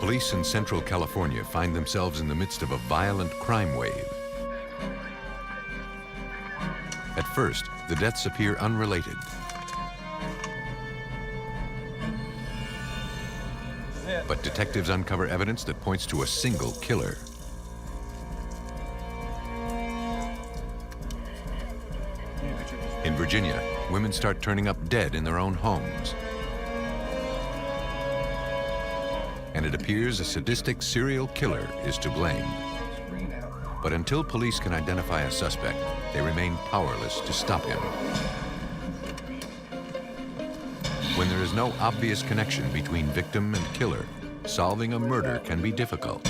Police in Central California find themselves in the midst of a violent crime wave. At first, the deaths appear unrelated. But detectives uncover evidence that points to a single killer. In Virginia, women start turning up dead in their own homes. And it appears a sadistic serial killer is to blame. But until police can identify a suspect, they remain powerless to stop him. When there is no obvious connection between victim and killer, solving a murder can be difficult.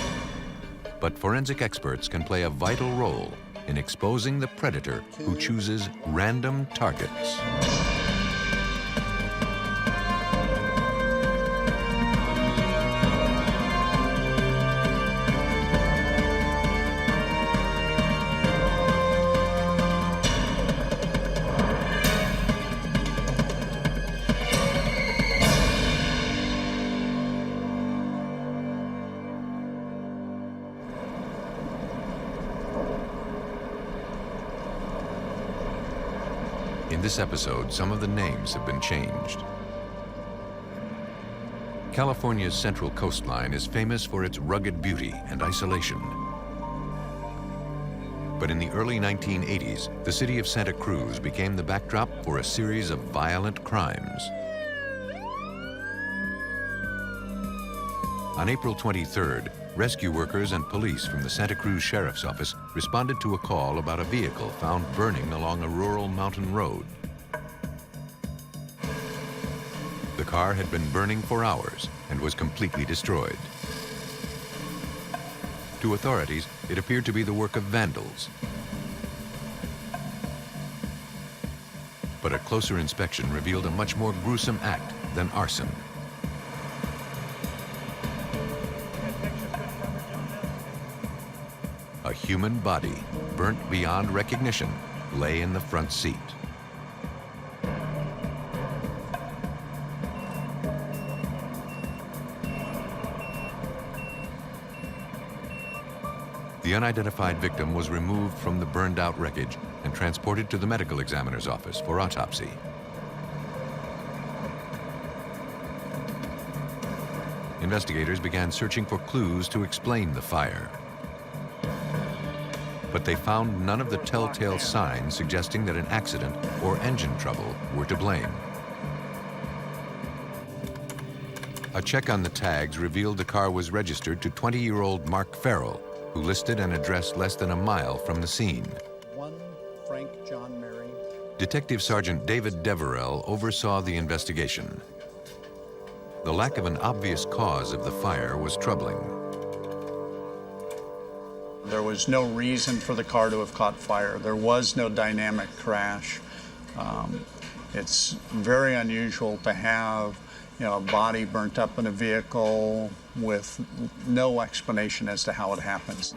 But forensic experts can play a vital role in exposing the predator who chooses random targets. In this episode, some of the names have been changed. California's central coastline is famous for its rugged beauty and isolation. But in the early 1980s, the city of Santa Cruz became the backdrop for a series of violent crimes. On April 23rd, rescue workers and police from the Santa Cruz Sheriff's Office responded to a call about a vehicle found burning along a rural mountain road. The car had been burning for hours and was completely destroyed. To authorities, it appeared to be the work of vandals. But a closer inspection revealed a much more gruesome act than arson. A human body, burnt beyond recognition, lay in the front seat. The unidentified victim was removed from the burned-out wreckage and transported to the medical examiner's office for autopsy. Investigators began searching for clues to explain the fire. But they found none of the telltale signs suggesting that an accident or engine trouble were to blame. A check on the tags revealed the car was registered to 20-year-old Mark Farrell, who listed an address less than a mile from the scene. 1 Frank John Mary. Detective Sergeant David Deverell oversaw the investigation. The lack of an obvious cause of the fire was troubling. There was no reason for the car to have caught fire. There was no dynamic crash. It's very unusual to have, a body burnt up in a vehicle with no explanation as to how it happens.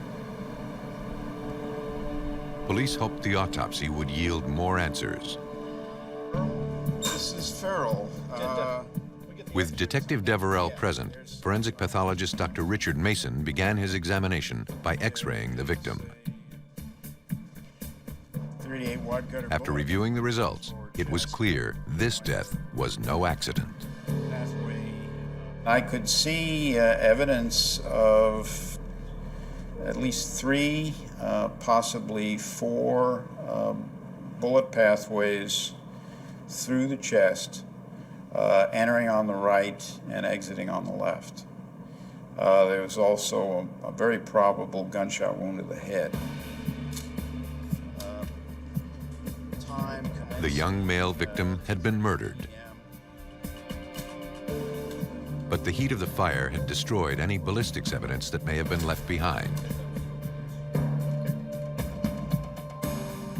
Police hoped the autopsy would yield more answers. This is Farrell. With Detective Deverell present, forensic pathologist Dr. Richard Mason began his examination by x-raying the victim. After reviewing the results, it was clear this death was no accident. I could see evidence of at least 3, possibly 4 bullet pathways through the chest, entering on the right and exiting on the left. There was also a very probable gunshot wound to the head. The young male victim had been murdered. But the heat of the fire had destroyed any ballistics evidence that may have been left behind.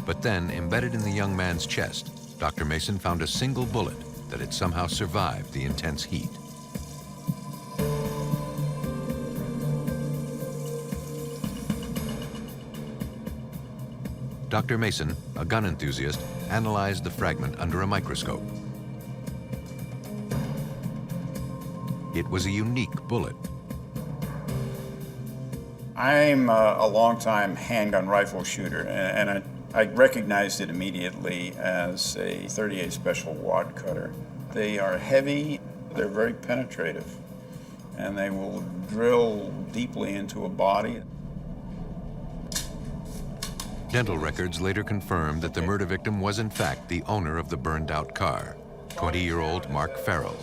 But then, embedded in the young man's chest, Dr. Mason found a single bullet that had somehow survived the intense heat. Dr. Mason, a gun enthusiast, analyzed the fragment under a microscope. It was a unique bullet. I'm a longtime handgun rifle shooter, and I recognized it immediately as a 38 Special Wad Cutter. They are heavy, they're very penetrative, and they will drill deeply into a body. Dental records later confirmed that the murder victim was in fact the owner of the burned-out car, 20-year-old Mark Farrell.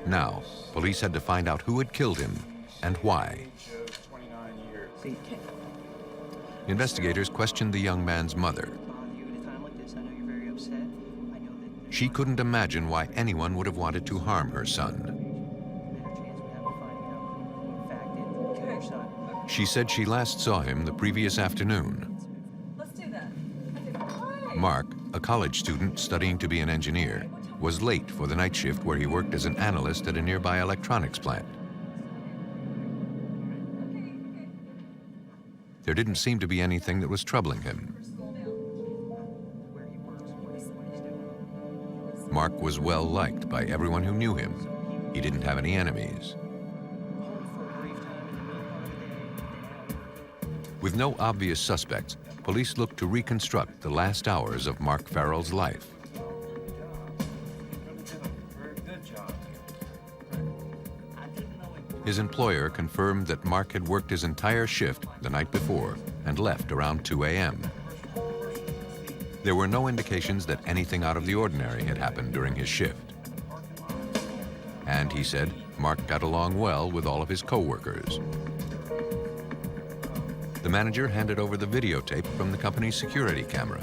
Now, police had to find out who had killed him and why. Investigators questioned the young man's mother. She couldn't imagine why anyone would have wanted to harm her son. She said she last saw him the previous afternoon. Let's do that. Mark, a college student studying to be an engineer, was late for the night shift where he worked as an analyst at a nearby electronics plant. There didn't seem to be anything that was troubling him. Mark was well liked by everyone who knew him. He didn't have any enemies. With no obvious suspects, police looked to reconstruct the last hours of Mark Farrell's life. His employer confirmed that Mark had worked his entire shift the night before and left around 2 a.m. There were no indications that anything out of the ordinary had happened during his shift. And he said Mark got along well with all of his co-workers. The manager handed over the videotape from the company's security camera.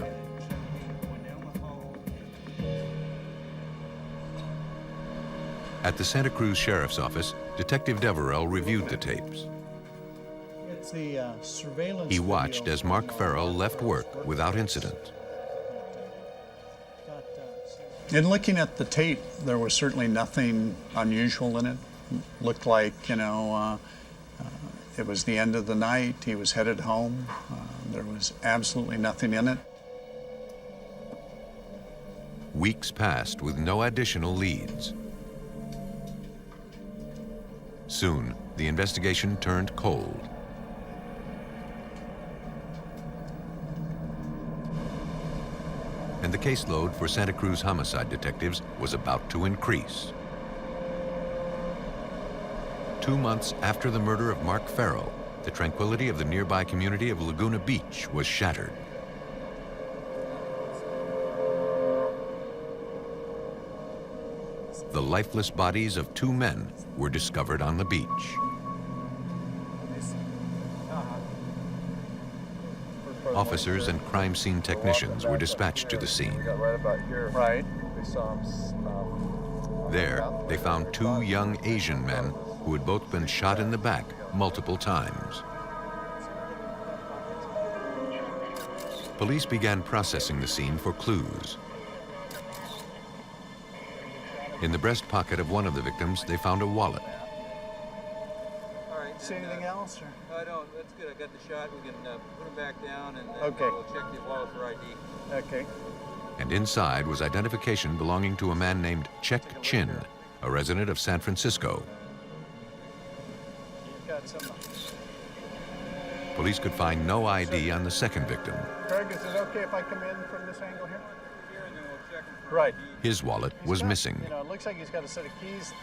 At the Santa Cruz Sheriff's Office, Detective Deverell reviewed the tapes. It's the surveillance. He watched as Mark Farrell left work without incident. In looking at the tape, there was certainly nothing unusual in it. Looked like, it was the end of the night. He was headed home. There was absolutely nothing in it. Weeks passed with no additional leads. Soon, the investigation turned cold. And the caseload for Santa Cruz homicide detectives was about to increase. 2 months after the murder of Mark Farrell, the tranquility of the nearby community of Laguna Beach was shattered. The lifeless bodies of 2 men were discovered on the beach. Officers and crime scene technicians were dispatched to the scene. Right. There, they found 2 young Asian men who had both been shot in the back multiple times. Police began processing the scene for clues. In the breast pocket of one of the victims, they found a wallet. All right. See anything else? Or? I don't. That's good. I got the shot. We can put him back down and Okay. we'll check his wallet for ID. Okay. And inside was identification belonging to a man named Check Chin, a resident of San Francisco. You've got some. Police could find no ID on the second victim. Craig, is it okay if I come in from this angle here? Here, and then we'll check him for Right. His wallet was missing. It looks like he's got a set of keys.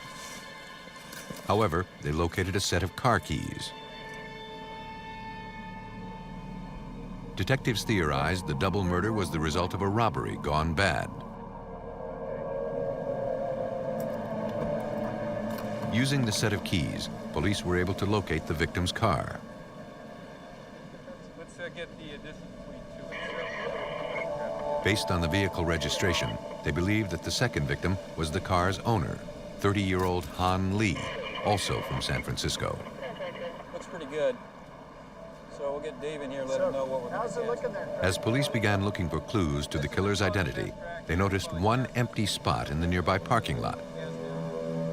However, they located a set of car keys. Detectives theorized the double murder was the result of a robbery gone bad. Using the set of keys, police were able to locate the victim's car. Let's get the distance between 2 and 7. Based on the vehicle registration, they believed that the second victim was the car's owner, 30-year-old Han Lee, also from San Francisco. Looks pretty good. So we'll get Dave in here and let him know what we're going to How's it looking there? As police began looking for clues to the killer's identity, they noticed one empty spot in the nearby parking lot.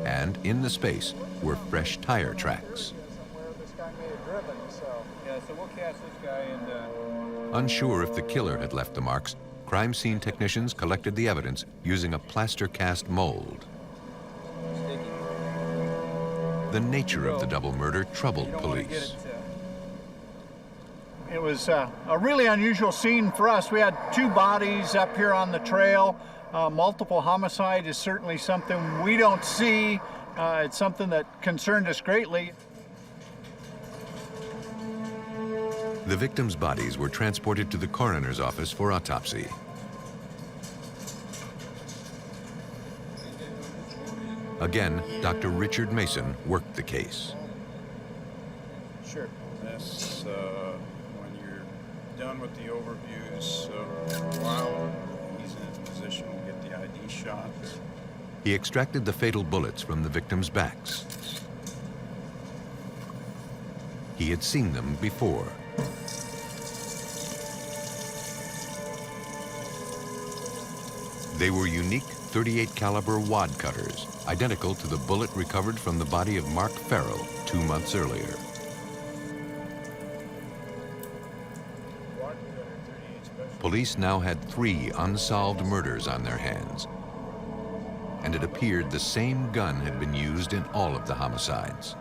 And in the space were fresh tire tracks. Somewhere this guy may have driven, so. Yeah, so we'll catch this guy and... Unsure if the killer had left the marks, crime scene technicians collected the evidence using a plaster cast mold. the nature of the double murder troubled police. It was a really unusual scene for us. We had two bodies up here on the trail. Multiple homicide is certainly something we don't see. It's something that concerned us greatly. The victims' bodies were transported to the coroner's office for autopsy. Again, Dr. Richard Mason worked the case. Sure. This, when you're done with the overviews, while he's in his position, we'll get the ID shot. He extracted the fatal bullets from the victims' backs. He had seen them before. They were unique .38 caliber wad cutters, identical to the bullet recovered from the body of Mark Farrell 2 months earlier. Police now had 3 unsolved murders on their hands, and it appeared the same gun had been used in all of the homicides.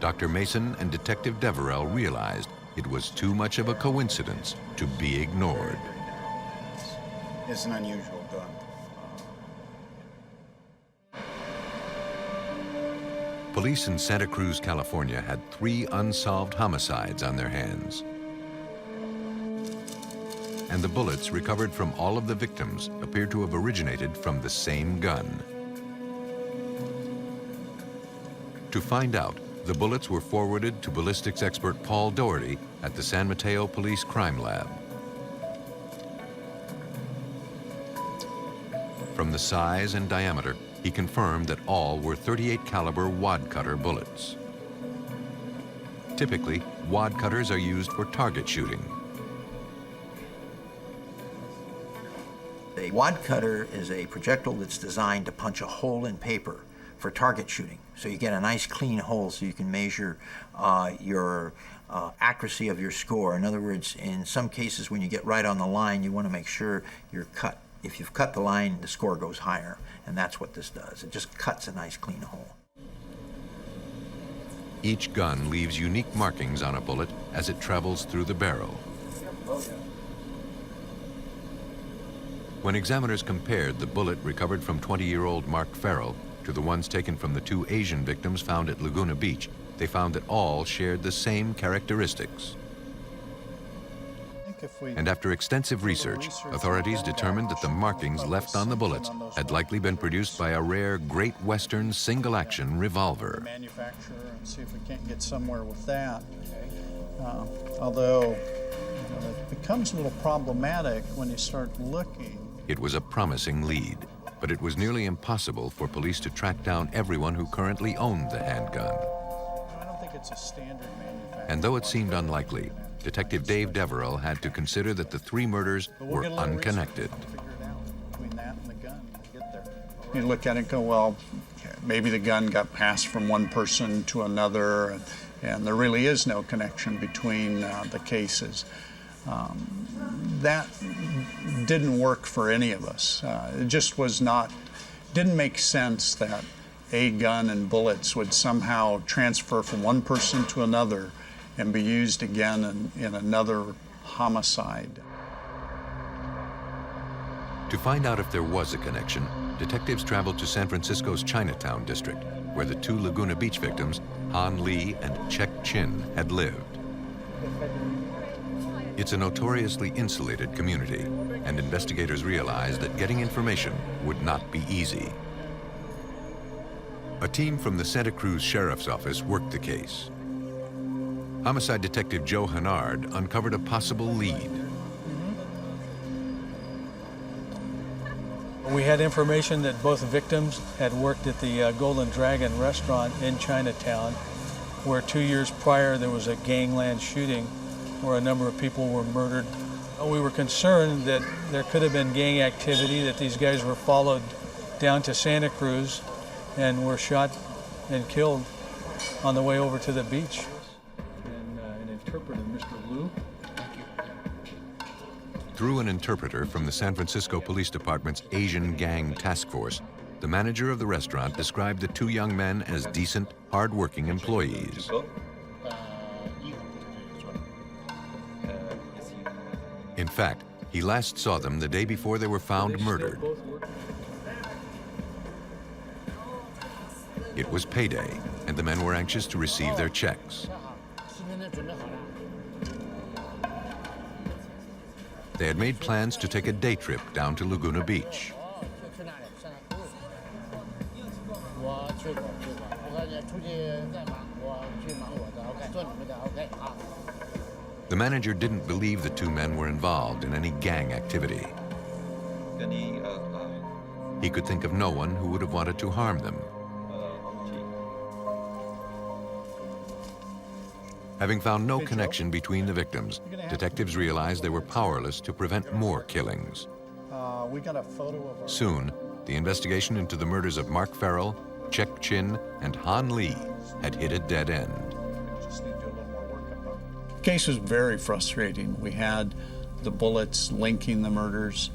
Dr. Mason and Detective Deverell realized it was too much of a coincidence to be ignored. It's an unusual gun. Police in Santa Cruz, California had 3 unsolved homicides on their hands. And the bullets recovered from all of the victims appear to have originated from the same gun. To find out, the bullets were forwarded to ballistics expert Paul Doherty at the San Mateo Police Crime Lab. From the size and diameter, he confirmed that all were .38 caliber wad cutter bullets. Typically, wad cutters are used for target shooting. A wad cutter is a projectile that's designed to punch a hole in paper for target shooting. So you get a nice clean hole so you can measure your accuracy of your score. In other words, in some cases when you get right on the line, you want to make sure you're cut. If you've cut the line, the score goes higher, and that's what this does. It just cuts a nice clean hole. Each gun leaves unique markings on a bullet as it travels through the barrel. When examiners compared the bullet recovered from 20-year-old Mark Farrell to the ones taken from the 2 Asian victims found at Laguna Beach, they found that all shared the same characteristics. And after extensive research, authorities determined that the markings left on the bullets had likely been produced by a rare Great Western single-action revolver. Manufacturer and see if we can't get somewhere with that. Although it becomes a little problematic when you start looking. It was a promising lead, but it was nearly impossible for police to track down everyone who currently owned the handgun. I don't think it's a standard manufacturer. And though it seemed unlikely, Detective Dave Deverell had to consider that the 3 murders were unconnected. You look at it and go, well, maybe the gun got passed from one person to another, and there really is no connection between the cases. That didn't work for any of us. It just didn't make sense that a gun and bullets would somehow transfer from one person to another and be used again in another homicide. To find out if there was a connection, detectives traveled to San Francisco's Chinatown district, where the 2 Laguna Beach victims, Han Lee and Chek Chin, had lived. It's a notoriously insulated community, and investigators realized that getting information would not be easy. A team from the Santa Cruz Sheriff's Office worked the case. Homicide Detective Joe Hennard uncovered a possible lead. We had information that both victims had worked at the Golden Dragon restaurant in Chinatown, where 2 years prior there was a gangland shooting where a number of people were murdered. We were concerned that there could have been gang activity, that these guys were followed down to Santa Cruz and were shot and killed on the way over to the beach. And an interpreter, Mr. Liu. Through an interpreter from the San Francisco Police Department's Asian Gang Task Force, The manager of the restaurant described the two young men as decent, hard-working employees. In fact, he last saw them the day before they were found murdered. It was payday, and the men were anxious to receive their checks. They had made plans to take a day trip down to Laguna Beach. The manager didn't believe the two men were involved in any gang activity. He could think of no one who would have wanted to harm them. Having found no connection between the victims, detectives realized they were powerless to prevent more killings. We got a photo of our... Soon, the investigation into the murders of Mark Farrell, Chek Chin, and Han Lee had hit a dead end. Just need to do a little more work up. The case was very frustrating. We had the bullets linking the murders.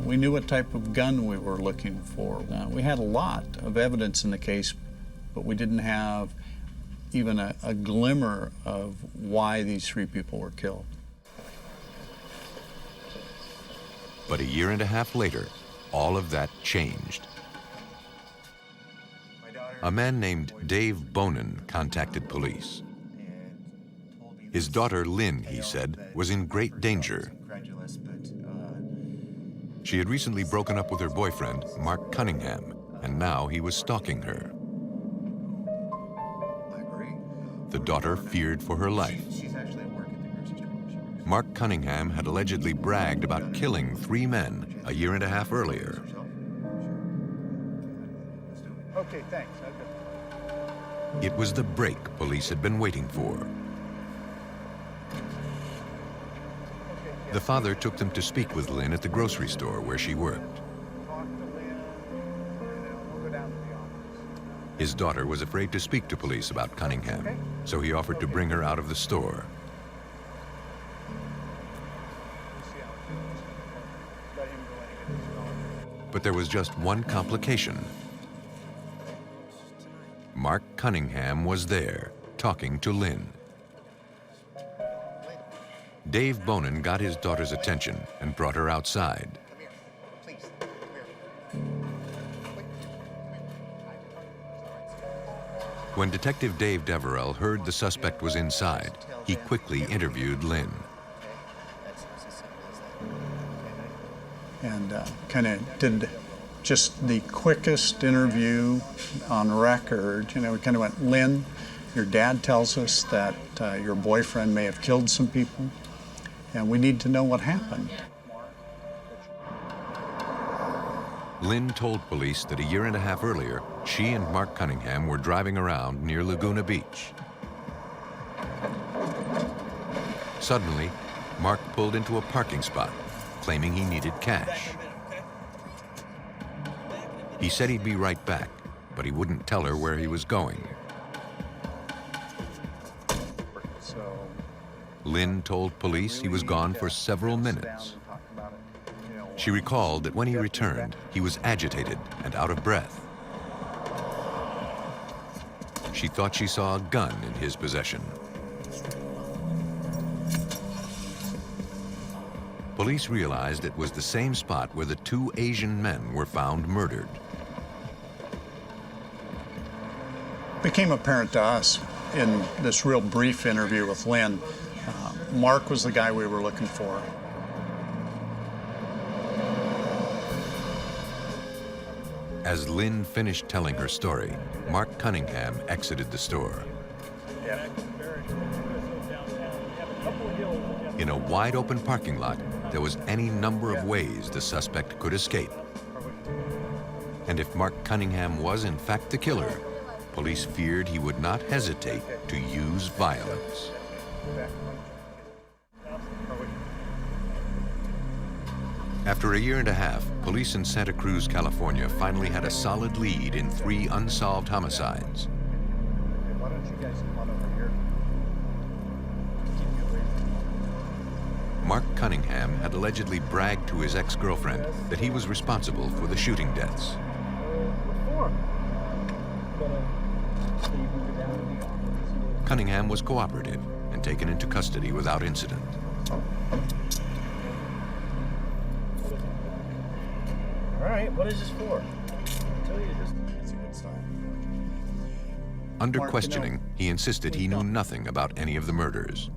We knew what type of gun we were looking for. We had a lot of evidence in the case, but we didn't have even a glimmer of why these three people were killed. But a year and a half later, all of that changed. A man named Dave Bonin contacted police. His daughter, Lynn, he said, was in great danger. She had recently broken up with her boyfriend, Mark Cunningham, and now he was stalking her. The daughter feared for her life. Mark Cunningham had allegedly bragged about killing 3 men a year and a half earlier. Okay, thanks. It was the break police had been waiting for. The father took them to speak with Lynn at the grocery store where she worked. His daughter was afraid to speak to police about Cunningham, so he offered to bring her out of the store. But there was just one complication. Mark Cunningham was there, talking to Lynn. Dave Bonin got his daughter's attention and brought her outside. When Detective Dave Deverell heard the suspect was inside, he quickly interviewed Lynn. And kind of did just the quickest interview on record. You know, we kind of went, Lynn, your dad tells us that your boyfriend may have killed some people, and we need to know what happened. Lynn told police that a year and a half earlier, she and Mark Cunningham were driving around near Laguna Beach. Suddenly, Mark pulled into a parking spot, claiming he needed cash. He said he'd be right back, but he wouldn't tell her where he was going. Lynn told police he was gone for several minutes. She recalled that when he returned, he was agitated and out of breath. She thought she saw a gun in his possession. Police realized it was the same spot where the 2 Asian men were found murdered. It became apparent to us in this real brief interview with Lynn, Mark was the guy we were looking for. As Lynn finished telling her story, Mark Cunningham exited the store. In a wide-open parking lot, there was any number of ways the suspect could escape. And if Mark Cunningham was in fact the killer, police feared he would not hesitate to use violence. After a year and a half, police in Santa Cruz, California finally had a solid lead in 3 unsolved homicides. Why don't you guys come on over here? Mark Cunningham had allegedly bragged to his ex-girlfriend that he was responsible for the shooting deaths. Cunningham was cooperative and taken into custody without incident. All right, what is this for? I tell you, it's a good start. Under Mark, questioning, he insisted he knew nothing about any of the murders.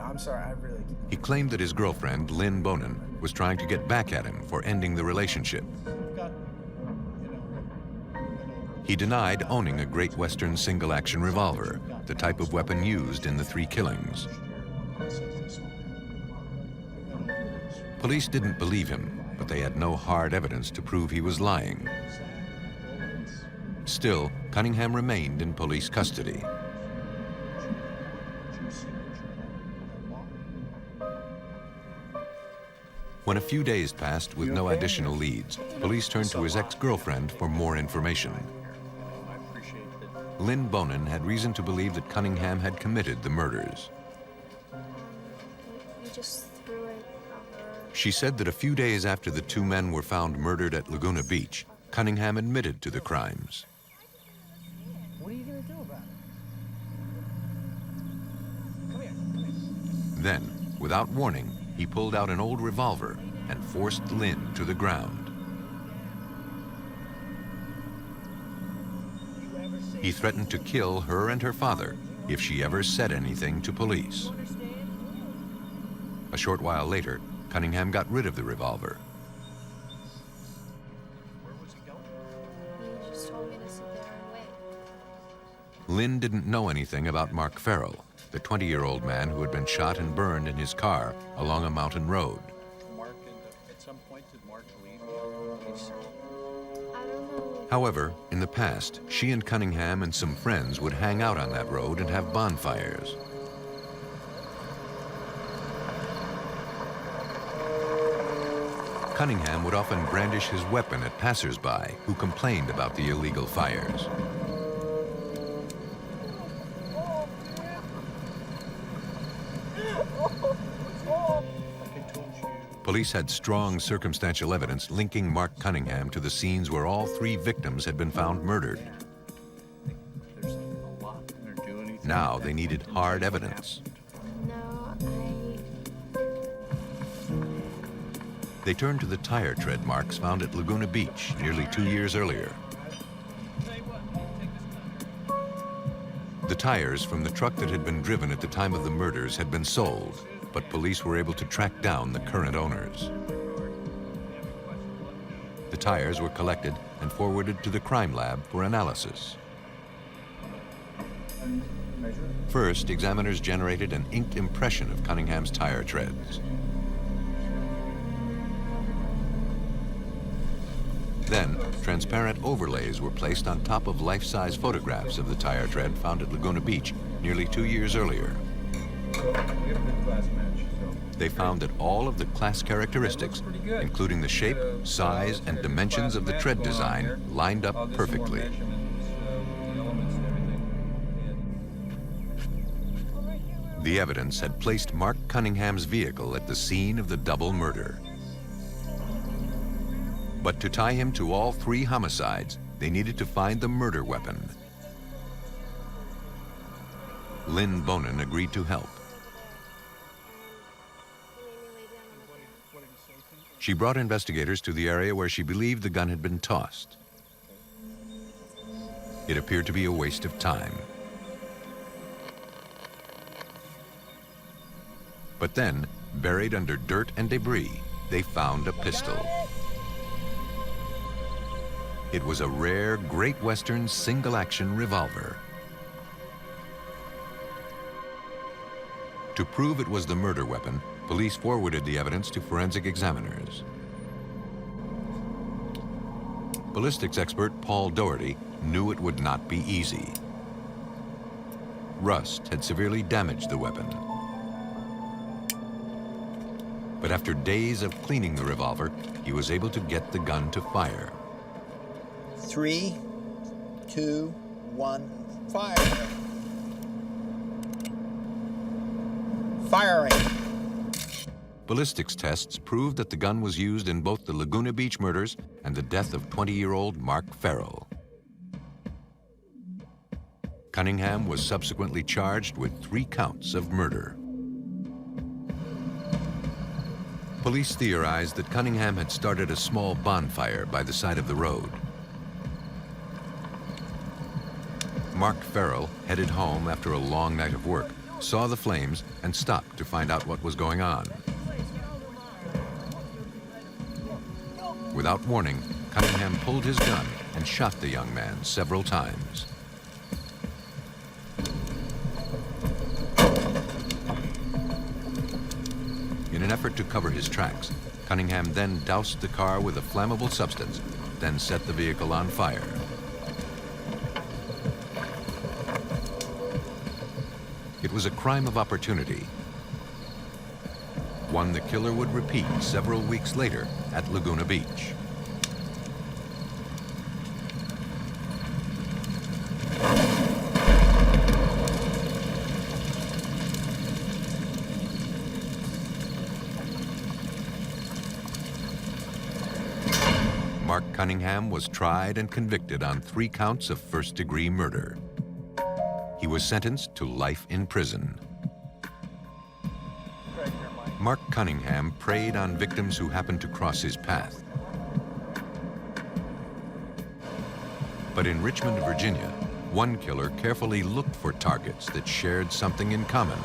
I'm sorry, I really... He claimed that his girlfriend, Lynn Bonin, was trying to get back at him for ending the relationship. He denied owning a Great Western single-action revolver, the type of weapon used in the 3 killings. Police didn't believe him, but they had no hard evidence to prove he was lying. Still, Cunningham remained in police custody. When a few days passed with no additional leads, police turned to his ex-girlfriend for more information. Lynn Bonin had reason to believe that Cunningham had committed the murders. We just threw it over. She said that a few days after the 2 men were found murdered at Laguna Beach, Cunningham admitted to the crimes. What are you going to do about it? Come here. Then, without warning, he pulled out an old revolver and forced Lynn to the ground. He threatened to kill her and her father if she ever said anything to police. A short while later, Cunningham got rid of the revolver. He just told me to sit there and wait. Lynn didn't know anything about Mark Farrell, the 20-year-old man who had been shot and burned in his car along a mountain road. Mark, at some point, did Mark leave the police? I don't know. However, in the past, she and Cunningham and some friends would hang out on that road and have bonfires. Cunningham would often brandish his weapon at passers-by who complained about the illegal fires. Police had strong circumstantial evidence linking Mark Cunningham to the scenes where all 3 victims had been found murdered. Now they needed hard evidence. No, They turned to the tire tread marks found at Laguna Beach nearly 2 years earlier. The tires from the truck that had been driven at the time of the murders had been sold, but police were able to track down the current owners. The tires were collected and forwarded to the crime lab for analysis. First, examiners generated an inked impression of Cunningham's tire treads. Then, transparent overlays were placed on top of life-size photographs of the tire tread found at Laguna Beach nearly 2 years earlier. They found that all of the class characteristics, including the shape, size, and dimensions of the tread design, lined up perfectly. The evidence had placed Mark Cunningham's vehicle at the scene of the double murder. But to tie him to all 3 homicides, they needed to find the murder weapon. Lynn Bonin agreed to help. She brought investigators to the area where she believed the gun had been tossed. It appeared to be a waste of time. But then, buried under dirt and debris, they found a pistol. It was a rare Great Western single-action revolver. To prove it was the murder weapon, police forwarded the evidence to forensic examiners. Ballistics expert Paul Doherty knew it would not be easy. Rust had severely damaged the weapon. But after days of cleaning the revolver, he was able to get the gun to fire. 3, 2, 1, fire. Firing. Ballistics tests proved that the gun was used in both the Laguna Beach murders and the death of 20-year-old Mark Farrell. Cunningham was subsequently charged with 3 counts of murder. Police theorized that Cunningham had started a small bonfire by the side of the road. Mark Farrell, headed home after a long night of work, saw the flames and stopped to find out what was going on. Without warning, Cunningham pulled his gun and shot the young man several times. In an effort to cover his tracks, Cunningham then doused the car with a flammable substance, then set the vehicle on fire. It was a crime of opportunity, one the killer would repeat several weeks later at Laguna Beach. Mark Cunningham was tried and convicted on 3 counts of first-degree murder. He was sentenced to life in prison. Mark Cunningham preyed on victims who happened to cross his path. But in Richmond, Virginia, one killer carefully looked for targets that shared something in common.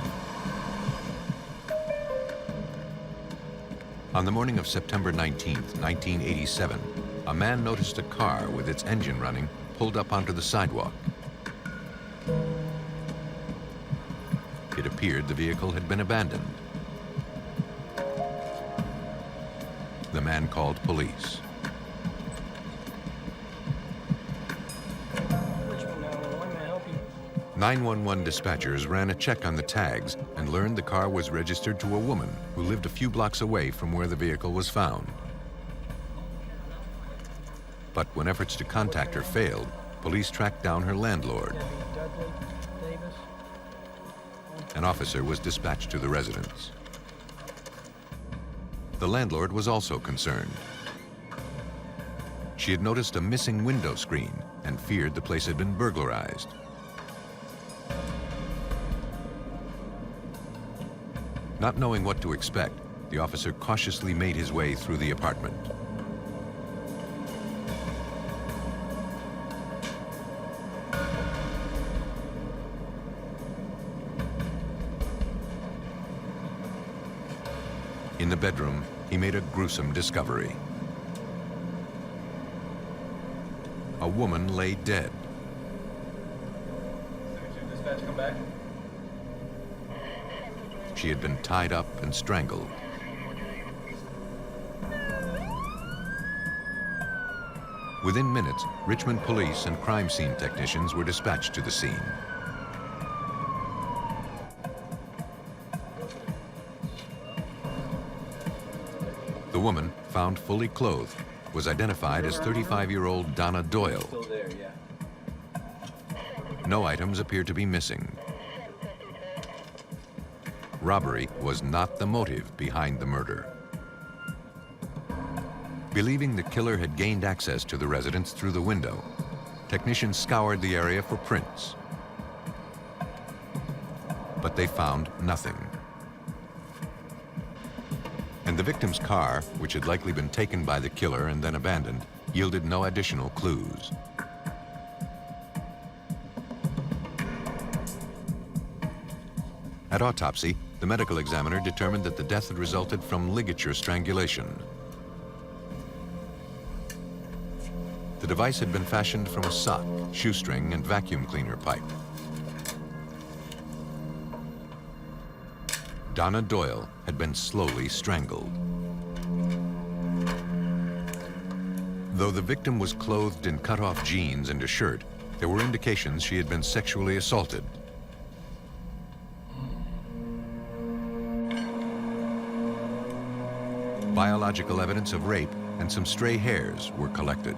On the morning of September 19, 1987, a man noticed a car with its engine running pulled up onto the sidewalk. It appeared the vehicle had been abandoned. The man called police. Richmond 911, may I help you? 911 dispatchers ran a check on the tags and learned the car was registered to a woman who lived a few blocks away from where the vehicle was found. But when efforts to contact her failed, police tracked down her landlord. Debbie Dudley Davis. An officer was dispatched to the residence. The landlord was also concerned. She had noticed a missing window screen and feared the place had been burglarized. Not knowing what to expect, the officer cautiously made his way through the apartment. In the bedroom, he made a gruesome discovery. A woman lay dead. Dispatch, come back. She had been tied up and strangled. Within minutes, Richmond police and crime scene technicians were dispatched to the scene. The woman, found fully clothed, was identified as 35-year-old Donna Doyle. Still there, yeah. No items appeared to be missing. Robbery was not the motive behind the murder. Believing the killer had gained access to the residence through the window, technicians scoured the area for prints. But they found nothing. And the victim's car, which had likely been taken by the killer and then abandoned, yielded no additional clues. At autopsy, the medical examiner determined that the death had resulted from ligature strangulation. The device had been fashioned from a sock, shoestring, and vacuum cleaner pipe. Donna Doyle had been slowly strangled. Though the victim was clothed in cut-off jeans and a shirt, there were indications she had been sexually assaulted. Biological evidence of rape and some stray hairs were collected.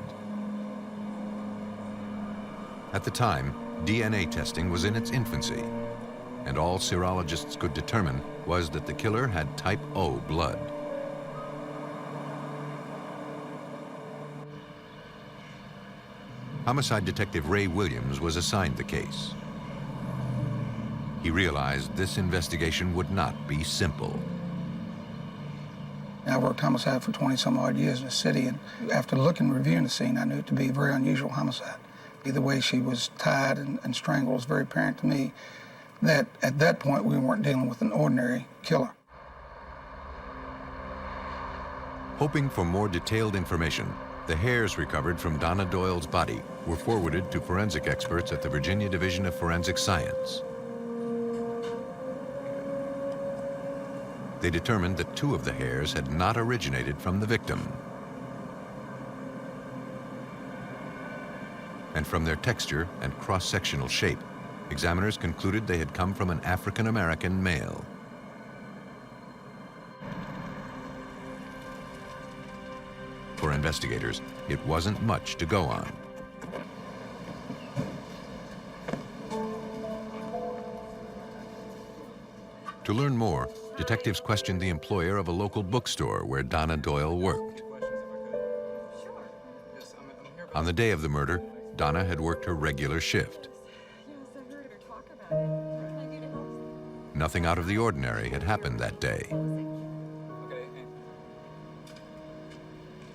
At the time, DNA testing was in its infancy, and all serologists could determine was that the killer had type O blood. Homicide detective Ray Williams was assigned the case. He realized this investigation would not be simple. I worked homicide for 20-some-odd years in the city, and after looking and reviewing the scene, I knew it to be a very unusual homicide. The way she was tied and strangled was very apparent to me that at that point we weren't dealing with an ordinary killer. Hoping for more detailed information, the hairs recovered from Donna Doyle's body were forwarded to forensic experts at the Virginia Division of Forensic Science. They determined that 2 of the hairs had not originated from the victim. And from their texture and cross-sectional shape, examiners concluded they had come from an African-American male. For investigators, it wasn't much to go on. To learn more, detectives questioned the employer of a local bookstore where Donna Doyle worked. On the day of the murder, Donna had worked her regular shift. Nothing out of the ordinary had happened that day.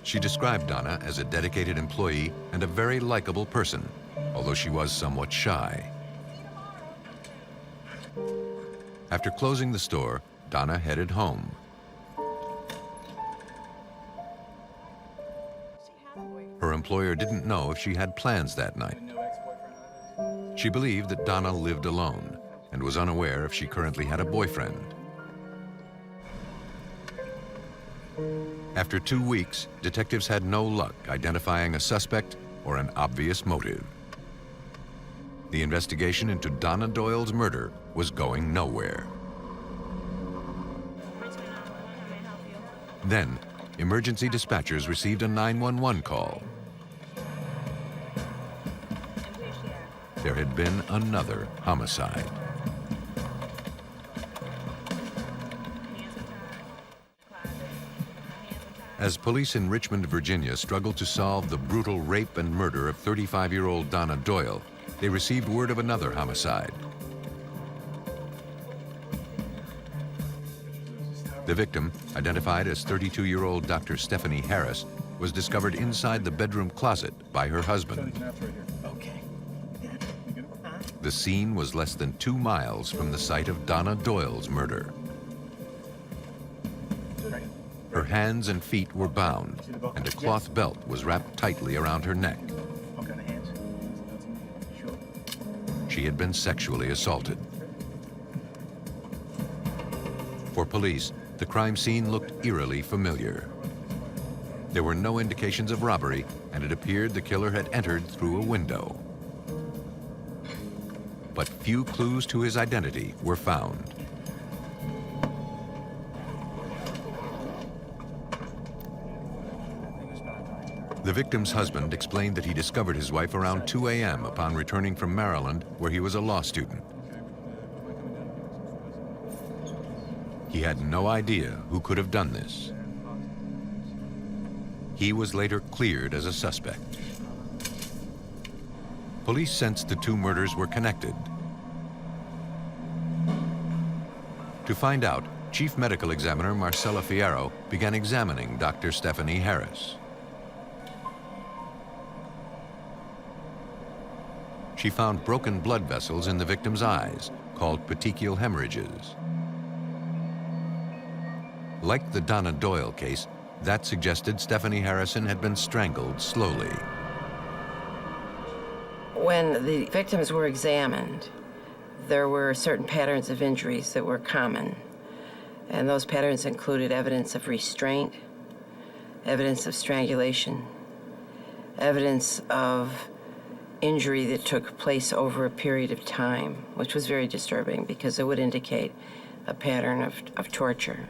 She described Donna as a dedicated employee and a very likable person, although she was somewhat shy. After closing the store, Donna headed home. Her employer didn't know if she had plans that night. She believed that Donna lived alone and was unaware if she currently had a boyfriend. After 2 weeks, detectives had no luck identifying a suspect or an obvious motive. The investigation into Donna Doyle's murder was going nowhere. Then, emergency dispatchers received a 911 call. There had been another homicide. As police in Richmond, Virginia struggled to solve the brutal rape and murder of 35-year-old Donna Doyle, they received word of another homicide. The victim, identified as 32-year-old Dr. Stephanie Harris, was discovered inside the bedroom closet by her husband. Okay. The scene was less than 2 miles from the site of Donna Doyle's murder. Her hands and feet were bound, and a cloth belt was wrapped tightly around her neck. She had been sexually assaulted. For police, the crime scene looked eerily familiar. There were no indications of robbery, and it appeared the killer had entered through a window. But few clues to his identity were found. The victim's husband explained that he discovered his wife around 2 a.m. upon returning from Maryland, where he was a law student. He had no idea who could have done this. He was later cleared as a suspect. Police sensed the 2 murders were connected. To find out, Chief Medical Examiner Marcella Fierro began examining Dr. Stephanie Harris. She found broken blood vessels in the victim's eyes, called petechial hemorrhages. Like the Donna Doyle case, that suggested Stephanie Harrison had been strangled slowly. When the victims were examined, there were certain patterns of injuries that were common. And those patterns included evidence of restraint, evidence of strangulation, evidence of injury that took place over a period of time, which was very disturbing because it would indicate a pattern of torture.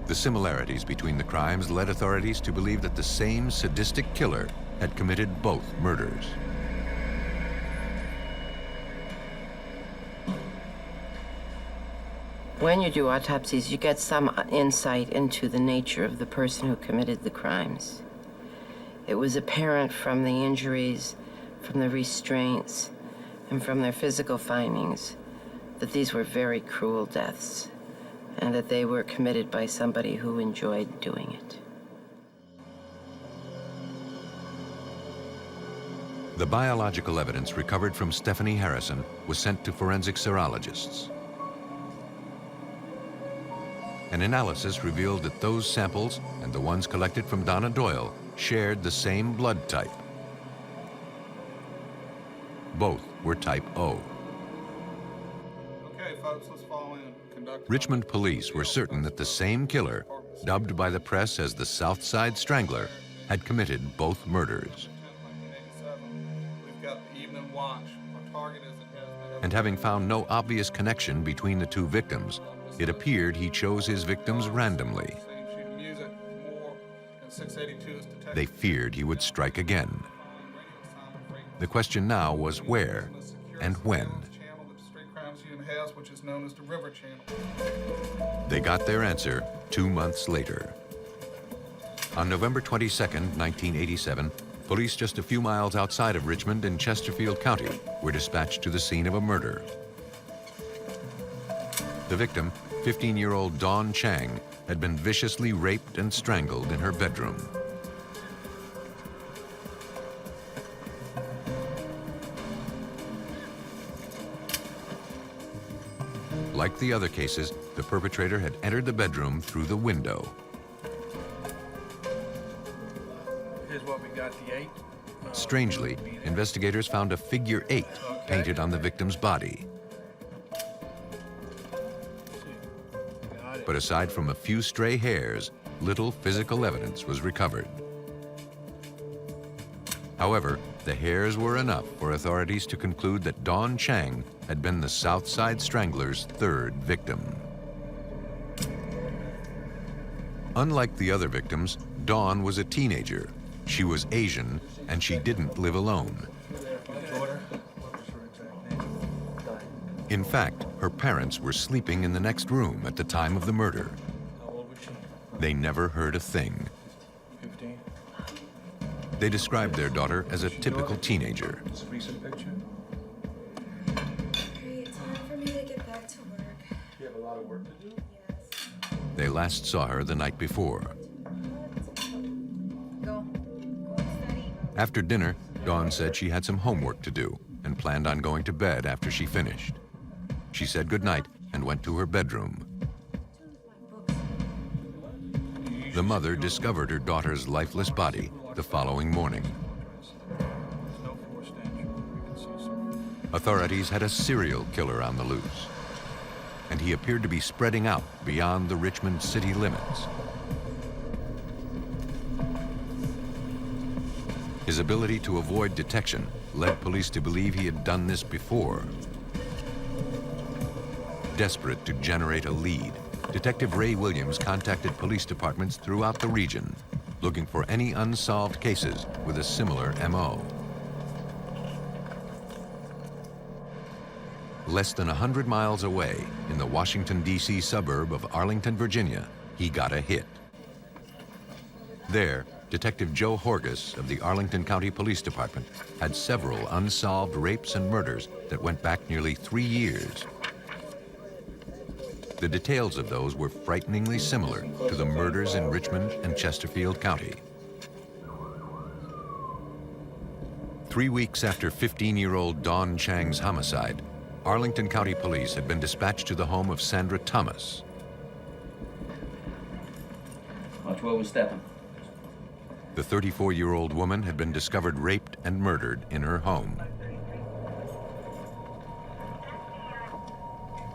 The similarities between the crimes led authorities to believe that the same sadistic killer had committed both murders. When you do autopsies, you get some insight into the nature of the person who committed the crimes. It was apparent from the injuries, from the restraints, and from their physical findings that these were very cruel deaths and that they were committed by somebody who enjoyed doing it. The biological evidence recovered from Stephanie Harrison was sent to forensic serologists. An analysis revealed that those samples and the ones collected from Donna Doyle shared the same blood type. Both were type O. Okay, folks, let's fall in. Richmond police were certain that the same killer, dubbed by the press as the South Side Strangler, had committed both murders. We've got the evening watch. Our target is And having found no obvious connection between the two victims, it appeared he chose his victims randomly. They feared he would strike again. The question now was where and when. Which is known as the River Channel. They got their answer 2 months later. On November 22nd, 1987, police just a few miles outside of Richmond in Chesterfield County were dispatched to the scene of a murder. The victim, 15-year-old Dawn Chang, had been viciously raped and strangled in her bedroom. Like the other cases, the perpetrator had entered the bedroom through the window. Here's what we got, the 8. Strangely, investigators found a figure 8 painted on the victim's body. But aside from a few stray hairs, little physical evidence was recovered. However, the hairs were enough for authorities to conclude that Dawn Chang had been the South Side Strangler's third victim. Unlike the other victims, Dawn was a teenager. She was Asian, and she didn't live alone. In fact, her parents were sleeping in the next room at the time of the murder. They never heard a thing. 15. They described their daughter as a typical teenager. It's a recent picture. Great, time for me to get back to work. You have a lot of work to do? Yes. They last saw her the night before. Go study. After dinner, Dawn said she had some homework to do and planned on going to bed after she finished. She said goodnight and went to her bedroom. The mother discovered her daughter's lifeless body the following morning. Authorities had a serial killer on the loose, and he appeared to be spreading out beyond the Richmond city limits. His ability to avoid detection led police to believe he had done this before. Desperate to generate a lead, Detective Ray Williams contacted police departments throughout the region, looking for any unsolved cases with a similar MO. Less than 100 miles away, in the Washington, D.C. suburb of Arlington, Virginia, he got a hit. There, Detective Joe Horgus of the Arlington County Police Department had several unsolved rapes and murders that went back nearly 3 years. The details of those were frighteningly similar to the murders in Richmond and Chesterfield County. 3 weeks after 15-year-old Dawn Chang's homicide, Arlington County Police had been dispatched to the home of Sandra Thomas. Watch where we're stepping. The 34-year-old woman had been discovered raped and murdered in her home.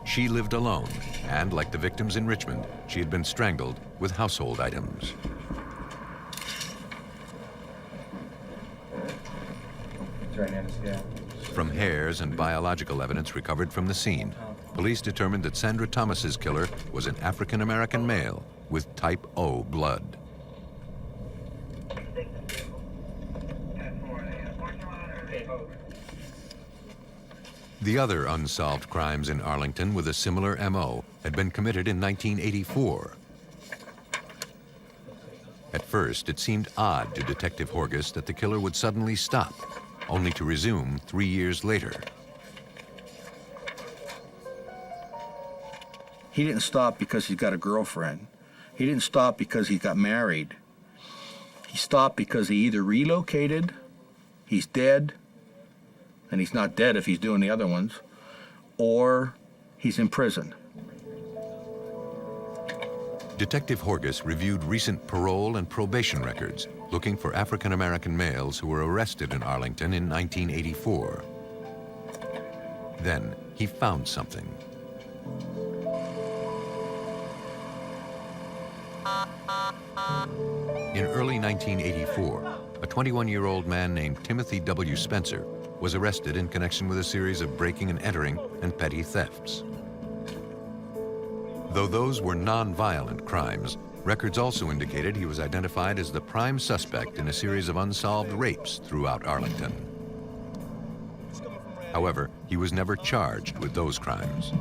She lived alone, and like the victims in Richmond, she had been strangled with household items. From hairs and biological evidence recovered from the scene, police determined that Sandra Thomas's killer was an African-American male with type O blood. The other unsolved crimes in Arlington with a similar MO had been committed in 1984. At first, it seemed odd to Detective Horgus that the killer would suddenly stop. only to resume 3 years later. He didn't stop because he's got a girlfriend. He didn't stop because he got married. He stopped because he either relocated, he's dead, and he's not dead if he's doing the other ones, or he's in prison. Detective Horgus reviewed recent parole and probation records, looking for African-American males who were arrested in Arlington in 1984. Then he found something. In early 1984, a 21-year-old man named Timothy W. Spencer was arrested in connection with a series of breaking and entering and petty thefts. Though those were non-violent crimes, records also indicated he was identified as the prime suspect in a series of unsolved rapes throughout Arlington. However, he was never charged with those crimes.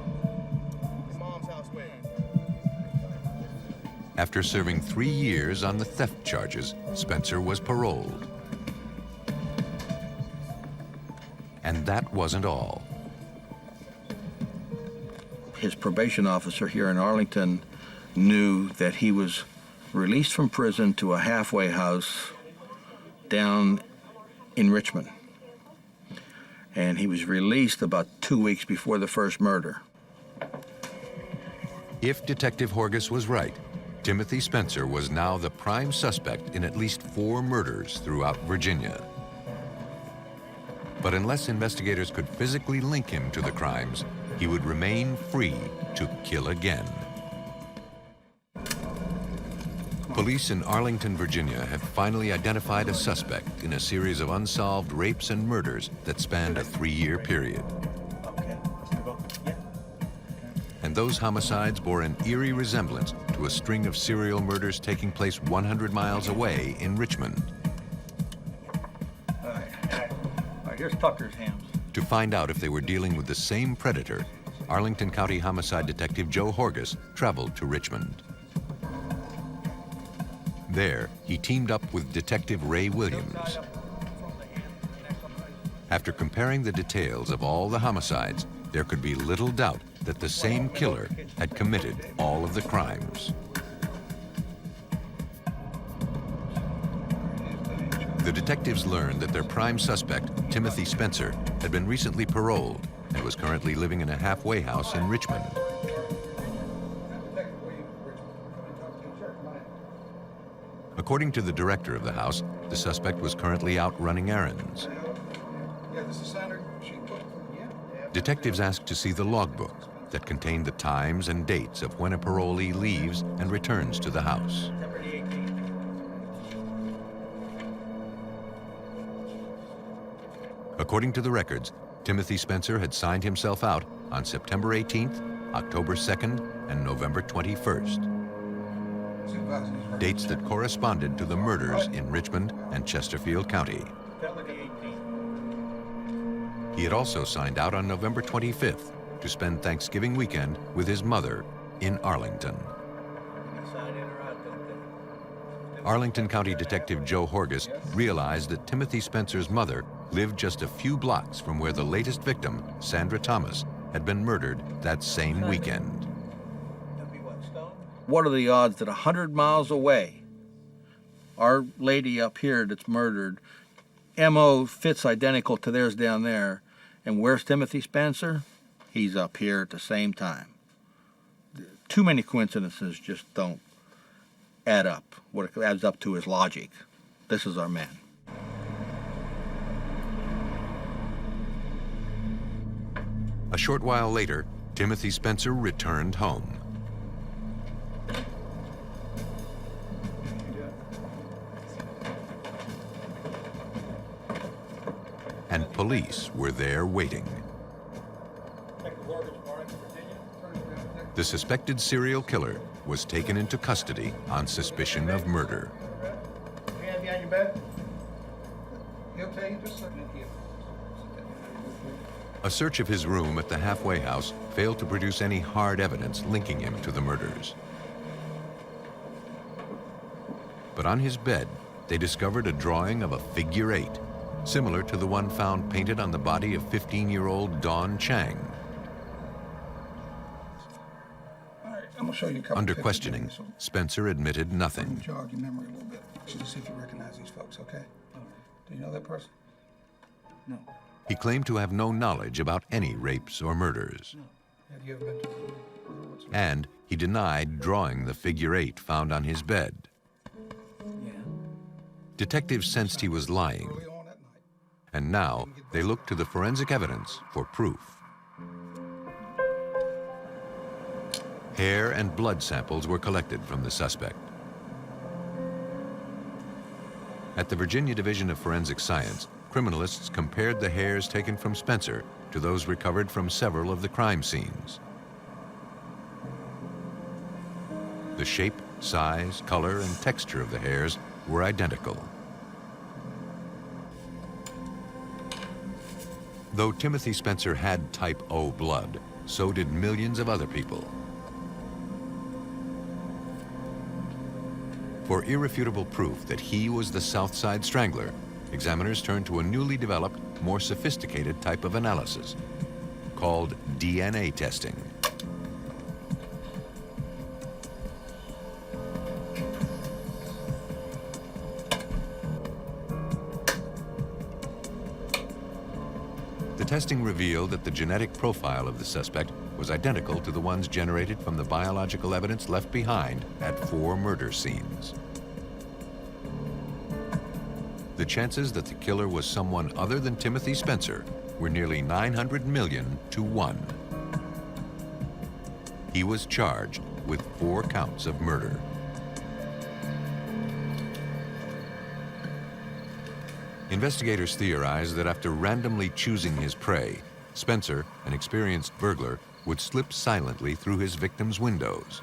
After serving 3 years on the theft charges, Spencer was paroled. And that wasn't all. His probation officer here in Arlington knew that he was released from prison to a halfway house down in Richmond. And he was released about 2 weeks before the first murder. If Detective Horgus was right, Timothy Spencer was now the prime suspect in at least 4 murders throughout Virginia. But unless investigators could physically link him to the crimes, he would remain free to kill again. Police in Arlington, Virginia have finally identified a suspect in a series of unsolved rapes and murders that spanned a 3-year period. And those homicides bore an eerie resemblance to a string of serial murders taking place 100 miles away in Richmond. All right, here's Tucker's hams. To find out if they were dealing with the same predator, Arlington County Homicide Detective Joe Horgus traveled to Richmond. There, he teamed up with Detective Ray Williams. After comparing the details of all the homicides, there could be little doubt that the same killer had committed all of the crimes. The detectives learned that their prime suspect, Timothy Spencer, had been recently paroled and was currently living in a halfway house in Richmond. According to the director of the house, the suspect was currently out running errands. Detectives asked to see the logbook that contained the times and dates of when a parolee leaves and returns to the house. According to the records, Timothy Spencer had signed himself out on September 18th, October 2nd, and November 21st. Dates that corresponded to the murders in Richmond and Chesterfield County. He had also signed out on November 25th to spend Thanksgiving weekend with his mother in Arlington. Arlington County Detective Joe Horgus realized that Timothy Spencer's mother lived just a few blocks from where the latest victim, Sandra Thomas, had been murdered that same weekend. What are the odds that 100 miles away, our lady up here that's murdered, M.O. fits identical to theirs down there, and where's Timothy Spencer? He's up here at the same time. Too many coincidences just don't add up. What it adds up to is logic. This is our man. A short while later, Timothy Spencer returned home. And police were there waiting. The suspected serial killer was taken into custody on suspicion of murder. A search of his room at the halfway house failed to produce any hard evidence linking him to the murders. But on his bed, they discovered a drawing of a figure 8, similar to the one found painted on the body of 15-year-old Dawn Chang. All right, I'm gonna show you a couple Under pictures questioning, here. Spencer admitted nothing. Jog your memory a little bit. Just see if you recognize these folks, okay? Do you know that person? No. He claimed to have no knowledge about any rapes or murders. Have you ever been to And he denied drawing the figure 8 found on his bed. Yeah. Detectives sensed he was lying, and now they looked to the forensic evidence for proof. Hair and blood samples were collected from the suspect. At the Virginia Division of Forensic Science, criminalists compared the hairs taken from Spencer to those recovered from several of the crime scenes. The shape, size, color, and texture of the hairs were identical. Though Timothy Spencer had type O blood, so did millions of other people. For irrefutable proof that he was the South Side Strangler, examiners turned to a newly developed, more sophisticated type of analysis called DNA testing. The testing revealed that the genetic profile of the suspect was identical to the ones generated from the biological evidence left behind at 4 murder scenes. The chances that the killer was someone other than Timothy Spencer were nearly 900 million to 1. He was charged with 4 counts of murder. Investigators theorized that after randomly choosing his prey, Spencer, an experienced burglar, would slip silently through his victims' windows.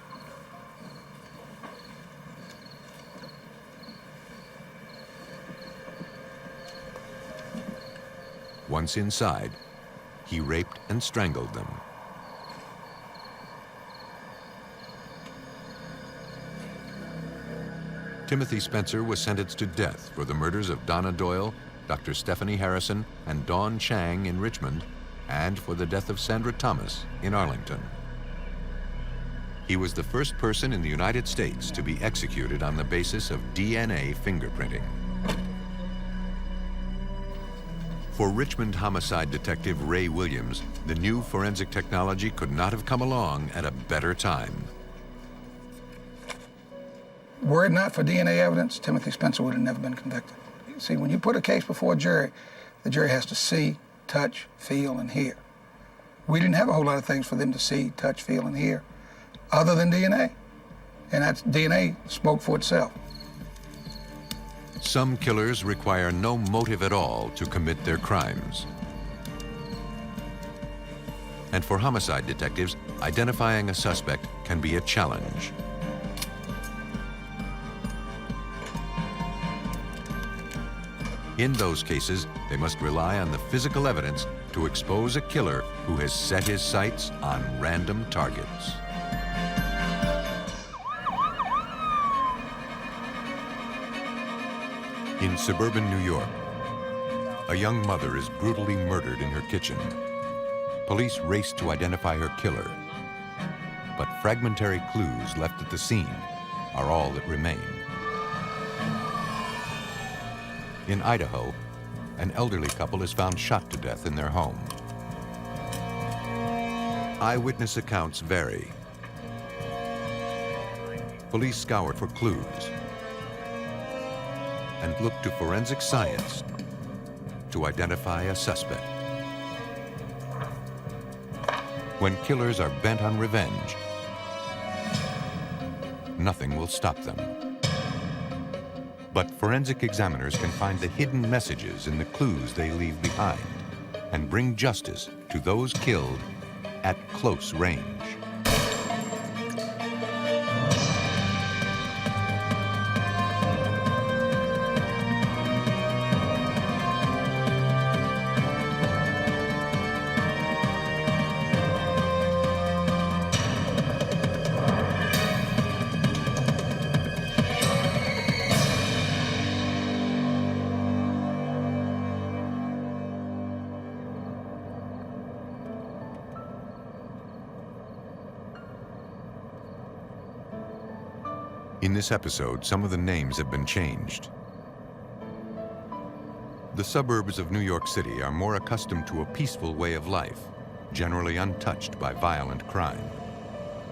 Once inside, he raped and strangled them. Timothy Spencer was sentenced to death for the murders of Donna Doyle, Dr. Stephanie Harrison, and Dawn Chang in Richmond, and for the death of Sandra Thomas in Arlington. He was the first person in the United States to be executed on the basis of DNA fingerprinting. For Richmond homicide detective Ray Williams, the new forensic technology could not have come along at a better time. Were it not for DNA evidence, Timothy Spencer would have never been convicted. See, when you put a case before a jury, the jury has to see, touch, feel, and hear. We didn't have a whole lot of things for them to see, touch, feel, and hear, other than DNA. And that DNA spoke for itself. Some killers require no motive at all to commit their crimes. And for homicide detectives, identifying a suspect can be a challenge. In those cases, they must rely on the physical evidence to expose a killer who has set his sights on random targets. In suburban New York, a young mother is brutally murdered in her kitchen. Police race to identify her killer, but fragmentary clues left at the scene are all that remain. In Idaho, an elderly couple is found shot to death in their home. Eyewitness accounts vary. Police scour for clues and look to forensic science to identify a suspect. When killers are bent on revenge, nothing will stop them. But forensic examiners can find the hidden messages in the clues they leave behind and bring justice to those killed at close range. In this episode, some of the names have been changed. The suburbs of New York City are more accustomed to a peaceful way of life, generally untouched by violent crime.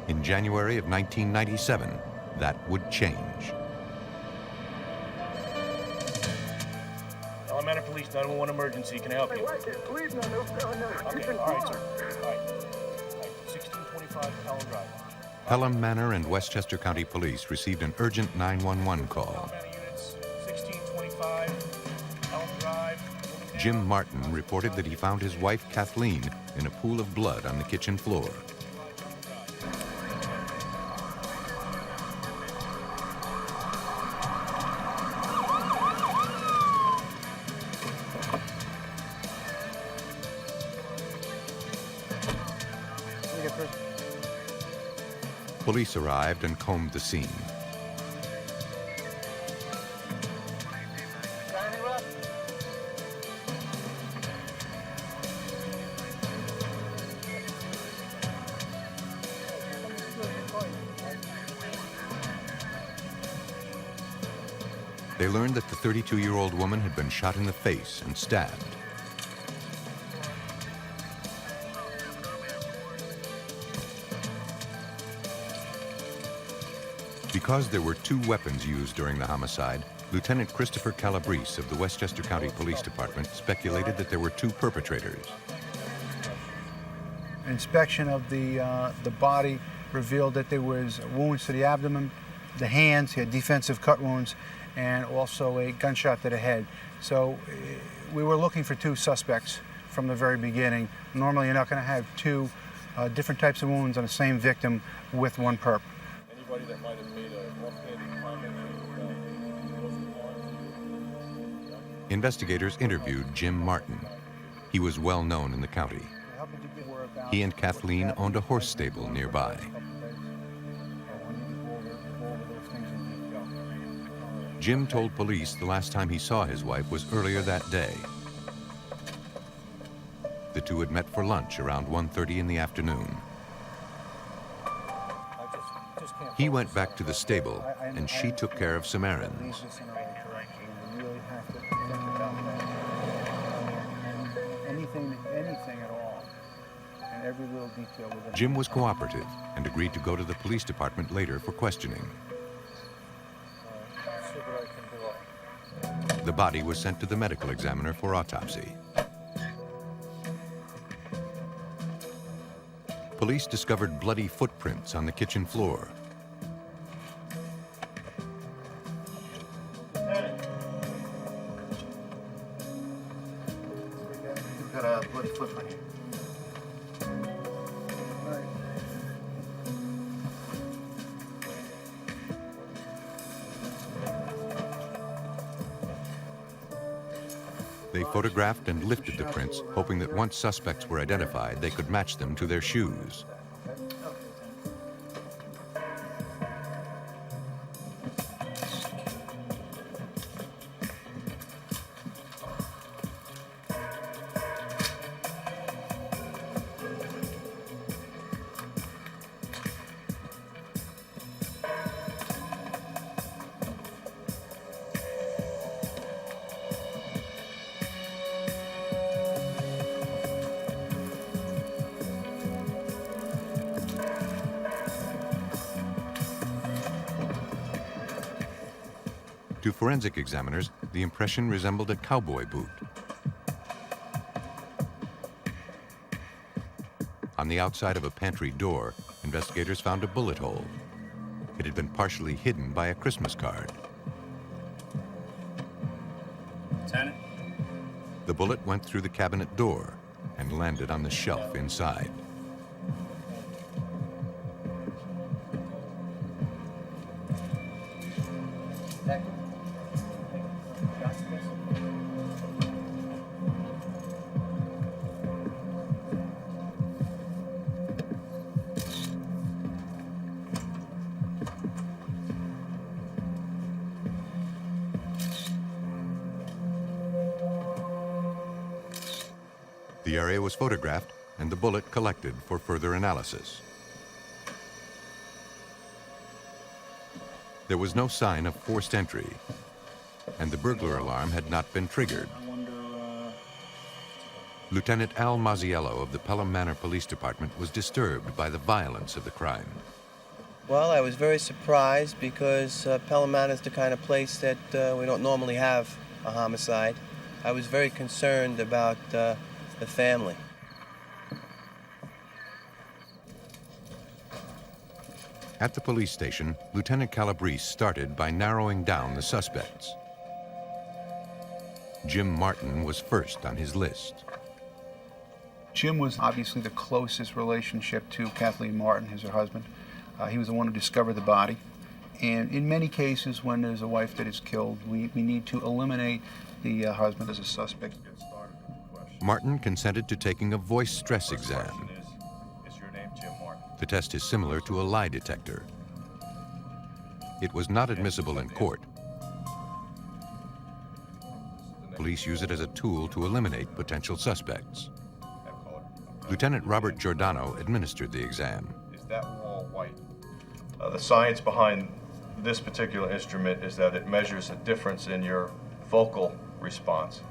In January of 1997, that would change. Elementary Police 911 emergency. Can I help you? Please, no. Okay, all right, sir. All right. 1625 Pelham Drive. Pelham Manor and Westchester County Police received an urgent 911 call. Manor units, 1625 Pelham Drive. Jim Martin reported that he found his wife Kathleen in a pool of blood on the kitchen floor. Police arrived and combed the scene. They learned that the 32-year-old woman had been shot in the face and stabbed. Because there were two weapons used during the homicide, Lieutenant Christopher Calabrese of the Westchester County Police Department speculated that there were two perpetrators. Inspection of the body revealed that there was wounds to the abdomen, the hands, he had defensive cut wounds, and also a gunshot to the head. So we were looking for two suspects from the very beginning. Normally you're not going to have two different types of wounds on the same victim with one perp. Anybody that might have made an offhanded comment wasn't armed. Investigators interviewed Jim Martin. He was well known in the county. He and Kathleen owned a horse stable nearby. Jim told police the last time he saw his wife was earlier that day. The two had met for lunch around 1:30 in the afternoon. He went back to the stable, and she took care of some errands. Anything at all, and every little detail. Jim was cooperative and agreed to go to the police department later for questioning. The body was sent to the medical examiner for autopsy. Police discovered bloody footprints on the kitchen floor. You've got a bloody footprint. They photographed and lifted the prints, hoping that once suspects were identified, they could match them to their shoes. To forensic examiners, the impression resembled a cowboy boot. On the outside of a pantry door, investigators found a bullet hole. It had been partially hidden by a Christmas card. Lieutenant? The bullet went through the cabinet door and landed on the shelf inside. The area was photographed and the bullet collected for further analysis. There was no sign of forced entry, and the burglar alarm had not been triggered. Lieutenant Al Mazziello of the Pelham Manor Police Department was disturbed by the violence of the crime. Well, I was very surprised because Pelham Manor is the kind of place that we don't normally have a homicide. I was very concerned about the family. At the police station, Lieutenant Calabrese started by narrowing down the suspects. Jim Martin was first on his list. Jim was obviously the closest relationship to Kathleen Martin, her husband. He was the one who discovered the body. And in many cases, when there's a wife that is killed, we need to eliminate the husband as a suspect. Martin consented to taking a voice stress exam. Is your name Jim Martin? The test is similar to a lie detector. It was not admissible in court. Police use it as a tool to eliminate potential suspects. Lieutenant Robert Giordano administered the exam. Is that wall white? The science behind this particular instrument is that it measures a difference in your vocal response.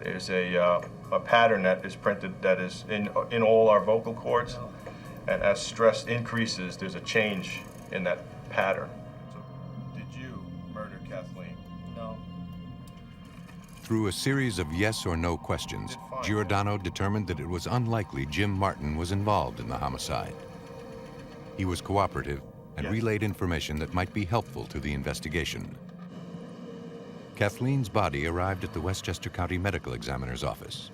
There's a pattern that is printed that is in all our vocal cords, and as stress increases, there's a change in that pattern. So, did you murder Kathleen? No. Through a series of yes or no questions, Giordano determined that it was unlikely Jim Martin was involved in the homicide. He was cooperative and relayed information that might be helpful to the investigation. Kathleen's body arrived at the Westchester County Medical Examiner's office.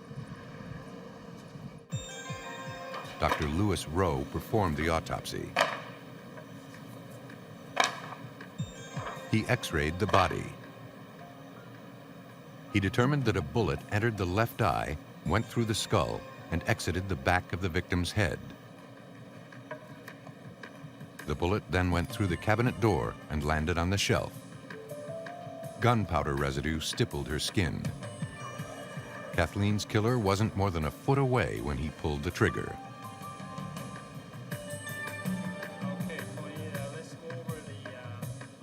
Dr. Lewis Rowe performed the autopsy. He x-rayed the body. He determined that a bullet entered the left eye, went through the skull, and exited the back of the victim's head. The bullet then went through the cabinet door and landed on the shelf. Gunpowder residue stippled her skin. Kathleen's killer wasn't more than a foot away when he pulled the trigger.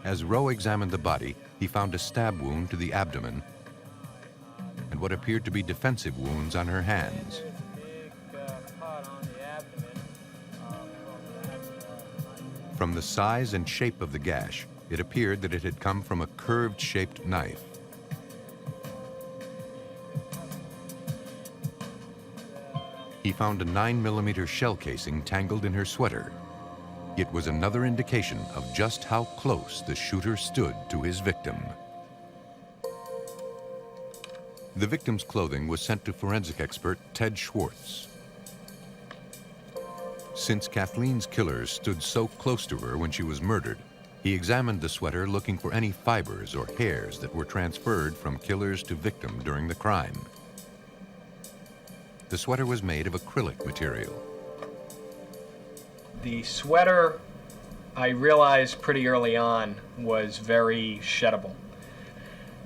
As Rowe examined the body, he found a stab wound to the abdomen and what appeared to be defensive wounds on her hands. From the size and shape of the gash, it appeared that it had come from a curved-shaped knife. He found a 9mm shell casing tangled in her sweater. It was another indication of just how close the shooter stood to his victim. The victim's clothing was sent to forensic expert Ted Schwartz. Since Kathleen's killers stood so close to her when she was murdered, he examined the sweater looking for any fibers or hairs that were transferred from killers to victim during the crime. The sweater was made of acrylic material. The sweater, I realized pretty early on, was very sheddable.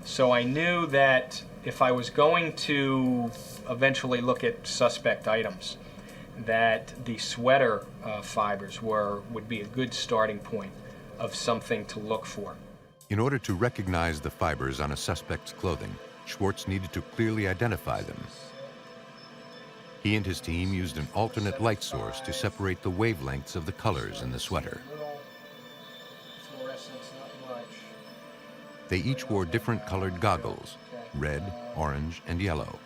So I knew that if I was going to eventually look at suspect items, that the sweater fibers would be a good starting point of something to look for. In order to recognize the fibers on a suspect's clothing, Schwartz needed to clearly identify them. He and his team used an alternate light source to separate the wavelengths of the colors in the sweater. They each wore different colored goggles, red, orange, and yellow.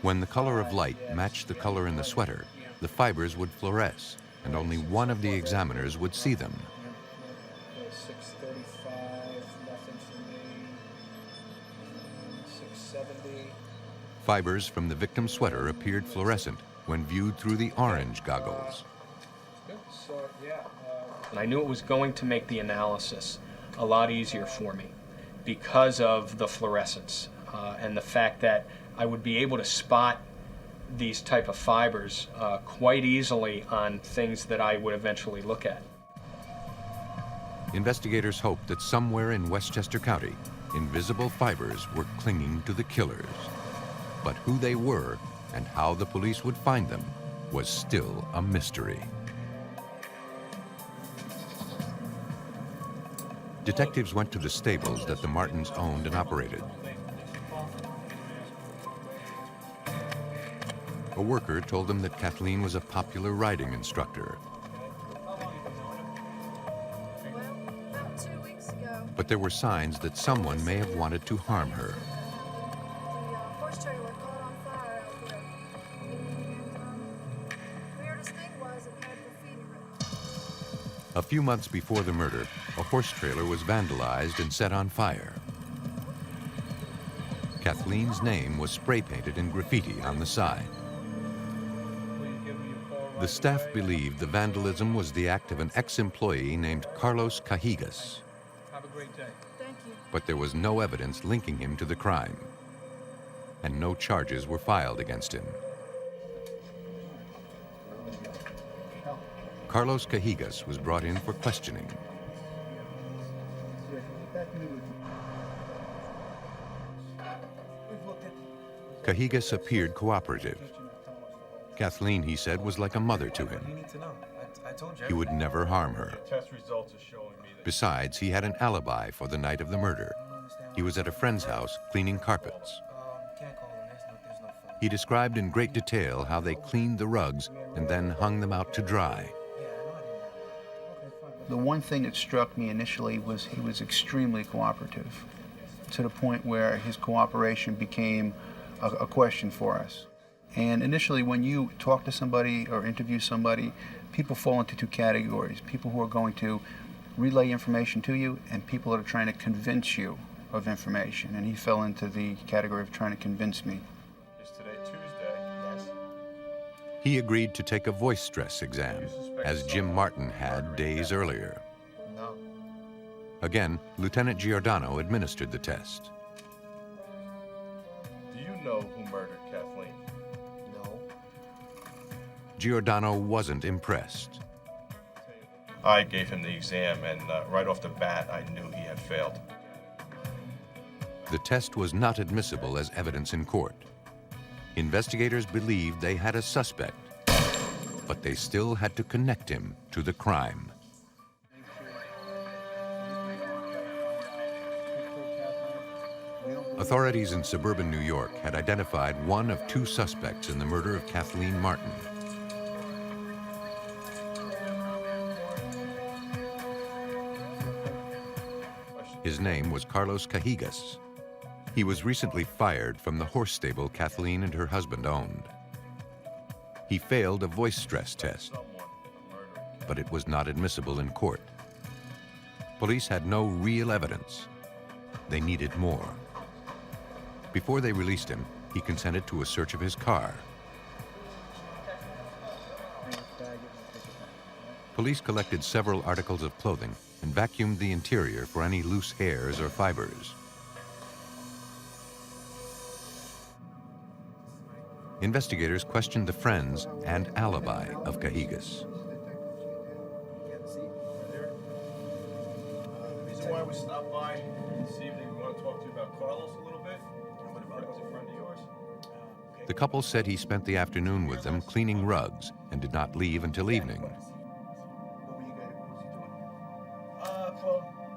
When the color of light matched the color in the sweater, the fibers would fluoresce, and only one of the examiners would see them. 635, nothing for me. 670. Fibers from the victim's sweater appeared fluorescent when viewed through the orange goggles. Good. So, yeah. And I knew it was going to make the analysis a lot easier for me because of the fluorescence and the fact that I would be able to spot these type of fibers quite easily on things that I would eventually look at. Investigators hoped that somewhere in Westchester County, invisible fibers were clinging to the killers. But who they were and how the police would find them was still a mystery. Detectives went to the stables that the Martins owned and operated. A worker told them that Kathleen was a popular riding instructor. About 2 weeks ago, But there were signs that someone may have wanted to harm her. the horse trailer caught on fire out there. And weirdest thing was it had graffiti written. A few months before the murder, a horse trailer was vandalized and set on fire. Kathleen's name was spray painted in graffiti on the side. The staff believed the vandalism was the act of an ex-employee named Carlos Cajigas, Have a great day. Thank you. but there was no evidence linking him to the crime, and no charges were filed against him. Carlos Cajigas was brought in for questioning. Cajigas appeared cooperative. Kathleen, he said, was like a mother to him. You need to know. I told you. He would never harm her. Test results are showing me that Besides, he had an alibi for the night of the murder. He was at a friend's house cleaning carpets. Can't call him. There's no phone. He described in great detail how they cleaned the rugs and then hung them out to dry. The one thing that struck me initially was he was extremely cooperative, to the point where his cooperation became a question for us. And initially, when you talk to somebody or interview somebody, people fall into two categories: people who are going to relay information to you, and people that are trying to convince you of information. And he fell into the category of trying to convince me. is today Tuesday. Yes. He agreed to take a voice stress exam, as Jim Martin had days earlier. No. Again, Lieutenant Giordano administered the test. Do you know who murdered Kathleen? No. Giordano wasn't impressed. I gave him the exam, and right off the bat, I knew he had failed. The test was not admissible as evidence in court. Investigators believed they had a suspect, but they still had to connect him to the crime. Authorities in suburban New York had identified one of two suspects in the murder of Kathleen Martin. His name was Carlos Cajigas. He was recently fired from the horse stable Kathleen and her husband owned. He failed a voice stress test, but it was not admissible in court. Police had no real evidence. They needed more. Before they released him, he consented to a search of his car. Police collected several articles of clothing and vacuumed the interior for any loose hairs or fibers. Investigators questioned the friends and alibi of Cajigas. The reason why we stopped by this evening, we want to talk to you about Carlos a little bit. What about a friend of yours? The couple said he spent the afternoon with them cleaning rugs and did not leave until evening. Well,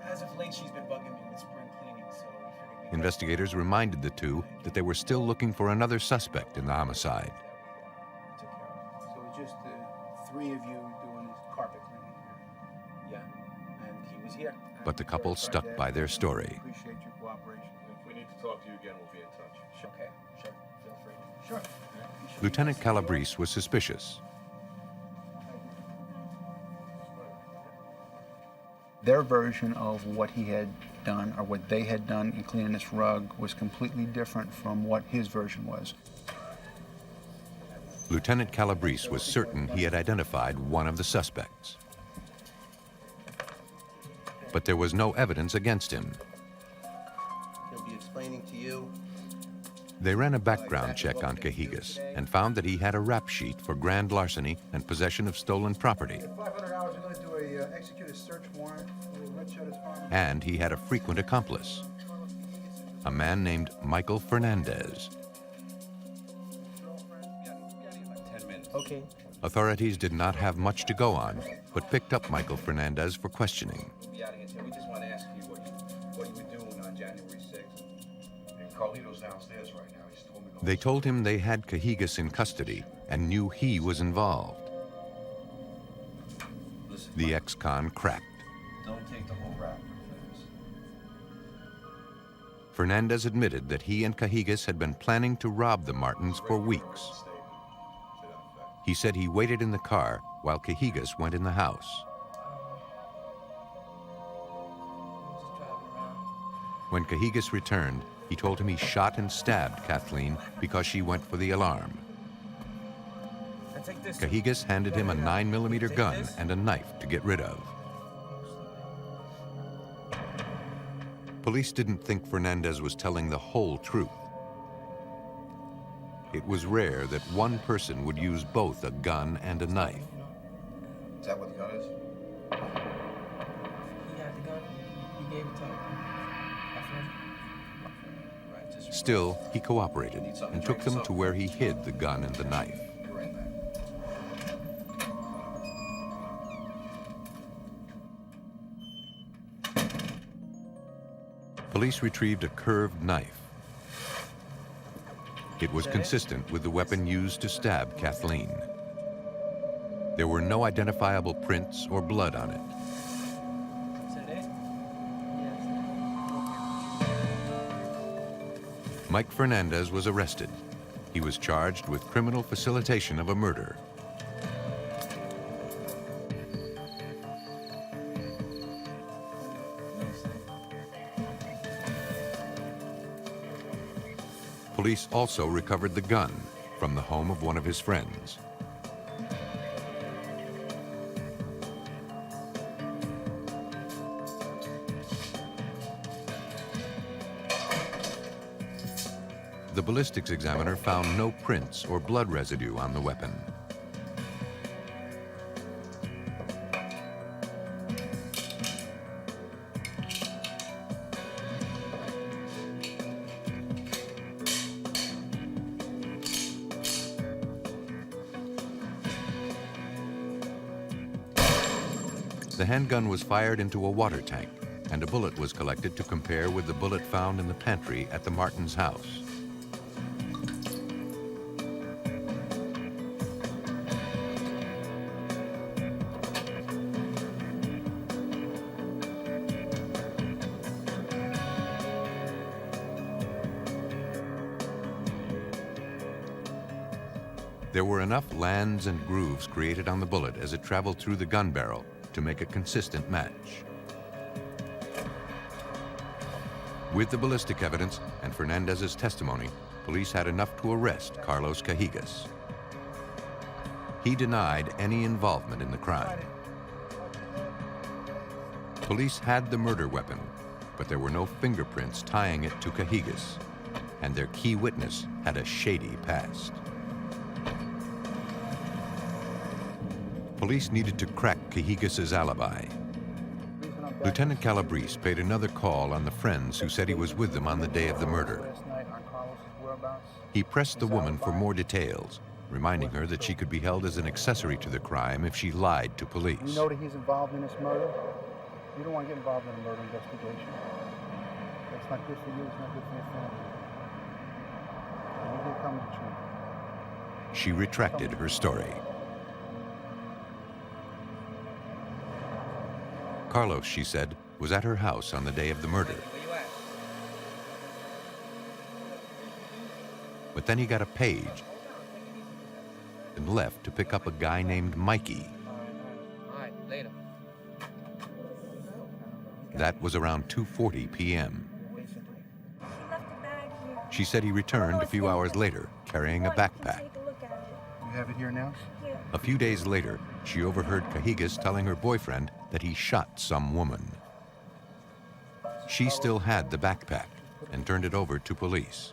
as of late, she's been bugging me with spring cleaning, so we figured we Investigators reminded the two that they were still looking for another suspect in the homicide. took care of. So it was just the three of you doing this carpet cleaning here. Yeah, and he was here. But the couple stuck by their story. Appreciate your cooperation. If we need to talk to you again, we'll be in touch. Sure. Okay, sure. Feel free. Sure. Lieutenant Calabrese was suspicious. Their version of what he had done, or what they had done in cleaning this rug, was completely different from what his version was. Lieutenant Calabrese was certain he had identified one of the suspects. But there was no evidence against him. He'll be explaining to you. They ran a background check on Cajigas and found that he had a rap sheet for grand larceny and possession of stolen property. $500, we're going to do a execute a search warrant for Red Shutters Farm. And he had a frequent accomplice, a man named Michael Fernandez. 10 minutes. Okay. Authorities did not have much to go on, but picked up Michael Fernandez for questioning. We'll be out of here. We just want to ask you January 6th. And Carlito's downstairs right now. He's told me to go. They told him they had Cahigas in custody and knew he was involved. The ex-con cracked. Don't take the whole rap for this. Fernandez admitted that he and Cahigas had been planning to rob the Martins for weeks. He said he waited in the car while Cahigas went in the house. When Cahigas returned, he told him he shot and stabbed Kathleen because she went for the alarm. Cahigas handed him a 9mm gun and a knife to get rid of. Police didn't think Fernandez was telling the whole truth. It was rare that one person would use both a gun and a knife. Is that what the gun is? He had the gun. He gave it to him. Still, he cooperated and took them to where he hid the gun and the knife. Police retrieved a curved knife. It was consistent with the weapon used to stab Kathleen. There were no identifiable prints or blood on it. Mike Fernandez was arrested. He was charged with criminal facilitation of a murder. Police also recovered the gun from the home of one of his friends. The ballistics examiner found no prints or blood residue on the weapon. The handgun was fired into a water tank, and a bullet was collected to compare with the bullet found in the pantry at the Martins' house. There were enough lands and grooves created on the bullet as it traveled through the gun barrel to make a consistent match. With the ballistic evidence and Fernandez's testimony, police had enough to arrest Carlos Cahigas. He denied any involvement in the crime. Police had the murder weapon, but there were no fingerprints tying it to Cahigas, and their key witness had a shady past. Police needed to crack Cahigas' alibi. Lieutenant Calabrese paid another call on the friends who said he was with them on the day of the murder. He pressed the woman for more details, reminding her that she could be held as an accessory to the crime if she lied to police. You know that he's involved in this murder? You don't want to get involved in a murder investigation. That's not good for you, it's not good for your family. You can come to the truth. She retracted her story. Carlos, she said, was at her house on the day of the murder. But then he got a page and left to pick up a guy named Mikey. All right, later. That was around 2:40 p.m. She said he returned a few hours later, carrying a backpack. You have it here now? A few days later, she overheard Cahigas telling her boyfriend that he shot some woman. She still had the backpack and turned it over to police.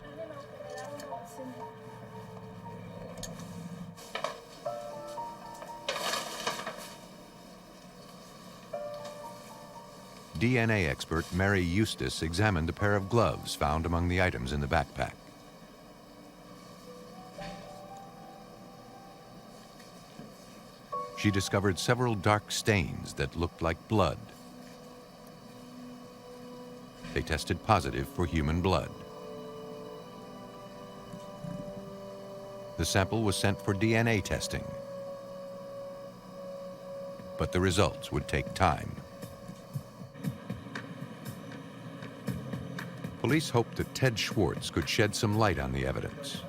DNA expert Mary Eustace examined a pair of gloves found among the items in the backpack. She discovered several dark stains that looked like blood. They tested positive for human blood. The sample was sent for DNA testing, but the results would take time. Police hoped that Ted Schwartz could shed some light on the evidence.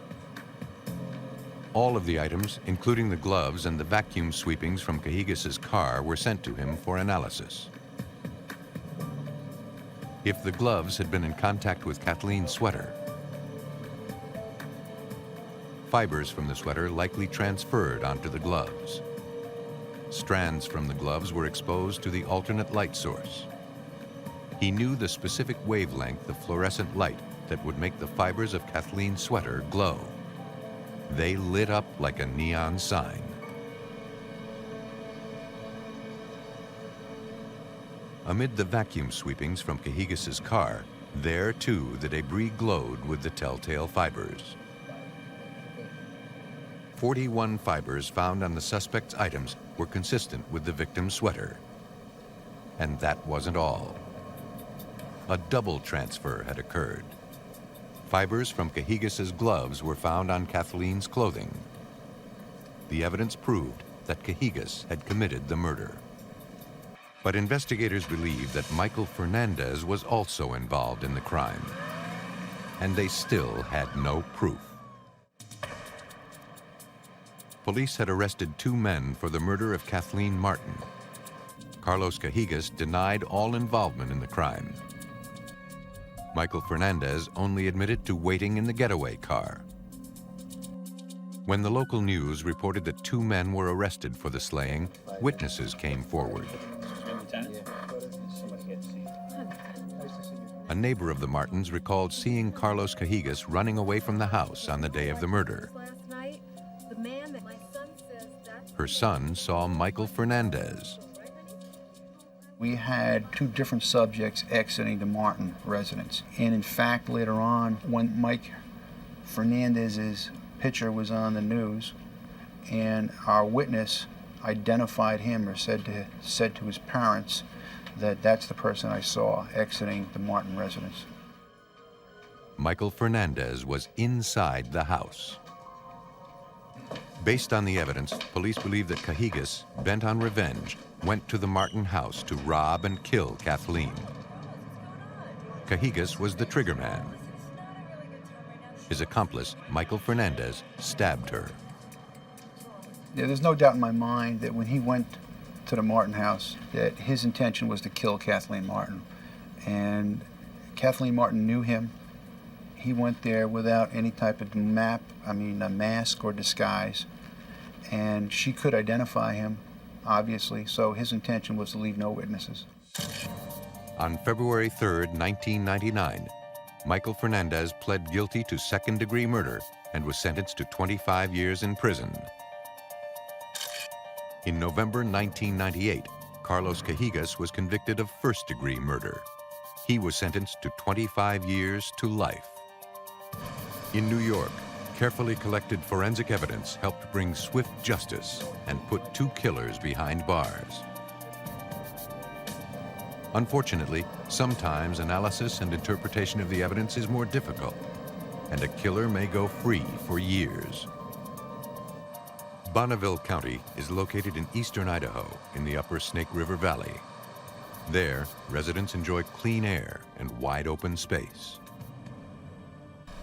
All of the items, including the gloves and the vacuum sweepings from Cahigas's car, were sent to him for analysis. If the gloves had been in contact with Kathleen's sweater, fibers from the sweater likely transferred onto the gloves. Strands from the gloves were exposed to the alternate light source. He knew the specific wavelength of fluorescent light that would make the fibers of Kathleen's sweater glow. They lit up like a neon sign. Amid the vacuum sweepings from Cahigas's car, there too the debris glowed with the telltale fibers. 41 fibers found on the suspect's items were consistent with the victim's sweater. And that wasn't all. A double transfer had occurred. Fibers from Cahigas's gloves were found on Kathleen's clothing. The evidence proved that Cahigas had committed the murder. But investigators believed that Michael Fernandez was also involved in the crime, and they still had no proof. Police had arrested 2 men for the murder of Kathleen Martin. Carlos Cahigas denied all involvement in the crime. Michael Fernandez only admitted to waiting in the getaway car. When the local news reported that 2 men were arrested for the slaying, witnesses came forward. A neighbor of the Martins recalled seeing Carlos Cahigas running away from the house on the day of the murder. Her son saw Michael Fernandez. We had 2 different subjects exiting the Martin residence. And in fact, later on, when Mike Fernandez's picture was on the news, and our witness identified him or said to his parents that that's the person I saw exiting the Martin residence. Michael Fernandez was inside the house. Based on the evidence, police believe that Cahigas, bent on revenge, went to the Martin house to rob and kill Kathleen. Cahigas was the trigger man. His accomplice, Michael Fernandez, stabbed her. Yeah, there's no doubt in my mind that when he went to the Martin house, that his intention was to kill Kathleen Martin. And Kathleen Martin knew him. He went there without any type of a mask or disguise. And she could identify him, obviously, so his intention was to leave no witnesses. On February 3rd, 1999, Michael Fernandez pled guilty to second-degree murder and was sentenced to 25 years in prison. In November 1998, Carlos Cahigas was convicted of first-degree murder. He was sentenced to 25 years to life. In New York, carefully collected forensic evidence helped bring swift justice and put 2 killers behind bars. Unfortunately, sometimes analysis and interpretation of the evidence is more difficult, and a killer may go free for years. Bonneville County is located in eastern Idaho in the upper Snake River Valley. There, residents enjoy clean air and wide open space.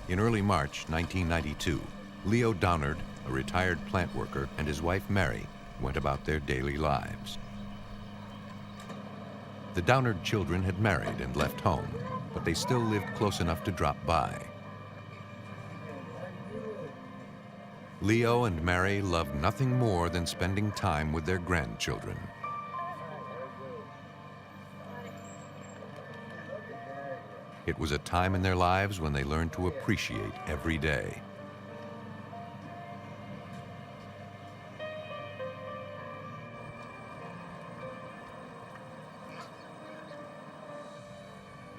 In early March 1992, Leo Downard, a retired plant worker, and his wife Mary went about their daily lives. The Downard children had married and left home, but they still lived close enough to drop by. Leo and Mary loved nothing more than spending time with their grandchildren. It was a time in their lives when they learned to appreciate every day.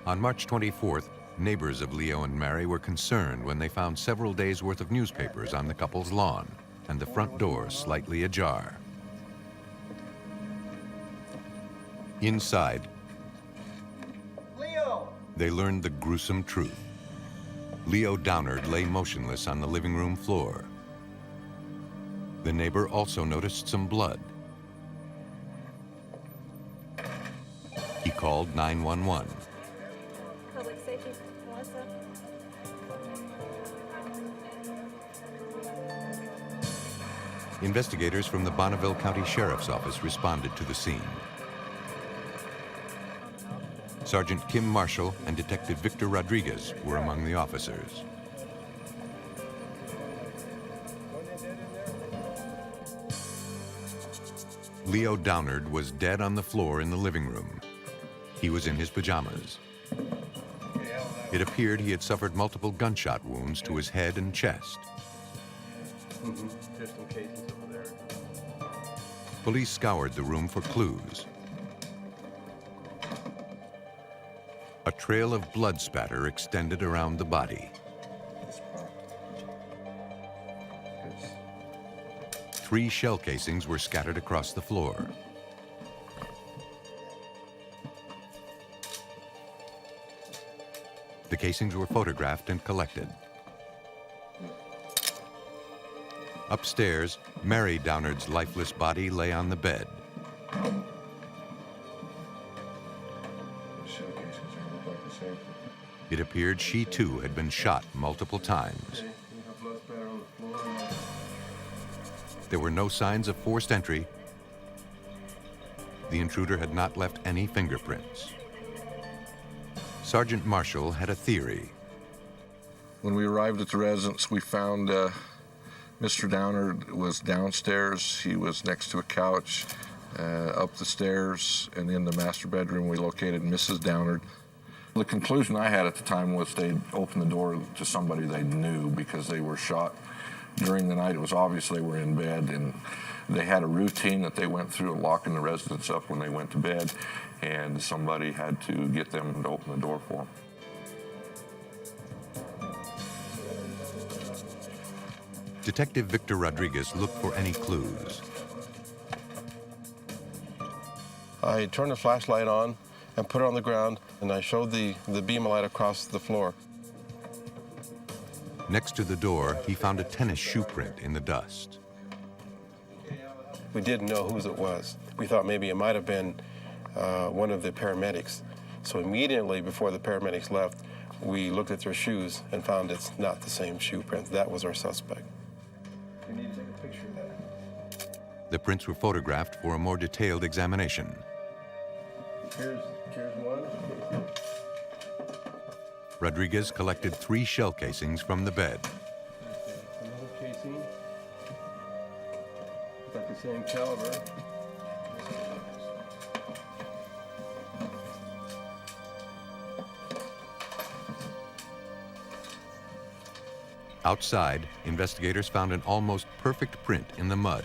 On March 24th, neighbors of Leo and Mary were concerned when they found several days' worth of newspapers on the couple's lawn and the front door slightly ajar. Leo! they learned the gruesome truth. Leo Downard lay motionless on the living room floor. The neighbor also noticed some blood. He called 911. Public safety, Melissa. Investigators from the Bonneville County Sheriff's Office responded to the scene. Sergeant Kim Marshall and Detective Victor Rodriguez were among the officers. Leo Downard was dead on the floor in the living room. He was in his pajamas. It appeared he had suffered multiple gunshot wounds to his head and chest. Just in case he's over there. Police scoured the room for clues. A trail of blood spatter extended around the body. Three shell casings were scattered across the floor. The casings were photographed and collected. Upstairs, Mary Downard's lifeless body lay on the bed. It appeared she too had been shot multiple times. There were no signs of forced entry. The intruder had not left any fingerprints. Sergeant Marshall had a theory. When we arrived at the residence, we found Mr. Downard was downstairs. He was next to a couch. Up the stairs and in the master bedroom, we located Mrs. Downard. The conclusion I had at the time was they'd opened the door to somebody they knew because they were shot during the night. It was obvious they were in bed, and they had a routine that they went through, locking the residence up when they went to bed, and somebody had to get them to open the door for them. Detective Victor Rodriguez looked for any clues. I turned the flashlight on and put it on the ground, and I showed the beam of light across the floor. Next to the door, he found a tennis shoe print in the dust. We didn't know whose it was. We thought maybe it might have been one of the paramedics. So immediately before the paramedics left, we looked at their shoes and found it's not the same shoe print. That was our suspect. We need to take a picture of that. The prints were photographed for a more detailed examination. Here's one. Rodriguez collected 3 shell casings from the bed. Another casing. About the same caliber. Outside, investigators found an almost perfect print in the mud.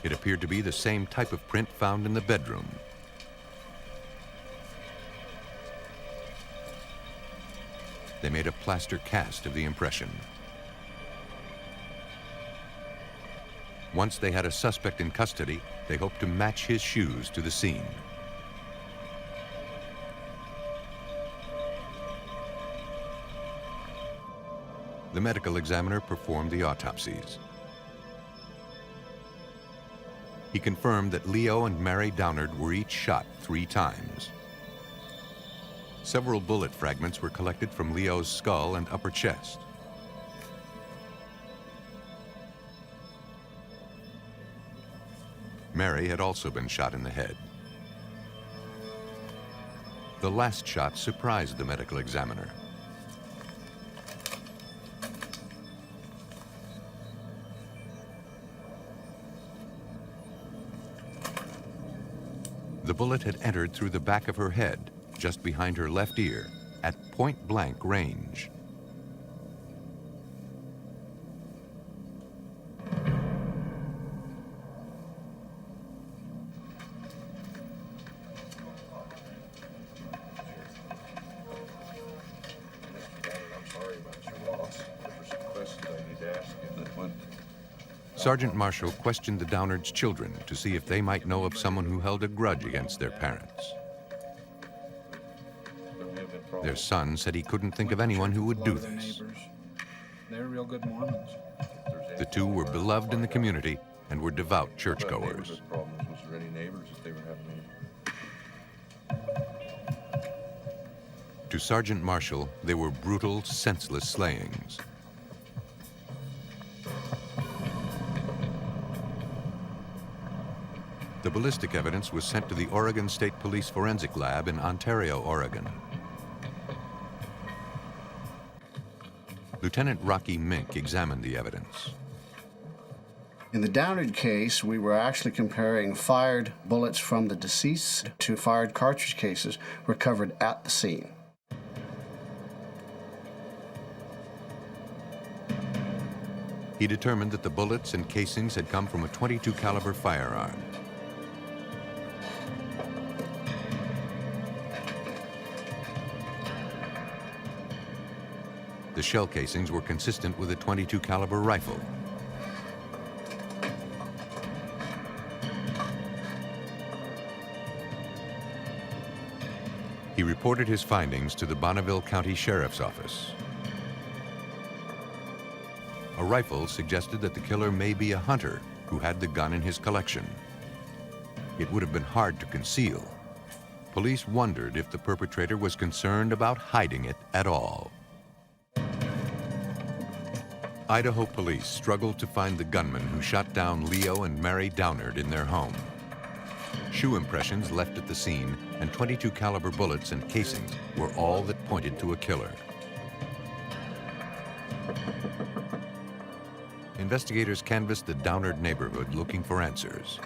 It appeared to be the same type of print found in the bedroom. They made a plaster cast of the impression. Once they had a suspect in custody, they hoped to match his shoes to the scene. The medical examiner performed the autopsies. He confirmed that Leo and Mary Downard were each shot 3 times. Several bullet fragments were collected from Leo's skull and upper chest. Mary had also been shot in the head. The last shot surprised the medical examiner. The bullet had entered through the back of her head, just behind her left ear, at point-blank range. Sergeant Marshall questioned the Downard's children to see if they might know of someone who held a grudge against their parents. We have been Their son said he couldn't think of anyone who would do this. They're real good Mormons. The two were beloved in the community and were devout churchgoers. Was there any neighbors that they were having? To Sergeant Marshall, they were brutal, senseless slayings. The ballistic evidence was sent to the Oregon State Police Forensic Lab in Ontario, Oregon. Lieutenant Rocky Mink examined the evidence. In the Downard case, we were actually comparing fired bullets from the deceased to fired cartridge cases recovered at the scene. He determined that the bullets and casings had come from a .22 caliber firearm. The shell casings were consistent with a .22 caliber rifle. He reported his findings to the Bonneville County Sheriff's Office. A rifle suggested that the killer may be a hunter who had the gun in his collection. It would have been hard to conceal. Police wondered if the perpetrator was concerned about hiding it at all. Idaho police struggled to find the gunman who shot down Leo and Mary Downard in their home. Shoe impressions left at the scene and .22 caliber bullets and casings were all that pointed to a killer. Investigators canvassed the Downard neighborhood looking for answers.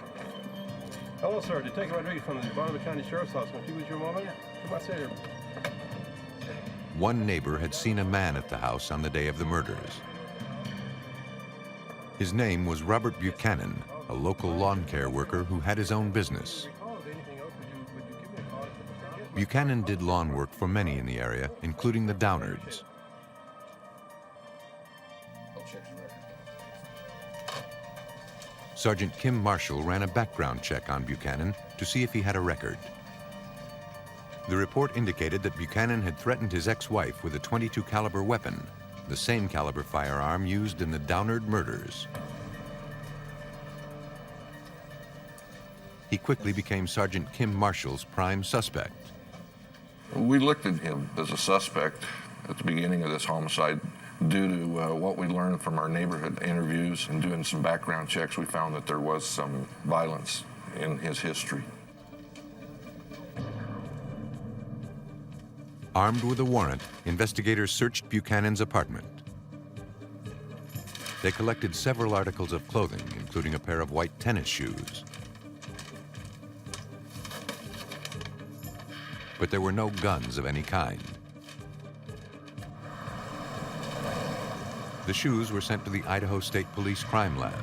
Hello, sir. Detective Rodriguez from the Bonneville County Sheriff's Office. Can I speak with you a moment? Come on, sit here. One neighbor had seen a man at the house on the day of the murders. His name was Robert Buchanan, a local lawn care worker who had his own business. Buchanan did lawn work for many in the area, including the Downards. Sergeant Kim Marshall ran a background check on Buchanan to see if he had a record. The report indicated that Buchanan had threatened his ex-wife with a .22 caliber weapon, the same caliber firearm used in the Downard murders. He quickly became Sergeant Kim Marshall's prime suspect. We looked at him as a suspect at the beginning of this homicide. Due to what we learned from our neighborhood interviews and doing some background checks, we found that there was some violence in his history. Armed with a warrant, investigators searched Buchanan's apartment. They collected several articles of clothing, including a pair of white tennis shoes. But there were no guns of any kind. The shoes were sent to the Idaho State Police Crime Lab.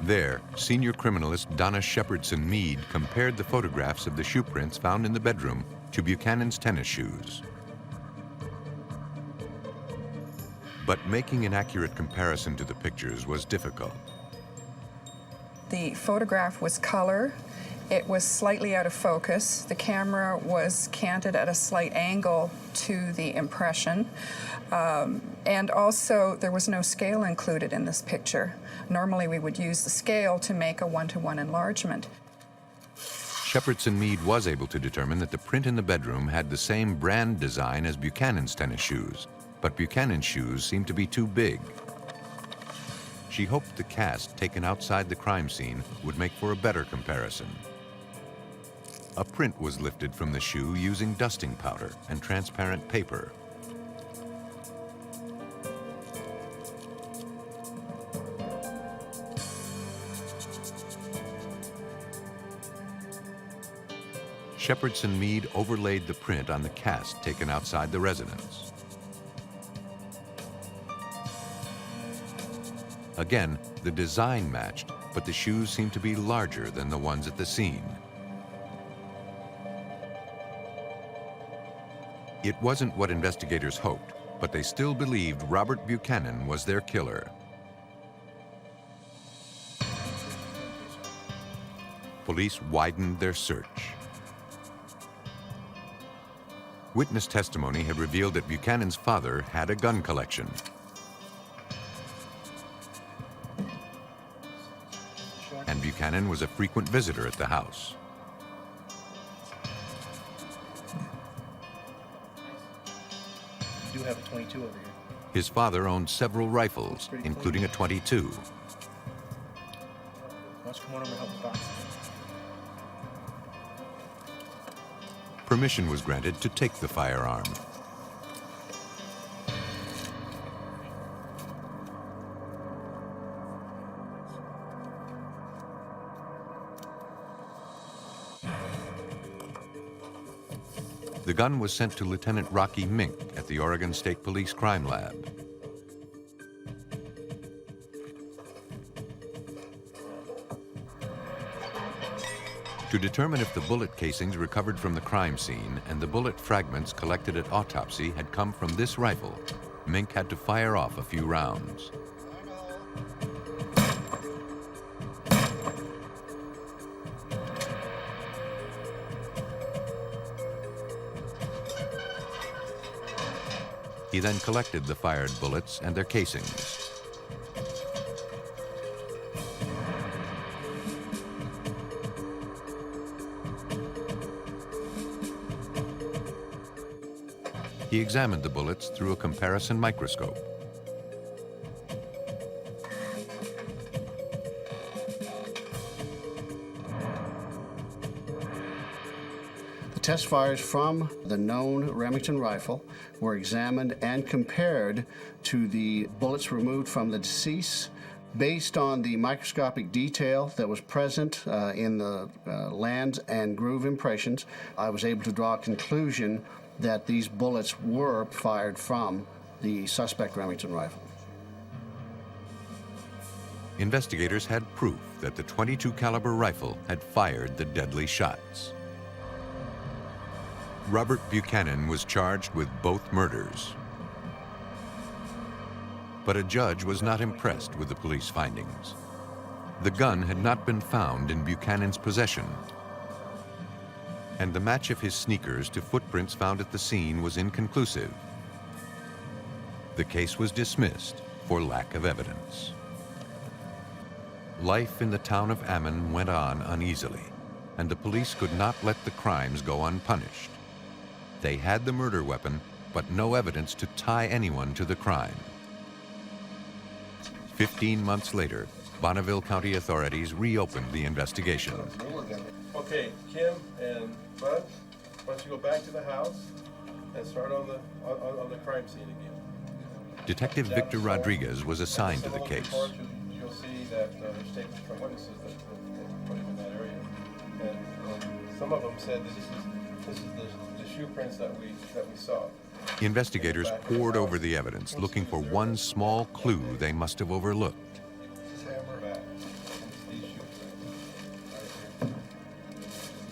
There, senior criminalist Donna Shepherdson Mead compared the photographs of the shoe prints found in the bedroom to Buchanan's tennis shoes. But making an accurate comparison to the pictures was difficult. The photograph was color. It was slightly out of focus. The camera was canted at a slight angle to the impression. And also, there was no scale included in this picture. Normally, we would use the scale to make a one-to-one enlargement. Shepherdson Mead was able to determine that the print in the bedroom had the same brand design as Buchanan's tennis shoes, but Buchanan's shoes seemed to be too big. She hoped the cast taken outside the crime scene would make for a better comparison. A print was lifted from the shoe using dusting powder and transparent paper. Shepherdson Mead overlaid the print on the cast taken outside the residence. Again, the design matched, but the shoes seemed to be larger than the ones at the scene. It wasn't what investigators hoped, but they still believed Robert Buchanan was their killer. Police widened their search. Witness testimony had revealed that Buchanan's father had a gun collection. And Buchanan was a frequent visitor at the house. You do have a 22 over here. His father owned several rifles, including a 22. Why don't you come on over and help the box? Permission was granted to take the firearm. The gun was sent to Lieutenant Rocky Mink at the Oregon State Police Crime Lab. To determine if the bullet casings recovered from the crime scene and the bullet fragments collected at autopsy had come from this rifle, Mink had to fire off a few rounds. He then collected the fired bullets and their casings. He examined the bullets through a comparison microscope. The test fires from the known Remington rifle were examined and compared to the bullets removed from the deceased. Based on the microscopic detail that was present in the land and groove impressions, I was able to draw a conclusion that these bullets were fired from the suspect Remington rifle. Investigators had proof that the .22 caliber rifle had fired the deadly shots. Robert Buchanan was charged with both murders. But a judge was not impressed with the police findings. The gun had not been found in Buchanan's possession, and the match of his sneakers to footprints found at the scene was inconclusive. The case was dismissed for lack of evidence. Life in the town of Ammon went on uneasily, and the police could not let the crimes go unpunished. They had the murder weapon, but no evidence to tie anyone to the crime. 15 months later, Bonneville County authorities reopened the investigation. Okay, Kim and Bud, why don't you go back to the house and start on the crime scene again. Detective Victor Rodriguez was assigned to the case. You'll see that there's statements from witnesses that put him in that area, and some of them said that this is the shoe prints that we saw. Investigators pored over the evidence, looking for one small clue they must have overlooked.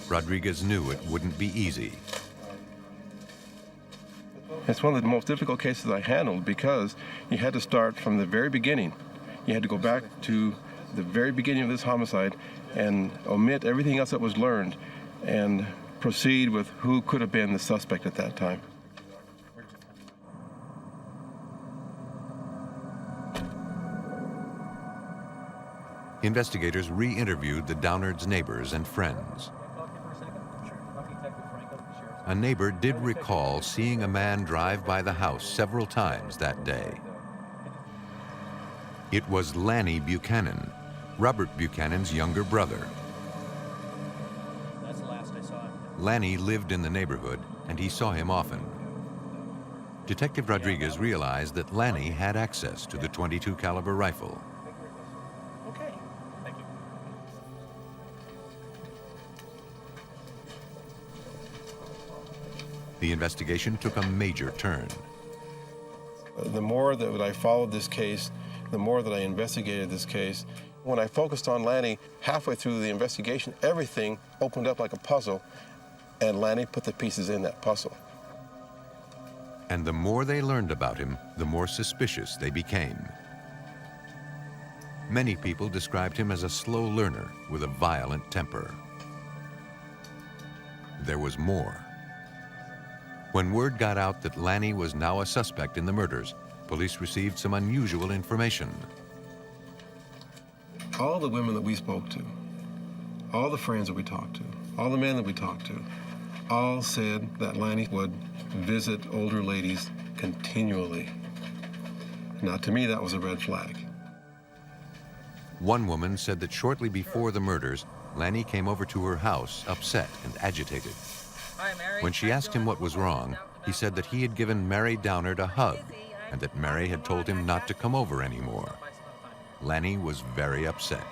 Rodriguez knew it wouldn't be easy. It's one of the most difficult cases I handled because you had to start from the very beginning. You had to go back to the very beginning of this homicide and omit everything else that was learned and proceed with who could have been the suspect at that time. Investigators re-interviewed the Downards' neighbors and friends. A neighbor did recall seeing a man drive by the house several times that day. It was Lanny Buchanan, Robert Buchanan's younger brother. That's the last I saw him. Lanny lived in the neighborhood, and he saw him often. Detective Rodriguez realized that Lanny had access to the .22 caliber rifle. Okay, thank you. The investigation took a major turn. The more that I followed this case, the more that I investigated this case. When I focused on Lanny, halfway through the investigation, everything opened up like a puzzle, and Lanny put the pieces in that puzzle. And the more they learned about him, the more suspicious they became. Many people described him as a slow learner with a violent temper. There was more. When word got out that Lanny was now a suspect in the murders, police received some unusual information. All the women that we spoke to, all the friends that we talked to, all the men that we talked to, all said that Lanny would visit older ladies continually. Now, to me, that was a red flag. One woman said that shortly before the murders, Lanny came over to her house upset and agitated. When she asked him what was wrong, he said that he had given Mary Downard a hug and that Mary had told him not to come over anymore. Lanny was very upset.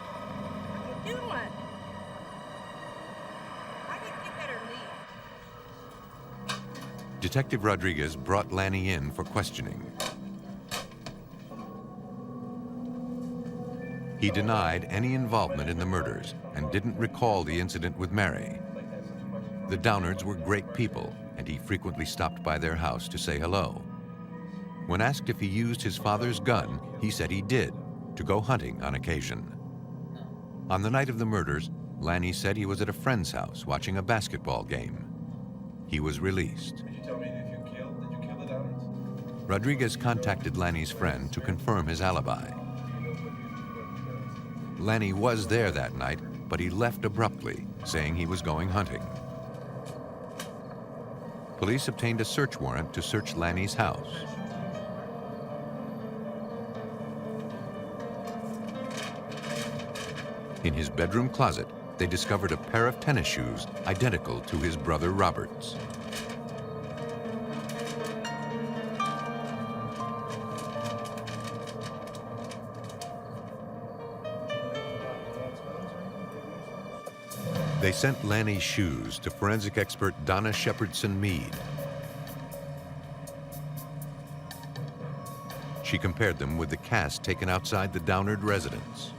Detective Rodriguez brought Lanny in for questioning. He denied any involvement in the murders and didn't recall the incident with Mary. The Downards were great people, and he frequently stopped by their house to say hello. When asked if he used his father's gun, he said he did, to go hunting on occasion. On the night of the murders, Lanny said he was at a friend's house watching a basketball game. He was released. Did you tell me if did you kill the Downards? Rodriguez contacted Lanny's friend to confirm his alibi. Lanny was there that night, but he left abruptly, saying he was going hunting. Police obtained a search warrant to search Lanny's house. In his bedroom closet, they discovered a pair of tennis shoes identical to his brother Robert's. They sent Lanny's shoes to forensic expert Donna Shepherdson Mead. She compared them with the cast taken outside the Downard residence.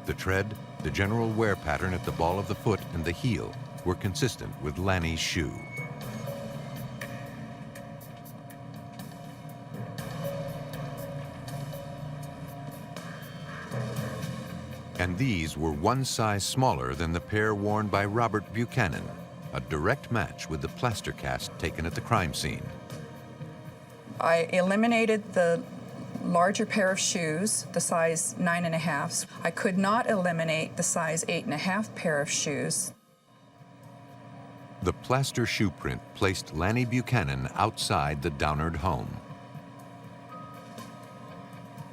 The tread, the general wear pattern at the ball of the foot, and the heel were consistent with Lanny's shoe. And these were one size smaller than the pair worn by Robert Buchanan, a direct match with the plaster cast taken at the crime scene. I eliminated the larger pair of shoes, the size 9.5. I could not eliminate the size 8.5 pair of shoes. The plaster shoe print placed Lanny Buchanan outside the Downard home.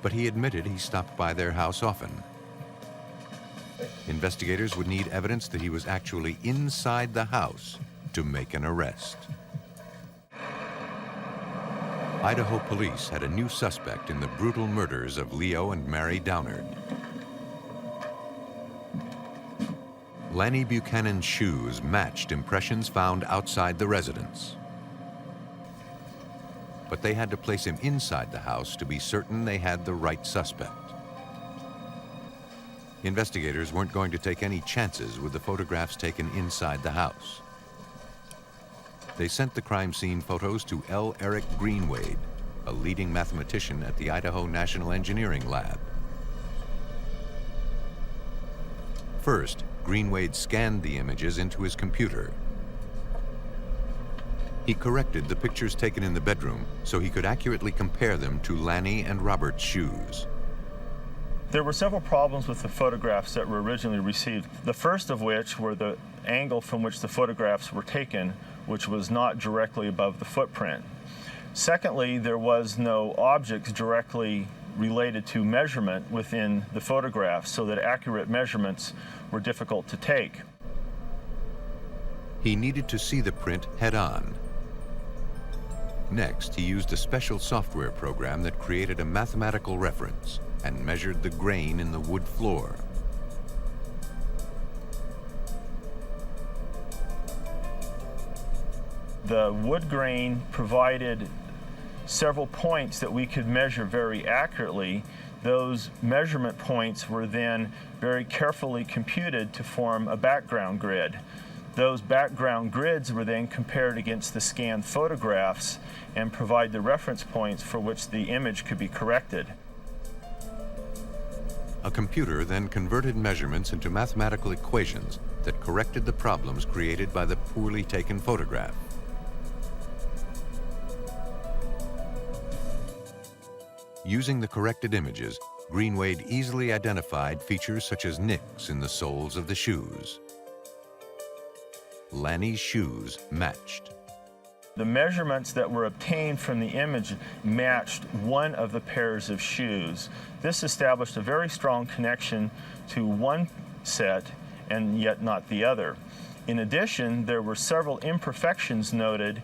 But he admitted he stopped by their house often. Investigators would need evidence that he was actually inside the house to make an arrest. Idaho police had a new suspect in the brutal murders of Leo and Mary Downard. Lanny Buchanan's shoes matched impressions found outside the residence. But they had to place him inside the house to be certain they had the right suspect. Investigators weren't going to take any chances with the photographs taken inside the house. They sent the crime scene photos to L. Eric Greenwade, a leading mathematician at the Idaho National Engineering Lab. First, Greenwade scanned the images into his computer. He corrected the pictures taken in the bedroom so he could accurately compare them to Lanny and Robert's shoes. There were several problems with the photographs that were originally received. The first of which were the angle from which the photographs were taken, which was not directly above the footprint. Secondly, there was no objects directly related to measurement within the photographs, so that accurate measurements were difficult to take. He needed to see the print head-on. Next, he used a special software program that created a mathematical reference and measured the grain in the wood floor. The wood grain provided several points that we could measure very accurately. Those measurement points were then very carefully computed to form a background grid. Those background grids were then compared against the scanned photographs and provide the reference points for which the image could be corrected. A computer then converted measurements into mathematical equations that that corrected the problems created by the poorly taken photograph. Using the corrected images, Greenwade easily identified features such as nicks in the soles of the shoes. Lanny's shoes matched. The measurements that were obtained from the image matched one of the pairs of shoes. This established a very strong connection to one set and yet not the other. In addition, there were several imperfections noted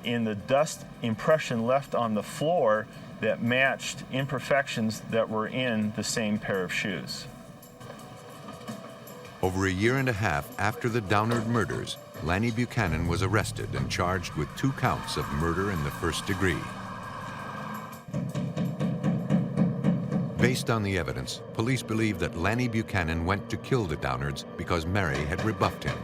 in the dust impression left on the floor that matched imperfections that were in the same pair of shoes. Over a year and a half after the Downard murders, Lanny Buchanan was arrested and charged with 2 counts of murder in the first degree. Based on the evidence, police believe that Lanny Buchanan went to kill the Downards because Mary had rebuffed him.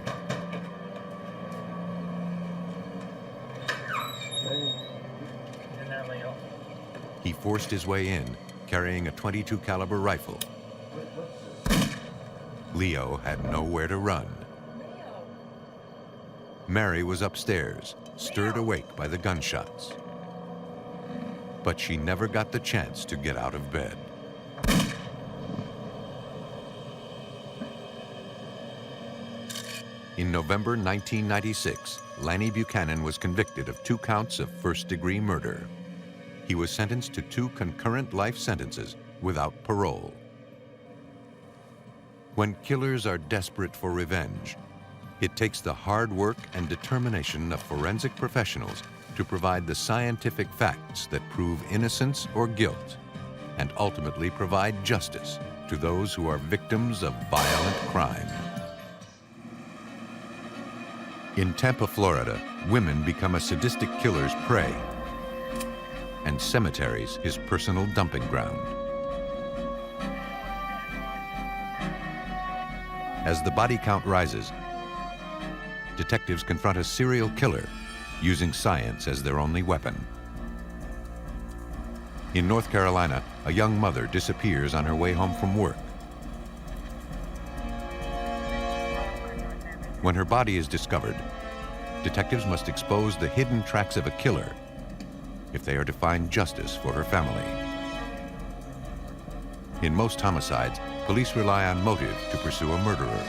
He forced his way in, carrying a .22 caliber rifle. Leo had nowhere to run. Mary was upstairs, stirred awake by the gunshots. But she never got the chance to get out of bed. In November 1996, Lanny Buchanan was convicted of 2 counts of first-degree murder. He was sentenced to 2 concurrent life sentences without parole. When killers are desperate for revenge, it takes the hard work and determination of forensic professionals to provide the scientific facts that prove innocence or guilt, and ultimately provide justice to those who are victims of violent crime. In Tampa, Florida, women become a sadistic killer's prey, and cemeteries his personal dumping ground. As the body count rises, detectives confront a serial killer using science as their only weapon. In North Carolina, a young mother disappears on her way home from work. When her body is discovered, detectives must expose the hidden tracks of a killer if they are to find justice for her family. In most homicides, police rely on motive to pursue a murderer.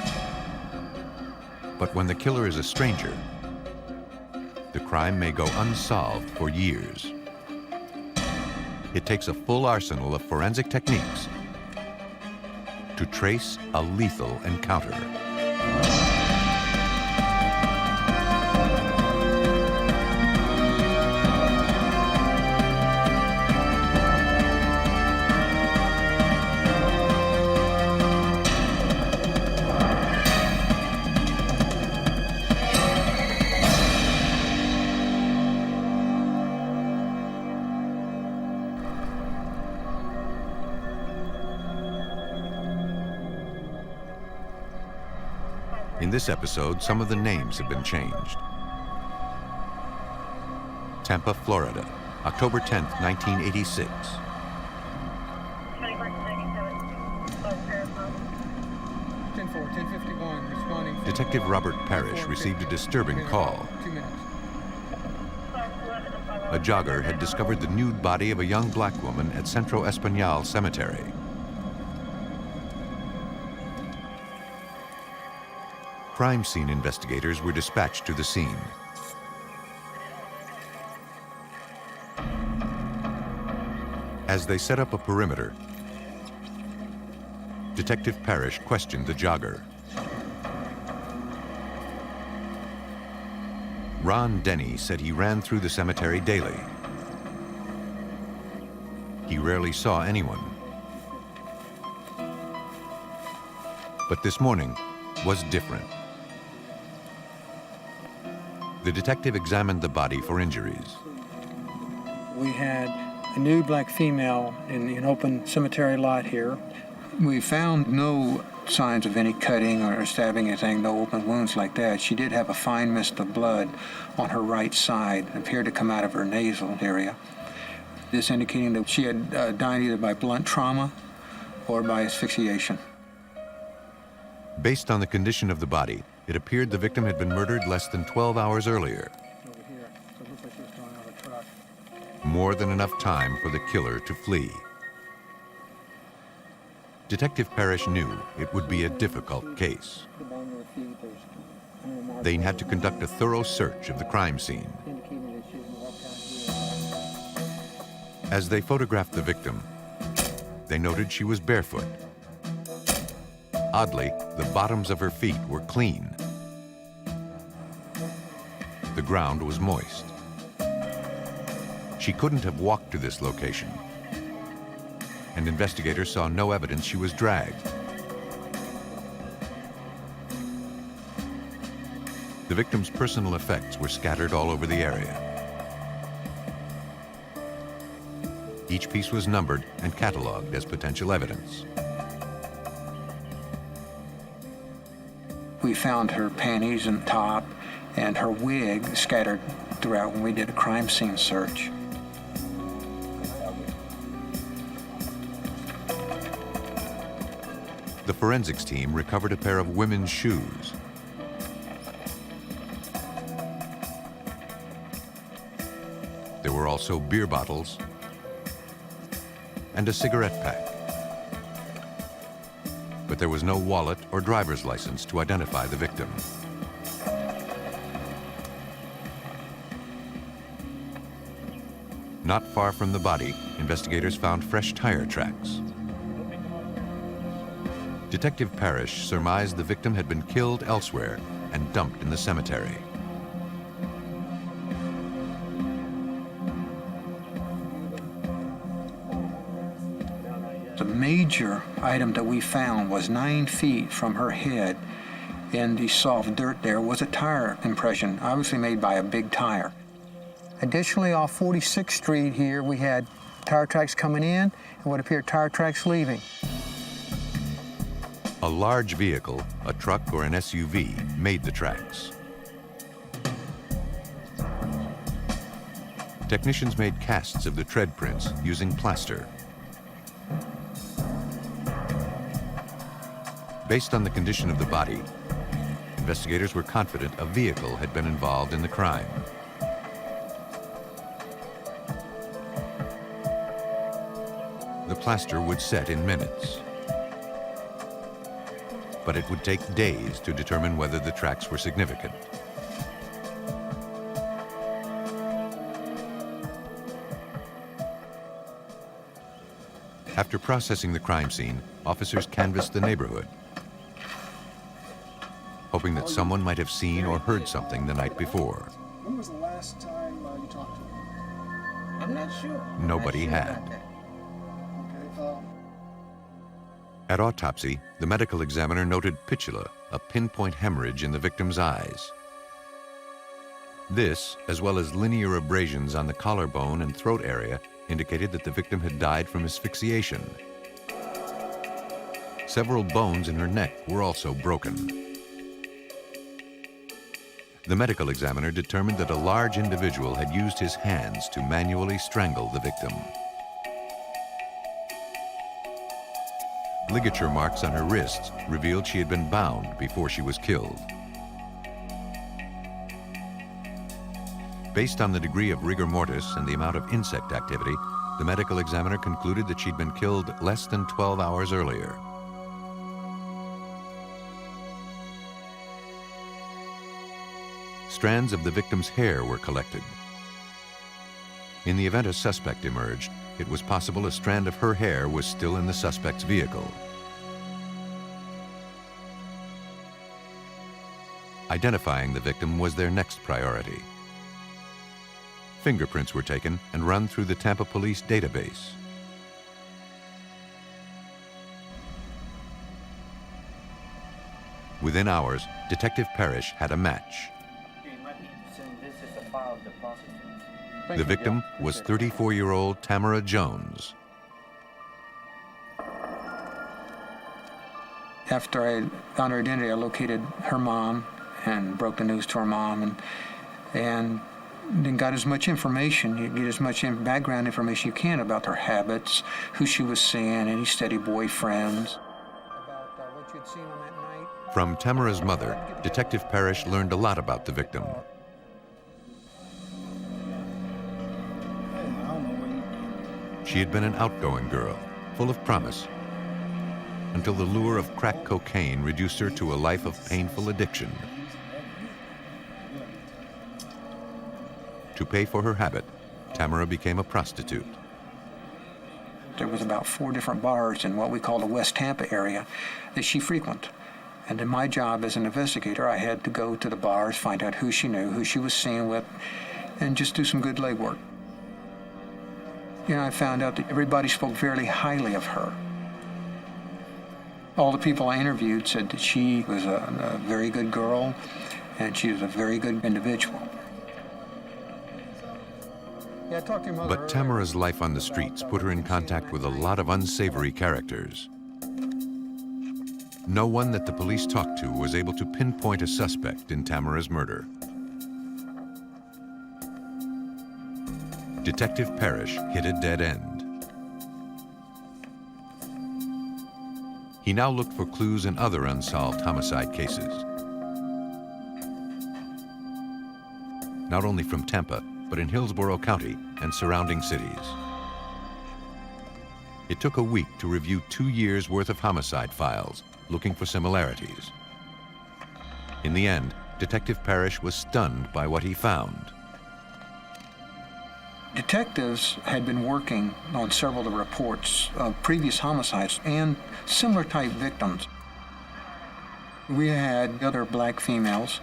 But when the killer is a stranger, the crime may go unsolved for years. It takes a full arsenal of forensic techniques to trace a lethal encounter. In this episode, some of the names have been changed. Tampa, Florida, October 10th, 1986. Detective Robert Parrish received a disturbing call. A jogger had discovered the nude body of a young black woman at Centro Espinal Cemetery. Crime scene investigators were dispatched to the scene. As they set up a perimeter, Detective Parrish questioned the jogger. Ron Denny said he ran through the cemetery daily. He rarely saw anyone. But this morning was different. The detective examined the body for injuries. We had a nude black female in an open cemetery lot here. We found no signs of any cutting or stabbing, anything, no open wounds like that. She did have a fine mist of blood on her right side. It appeared to come out of her nasal area. This indicating that she had died either by blunt trauma or by asphyxiation. Based on the condition of the body, It appeared the victim had been murdered less than 12 hours earlier. Over here. So it looks like she was thrown out of a truck. More than enough time for the killer to flee. Detective Parrish knew it would be a difficult case. The bone of the feet, there's no mark. They had to conduct a thorough search of the crime scene. Indicating that she had walked out here. As they photographed the victim, they noted she was barefoot. Oddly, the bottoms of her feet were clean. The ground was moist. She couldn't have walked to this location, and investigators saw no evidence she was dragged. The victim's personal effects were scattered all over the area. Each piece was numbered and cataloged as potential evidence. We found her panties and top and her wig scattered throughout when we did a crime scene search. The forensics team recovered a pair of women's shoes. There were also beer bottles and a cigarette pack. But there was no wallet or driver's license to identify the victim. Not far from the body, investigators found fresh tire tracks. Detective Parrish surmised the victim had been killed elsewhere and dumped in the cemetery. The major item that we found was 9 feet from her head in the soft dirt there was a tire impression, obviously made by a big tire. Additionally, off 46th Street here, we had tire tracks coming in and what appeared tire tracks leaving. A large vehicle, a truck or an SUV, made the tracks. Technicians made casts of the tread prints using plaster. Based on the condition of the body, investigators were confident a vehicle had been involved in the crime. The plaster would set in minutes, but it would take days to determine whether the tracks were significant. After processing the crime scene, officers canvassed the neighborhood, hoping that someone might have seen or heard something the night before. When was the last time you talked to him? I'm not sure. Nobody had. At autopsy, the medical examiner noted pitula, a pinpoint hemorrhage in the victim's eyes. This, as well as linear abrasions on the collarbone and throat area, indicated that the victim had died from asphyxiation. Several bones in her neck were also broken. The medical examiner determined that a large individual had used his hands to manually strangle the victim. Ligature marks on her wrists revealed she had been bound before she was killed. Based on the degree of rigor mortis and the amount of insect activity, the medical examiner concluded that she'd been killed less than 12 hours earlier. Strands of the victim's hair were collected. In the event a suspect emerged, it was possible a strand of her hair was still in the suspect's vehicle. Identifying the victim was their next priority. Fingerprints were taken and run through the Tampa Police database. Within hours, Detective Parrish had a match. The victim was 34-year-old Tamara Jones. After I found her identity, I located her mom and broke the news to her mom and then got as much information, you get as much background information you can about her habits, who she was seeing, any steady boyfriends. About what you had seen on that night. From Tamara's mother, Detective Parrish learned a lot about the victim. She had been an outgoing girl, full of promise, until the lure of crack cocaine reduced her to a life of painful addiction. To pay for her habit, Tamara became a prostitute. There was about 4 different bars in what we call the West Tampa area that she frequented. And in my job as an investigator, I had to go to the bars, find out who she knew, who she was seen with, and just do some good legwork. You know, I found out that everybody spoke very highly of her. All the people I interviewed said that she was a very good girl and she was a very good individual. Yeah, I talked to your mother But Tamara's life on the streets put her in contact with a lot of unsavory characters. No one that the police talked to was able to pinpoint a suspect in Tamara's murder. Detective Parrish hit a dead end. He now looked for clues in other unsolved homicide cases. Not only from Tampa, but in Hillsborough County and surrounding cities. It took a week to review 2 years' worth of homicide files, looking for similarities. In the end, Detective Parrish was stunned by what he found. Detectives had been working on several of the reports of previous homicides and similar type victims. We had other black females.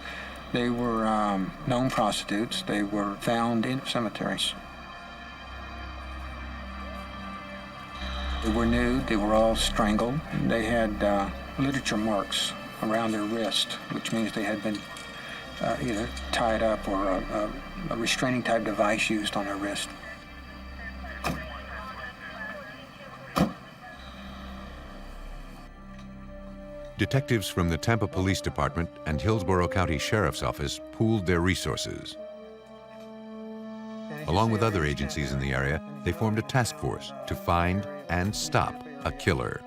They were known prostitutes. They were found in cemeteries. They were nude. They were all strangled. They had literature marks around their wrist, which means they had been either tied up or a restraining type device used on their wrist. Detectives from the Tampa Police Department and Hillsborough County Sheriff's Office pooled their resources. Along with other agencies in the area, they formed a task force to find and stop a killer.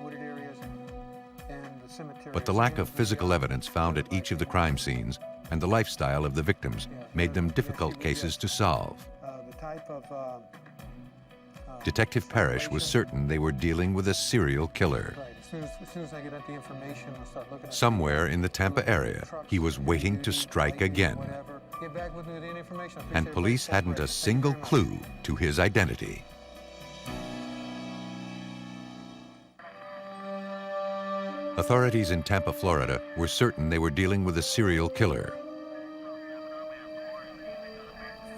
But the lack of physical evidence found at each of the crime scenes and the lifestyle of the victims made them difficult cases to solve. Detective Parrish was certain they were dealing with a serial killer. As soon as I get the information, I'll start looking at Somewhere in the Tampa area, he was waiting to strike again. And police hadn't a single clue to his identity. Authorities in Tampa, Florida were certain they were dealing with a serial killer.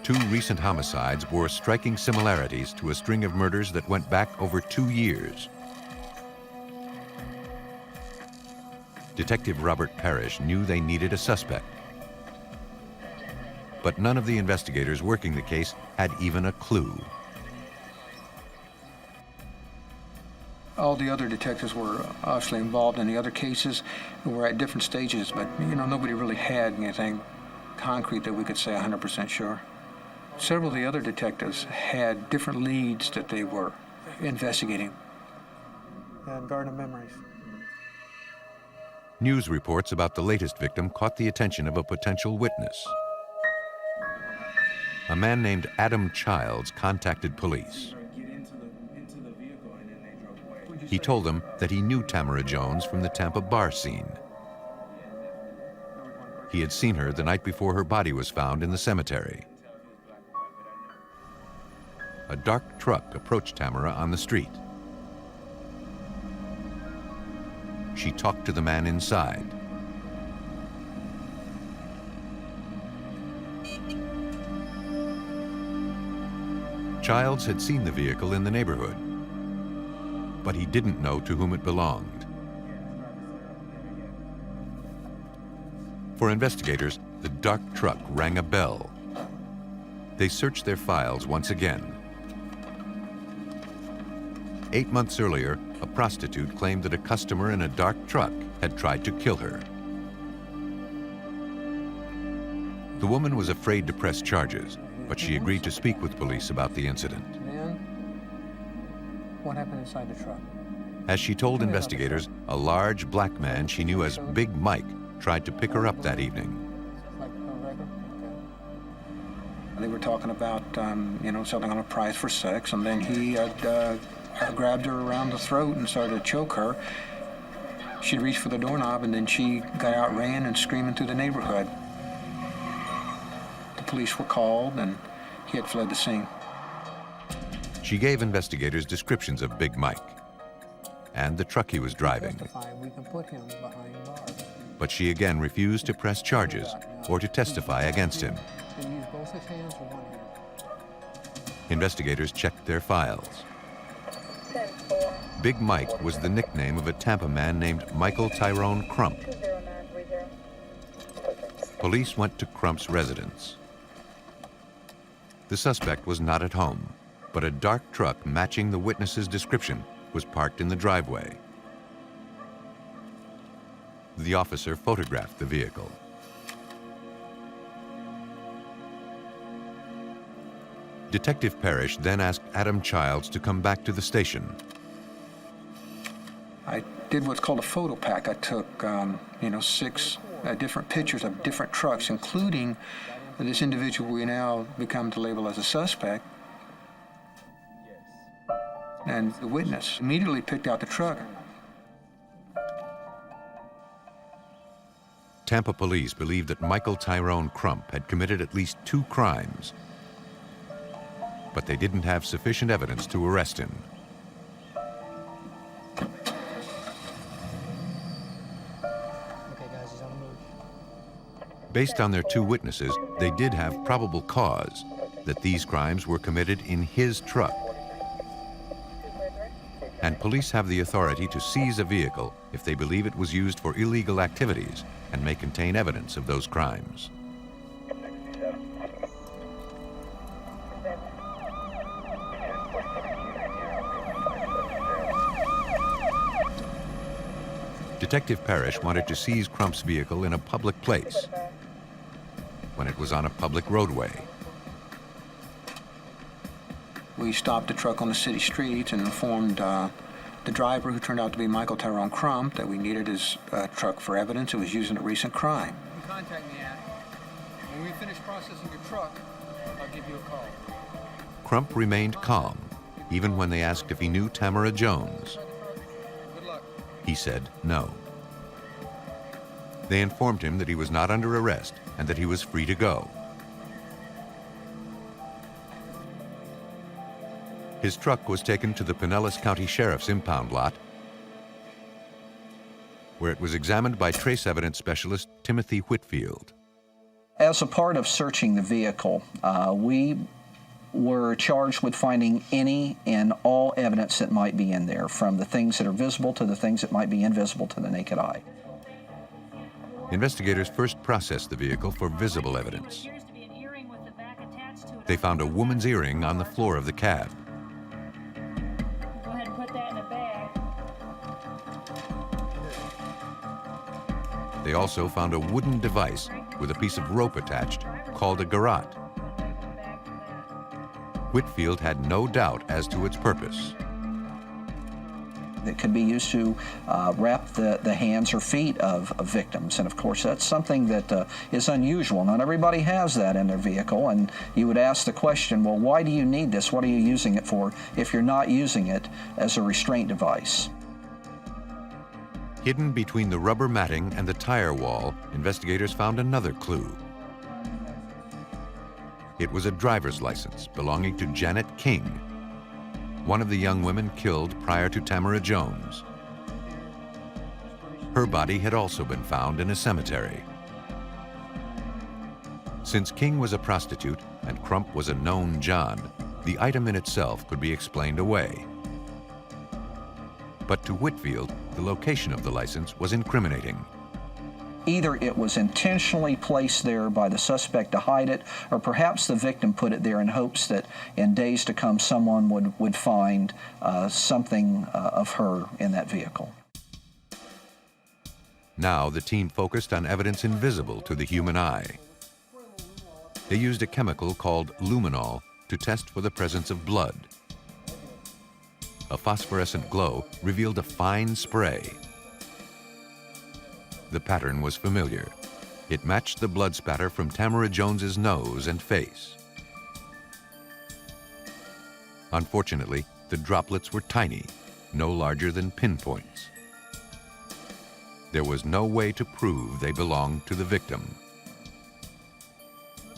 2 recent homicides bore striking similarities to a string of murders that went back over 2 years. Detective Robert Parrish knew they needed a suspect. But none of the investigators working the case had even a clue. All the other detectives were obviously involved in the other cases and were at different stages, but you know, nobody really had anything concrete that we could say 100% sure. Several of the other detectives had different leads that they were investigating. And Garden of Memories. News reports about the latest victim caught the attention of a potential witness. A man named Adam Childs contacted police. He told them that he knew Tamara Jones from the Tampa bar scene. He had seen her the night before her body was found in the cemetery. A dark truck approached Tamara on the street. She talked to the man inside. Childs had seen the vehicle in the neighborhood, but he didn't know to whom it belonged. For investigators, the dark truck rang a bell. They searched their files once again. 8 months earlier, a prostitute claimed that a customer in a dark truck had tried to kill her. The woman was afraid to press charges, but she agreed to speak with police about the incident. And then, what happened inside the truck? As she told investigators, a large black man she knew as Big Mike tried to pick her up that evening. They were talking about, selling on a price for sex, and then he had grabbed her around the throat and started to choke her. She reached for the doorknob, and then she got out, ran, and screaming through the neighborhood. The police were called, and he had fled the scene. She gave investigators descriptions of Big Mike and the truck he was driving. We can put him behind bars. But she again refused to press charges or to testify against him. Can you use both his hands or one hand? Investigators checked their files. Big Mike was the nickname of a Tampa man named Michael Tyrone Crump. Police went to Crump's residence. The suspect was not at home, but a dark truck matching the witness's description was parked in the driveway. The officer photographed the vehicle. Detective Parrish then asked Adam Childs to come back to the station. I did what's called a photo pack. I took, 6 different pictures of different trucks, including this individual we now become to label as a suspect. And the witness immediately picked out the truck. Tampa police believed that Michael Tyrone Crump had committed at least 2 crimes, but they didn't have sufficient evidence to arrest him. Based on their 2 witnesses, they did have probable cause that these crimes were committed in his truck. And police have the authority to seize a vehicle if they believe it was used for illegal activities and may contain evidence of those crimes. Detective Parrish wanted to seize Crump's vehicle in a public place when it was on a public roadway. We stopped the truck on the city streets and informed the driver, who turned out to be Michael Tyrone Crump, that we needed his truck for evidence. It was used in a recent crime. You can contact me at. When we finish processing your truck, I'll give you a call. Crump remained calm, even when they asked if he knew Tamara Jones. Good luck. He said no. They informed him that he was not under arrest and that he was free to go. His truck was taken to the Pinellas County Sheriff's impound lot, where it was examined by trace evidence specialist Timothy Whitfield. As a part of searching the vehicle, we were charged with finding any and all evidence that might be in there, from the things that are visible to the things that might be invisible to the naked eye. Investigators first processed the vehicle for visible evidence. They found a woman's earring on the floor of the cab. Go ahead and put that in a bag. They also found a wooden device with a piece of rope attached called a garrote. Whitfield had no doubt as to its purpose. It could be used to wrap the hands or feet of victims. And of course, that's something that is unusual. Not everybody has that in their vehicle. And you would ask the question, well, why do you need this? What are you using it for if you're not using it as a restraint device? Hidden between the rubber matting and the tire wall, investigators found another clue. It was a driver's license belonging to Janet King, one of the young women killed prior to Tamara Jones. Her body had also been found in a cemetery. Since King was a prostitute and Crump was a known John, the item in itself could be explained away. But to Whitfield, the location of the license was incriminating. Either it was intentionally placed there by the suspect to hide it, or perhaps the victim put it there in hopes that in days to come someone would find something of her in that vehicle. Now the team focused on evidence invisible to the human eye. They used a chemical called luminol to test for the presence of blood. a phosphorescent glow revealed a fine spray. The pattern was familiar. It matched the blood spatter from Tamara Jones's nose and face. Unfortunately, the droplets were tiny, no larger than pinpoints. There was no way to prove they belonged to the victim.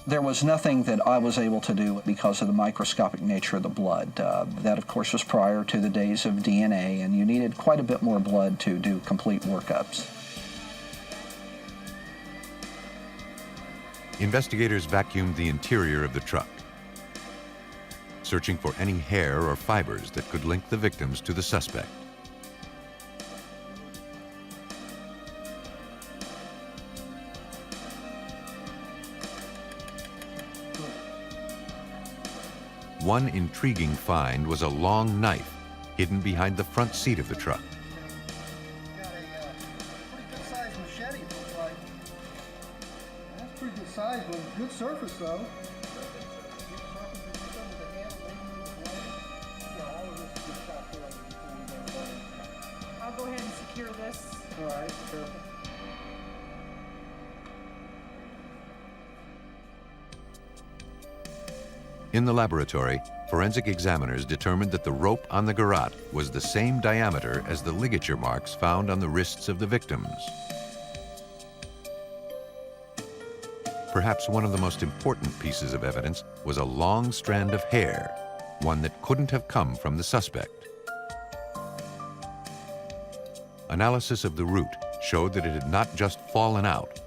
There was nothing that I was able to do because of the microscopic nature of the blood. That, of course, was prior to the days of DNA, and you needed quite a bit more blood to do complete workups. Investigators vacuumed the interior of the truck, searching for any hair or fibers that could link the victims to the suspect. One intriguing find was a long knife hidden behind the front seat of the truck. Got a pretty good sized machete, looks like. That's pretty good size, but good surface though. I'll go ahead and secure this. All right, careful. In the laboratory, forensic examiners determined that the rope on the garrote was the same diameter as the ligature marks found on the wrists of the victims. Perhaps one of the most important pieces of evidence was a long strand of hair, one that couldn't have come from the suspect. Analysis of the root showed that it had not just fallen out.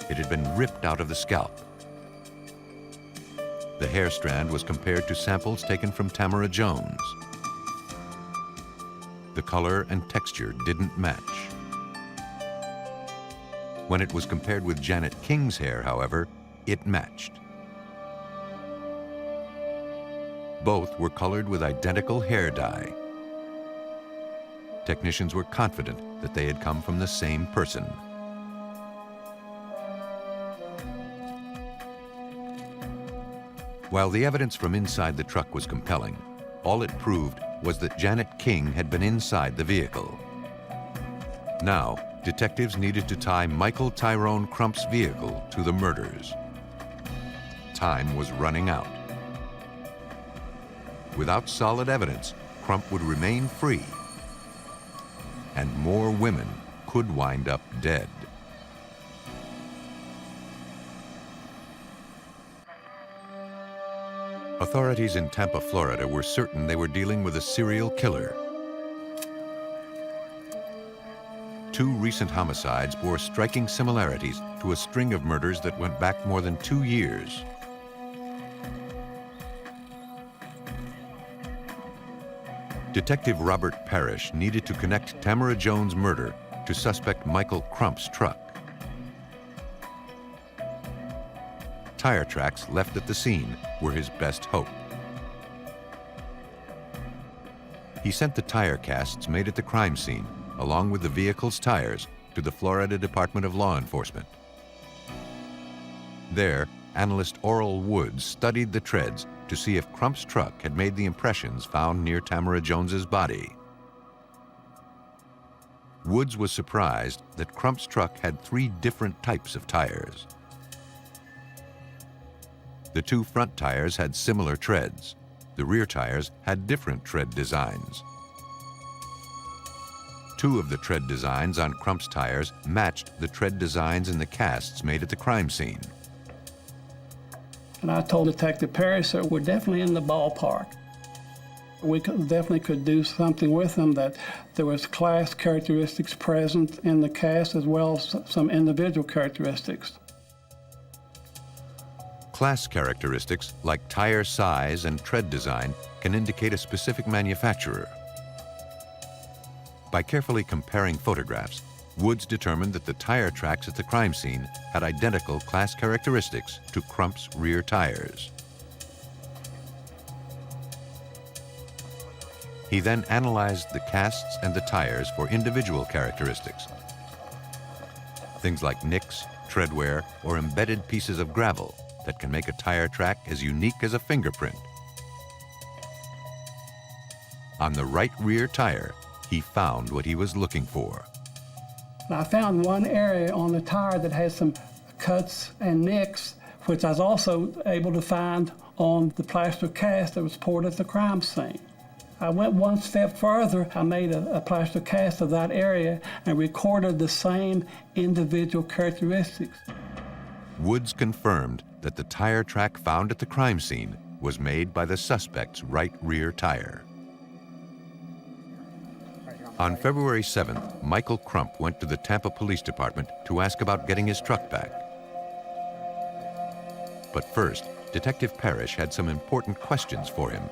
It had been ripped out of the scalp. The hair strand was compared to samples taken from Tamara Jones. The color and texture didn't match. When it was compared with Janet King's hair, however, it matched. Both were colored with identical hair dye. Technicians were confident that they had come from the same person. While the evidence from inside the truck was compelling, all it proved was that Janet King had been inside the vehicle. Now, detectives needed to tie Michael Tyrone Crump's vehicle to the murders. Time was running out. Without solid evidence, Crump would remain free, and more women could wind up dead. Authorities in Tampa, Florida were certain they were dealing with a serial killer. 2 recent homicides bore striking similarities to a string of murders that went back more than 2 years. Detective Robert Parrish needed to connect Tamara Jones' murder to suspect Michael Crump's truck. Tire tracks left at the scene were his best hope. He sent the tire casts made at the crime scene, along with the vehicle's tires, to the Florida Department of Law Enforcement. There, analyst Oral Woods studied the treads to see if Crump's truck had made the impressions found near Tamara Jones's body. Woods was surprised that Crump's truck had 3 different types of tires. The 2 front tires had similar treads. The rear tires had different tread designs. 2 of the tread designs on Crump's tires matched the tread designs in the casts made at the crime scene. And I told Detective Parrish that we're definitely in the ballpark. We definitely could do something with them, that there was class characteristics present in the cast as well as some individual characteristics. Class characteristics like tire size and tread design can indicate a specific manufacturer. By carefully comparing photographs, Woods determined that the tire tracks at the crime scene had identical class characteristics to Crump's rear tires. He then analyzed the casts and the tires for individual characteristics. Things like nicks, tread wear, or embedded pieces of gravel that can make a tire track as unique as a fingerprint. On the right rear tire, he found what he was looking for. I found one area on the tire that has some cuts and nicks, which I was also able to find on the plaster cast that was poured at the crime scene. I went one step further. I made a plaster cast of that area and recorded the same individual characteristics. Woods confirmed that the tire track found at the crime scene was made by the suspect's right rear tire. On February 7th, Michael Crump went to the Tampa Police Department to ask about getting his truck back. But first, Detective Parrish had some important questions for him.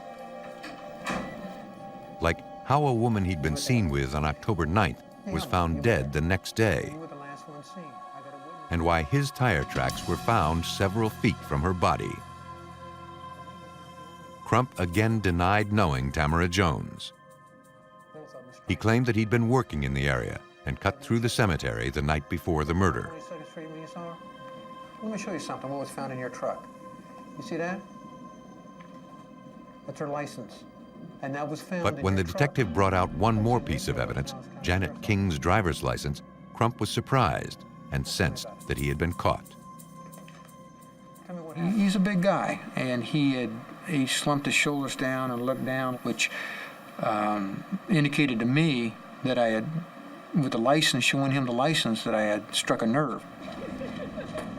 Like how a woman he'd been seen with on October 9th was found dead the next day, and why his tire tracks were found several feet from her body. Crump again denied knowing Tamara Jones. He claimed that he'd been working in the area and cut through the cemetery the night before the murder. Let me show you something, what was found in your truck. You see that? That's her license. And that was found But when the detective brought out one more piece of evidence, Janet King's driver's license, Crump was surprised and sensed that he had been caught. He's a big guy, and he slumped his shoulders down and looked down, which indicated to me that I had, with the license, showing him the license, that I had struck a nerve.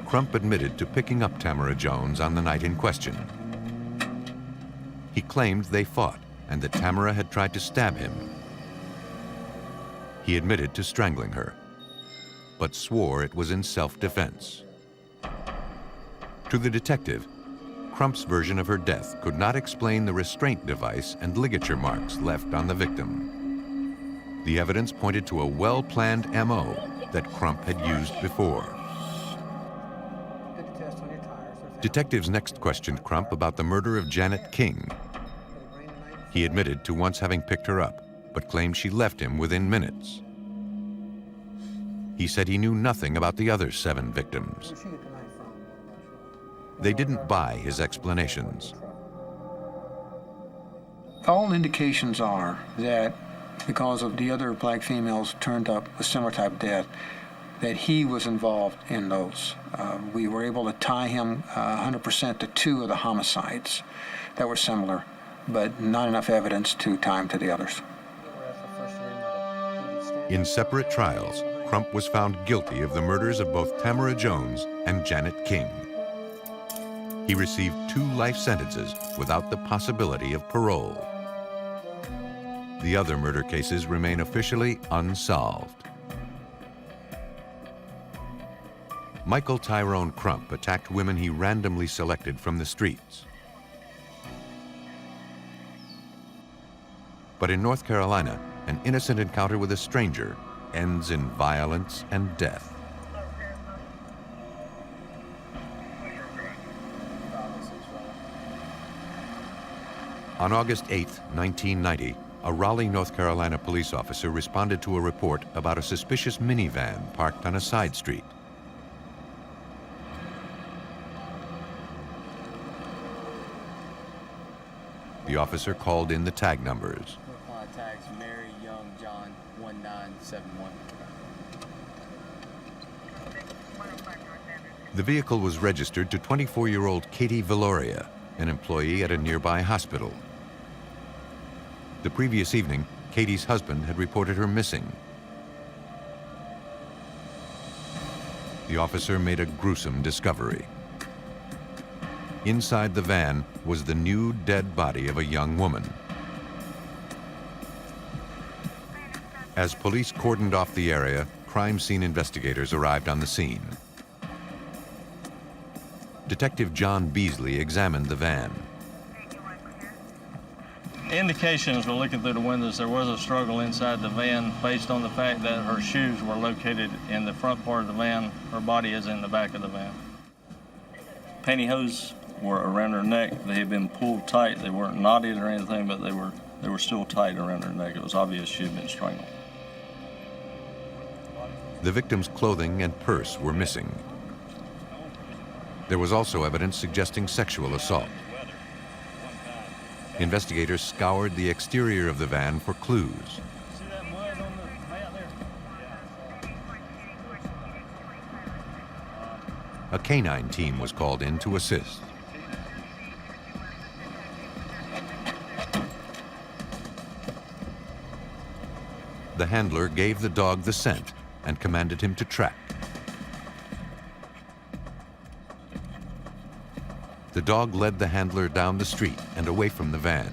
Crump admitted to picking up Tamara Jones on the night in question. He claimed they fought and that Tamara had tried to stab him. He admitted to strangling her, but swore it was in self-defense. To the detective, Crump's version of her death could not explain the restraint device and ligature marks left on the victim. The evidence pointed to a well-planned MO that Crump had used before. Detectives next questioned Crump about the murder of Janet King. He admitted to once having picked her up, but claimed she left him within minutes. He said he knew nothing about the other 7 victims. They didn't buy his explanations. All indications are that because of the other black females turned up a similar type of death, that he was involved in those. We were able to tie him 100% to 2 of the homicides that were similar, but not enough evidence to tie him to the others. In separate trials, Crump was found guilty of the murders of both Tamara Jones and Janet King. He received 2 life sentences without the possibility of parole. The other murder cases remain officially unsolved. Michael Tyrone Crump attacked women he randomly selected from the streets. But in North Carolina, an innocent encounter with a stranger ends in violence and death. On August 8, 1990, a Raleigh, North Carolina police officer responded to a report about a suspicious minivan parked on a side street. The officer called in the tag numbers. Tags Mary Young John 1971. The vehicle was registered to 24-year-old Katie Valoria, an employee at a nearby hospital. The previous evening, Katie's husband had reported her missing. The officer made a gruesome discovery. Inside the van was the new dead body of a young woman. As police cordoned off the area, crime scene investigators arrived on the scene. Detective John Beasley examined the van. Indications were looking through the windows. There was a struggle inside the van based on the fact that her shoes were located in the front part of the van. Her body is in the back of the van. Pantyhose were around her neck. They had been pulled tight. They weren't knotted or anything, but they were still tight around her neck. It was obvious she had been strangled. The victim's clothing and purse were missing. There was also evidence suggesting sexual assault. Investigators scoured the exterior of the van for clues. See that mud on the mat there? A canine team was called in to assist. The handler gave the dog the scent and commanded him to track. The dog led the handler down the street and away from the van.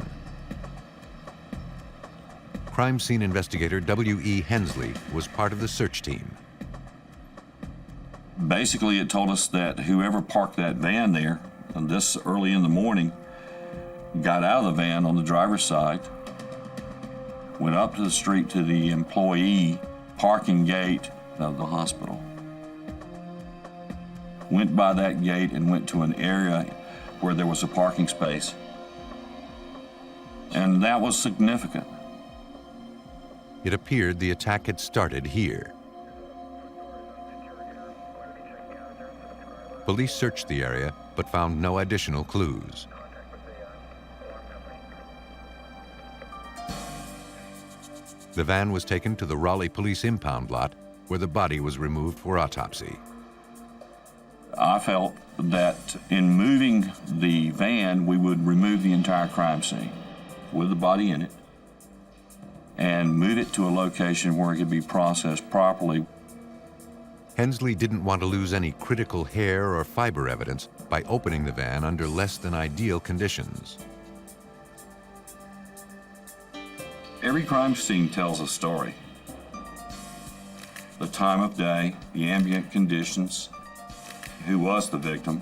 Crime scene investigator W.E. Hensley was part of the search team. Basically, it told us that whoever parked that van there, this early in the morning, got out of the van on the driver's side, went up to the street to the employee parking gate of the hospital, went by that gate and went to an area where there was a parking space. And that was significant. It appeared the attack had started here. Police searched the area, but found no additional clues. The van was taken to the Raleigh police impound lot, where the body was removed for autopsy. I felt that in moving the van, we would remove the entire crime scene with the body in it and move it to a location where it could be processed properly. Hensley didn't want to lose any critical hair or fiber evidence by opening the van under less than ideal conditions. Every crime scene tells a story. The time of day, the ambient conditions, who was the victim,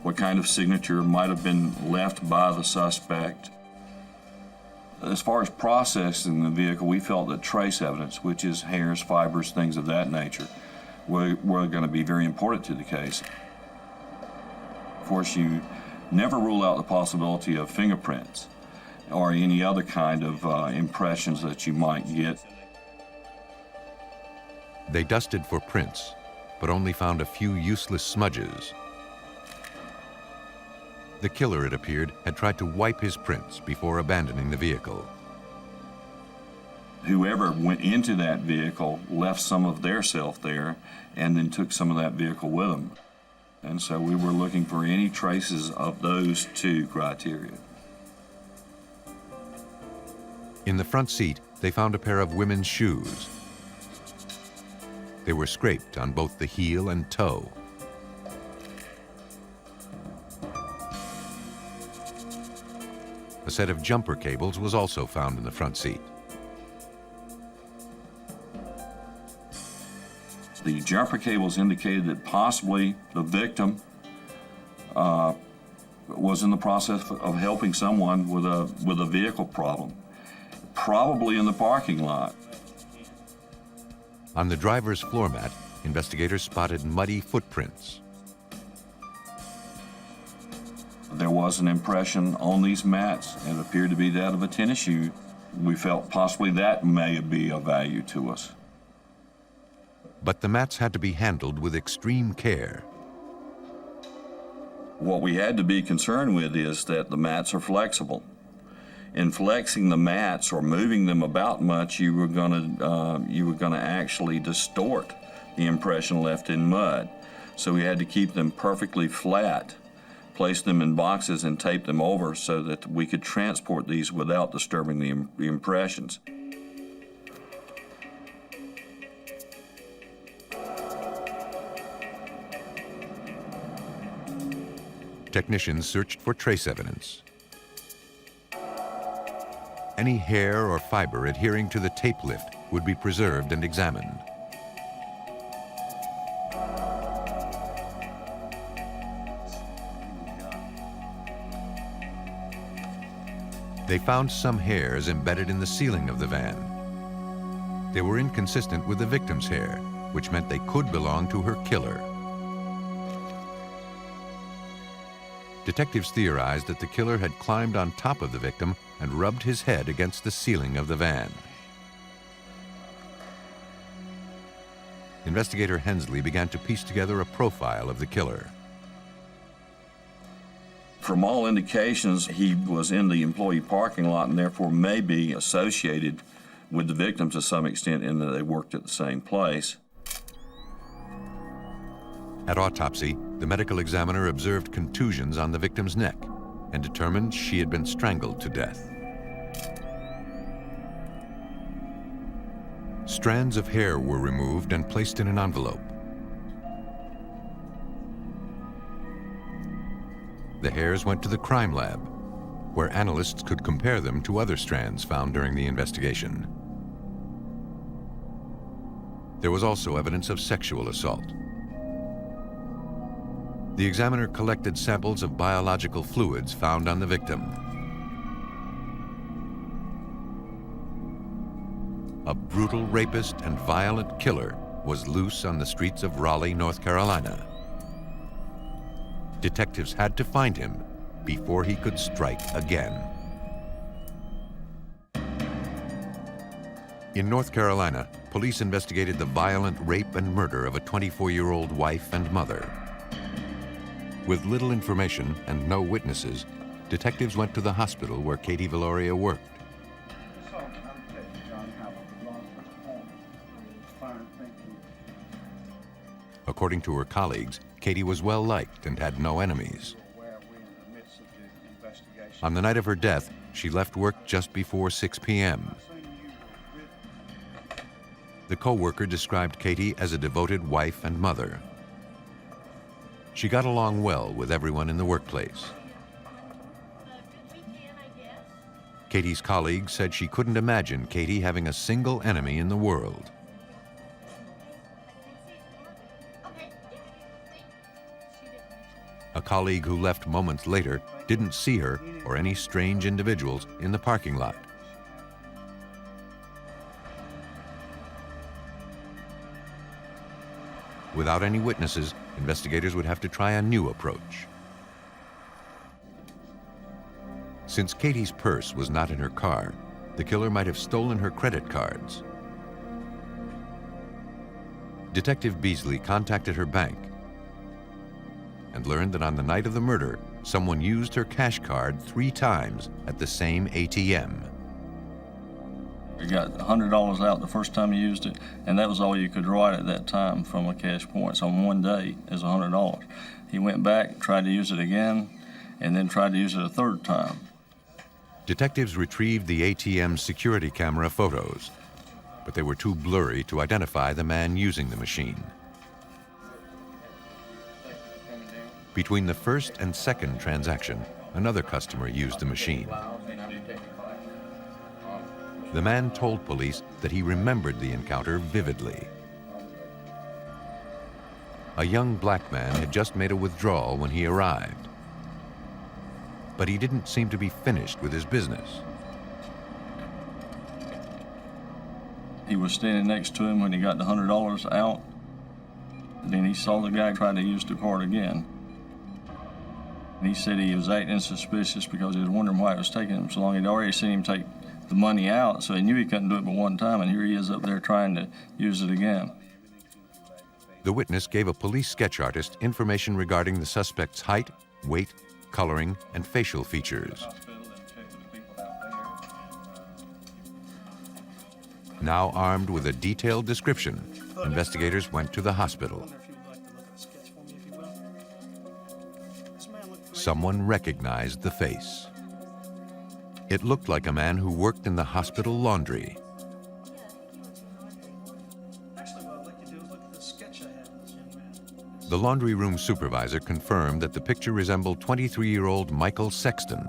what kind of signature might have been left by the suspect. As far as processing the vehicle, we felt that trace evidence, which is hairs, fibers, things of that nature, were going to be very important to the case. Of course, you never rule out the possibility of fingerprints or any other kind of impressions that you might get. They dusted for prints, but only found a few useless smudges. The killer, it appeared, had tried to wipe his prints before abandoning the vehicle. Whoever went into that vehicle left some of their self there and then took some of that vehicle with them. And so we were looking for any traces of those two criteria. In the front seat, they found a pair of women's shoes. They were scraped on both the heel and toe. A set of jumper cables was also found in the front seat. The jumper cables indicated that possibly the victim was in the process of helping someone with a vehicle problem, probably in the parking lot. On the driver's floor mat, investigators spotted muddy footprints. There was an impression on these mats. It appeared to be that of a tennis shoe. We felt possibly that may be of value to us. But the mats had to be handled with extreme care. What we had to be concerned with is that the mats are flexible. In flexing the mats or moving them about much, you were going to actually distort the impression left in mud. So we had to keep them perfectly flat, place them in boxes and tape them over so that we could transport these without disturbing the impressions. Technicians searched for trace evidence. Any hair or fiber adhering to the tape lift would be preserved and examined. They found some hairs embedded in the ceiling of the van. They were inconsistent with the victim's hair, which meant they could belong to her killer. Detectives theorized that the killer had climbed on top of the victim and rubbed his head against the ceiling of the van. Investigator Hensley began to piece together a profile of the killer. From all indications, he was in the employee parking lot and therefore may be associated with the victim to some extent in that they worked at the same place. At autopsy, the medical examiner observed contusions on the victim's neck and determined she had been strangled to death. Strands of hair were removed and placed in an envelope. The hairs went to the crime lab, where analysts could compare them to other strands found during the investigation. There was also evidence of sexual assault. The examiner collected samples of biological fluids found on the victim. A brutal rapist and violent killer was loose on the streets of Raleigh, North Carolina. Detectives had to find him before he could strike again. In North Carolina, police investigated the violent rape and murder of a 24-year-old wife and mother. With little information and no witnesses, detectives went to the hospital where Katie Valoria worked. According to her colleagues, Katie was well liked and had no enemies. On the night of her death, she left work just before 6 p.m. The co-worker described Katie as a devoted wife and mother. She got along well with everyone in the workplace. Katie's colleagues said she couldn't imagine Katie having a single enemy in the world. A colleague who left moments later didn't see her or any strange individuals in the parking lot. Without any witnesses, investigators would have to try a new approach. Since Katie's purse was not in her car, the killer might have stolen her credit cards. Detective Beasley contacted her bank and learned that on the night of the murder, someone used her cash card 3 times at the same ATM. You got $100 out the first time you used it, and that was all you could write at that time from a cash point. So on one day is $100. He went back, tried to use it again, and then tried to use it a third time. Detectives retrieved the ATM security camera photos, but they were too blurry to identify the man using the machine. Between the first and second transaction, another customer used the machine. The man told police that he remembered the encounter vividly. A young black man had just made a withdrawal when he arrived, but he didn't seem to be finished with his business. He was standing next to him when he got the $100 out. Then he saw the guy try to use the card again. He said he was acting suspicious because he was wondering why it was taking him so long. He'd already seen him take the money out, so he knew he couldn't do it but one time, and here he is up there trying to use it again. The witness gave a police sketch artist information regarding the suspect's height, weight, coloring, and facial features. Now armed with a detailed description, investigators went to the hospital. Someone recognized the face. It looked like a man who worked in the hospital laundry. The laundry room supervisor confirmed that the picture resembled 23-year-old Michael Sexton.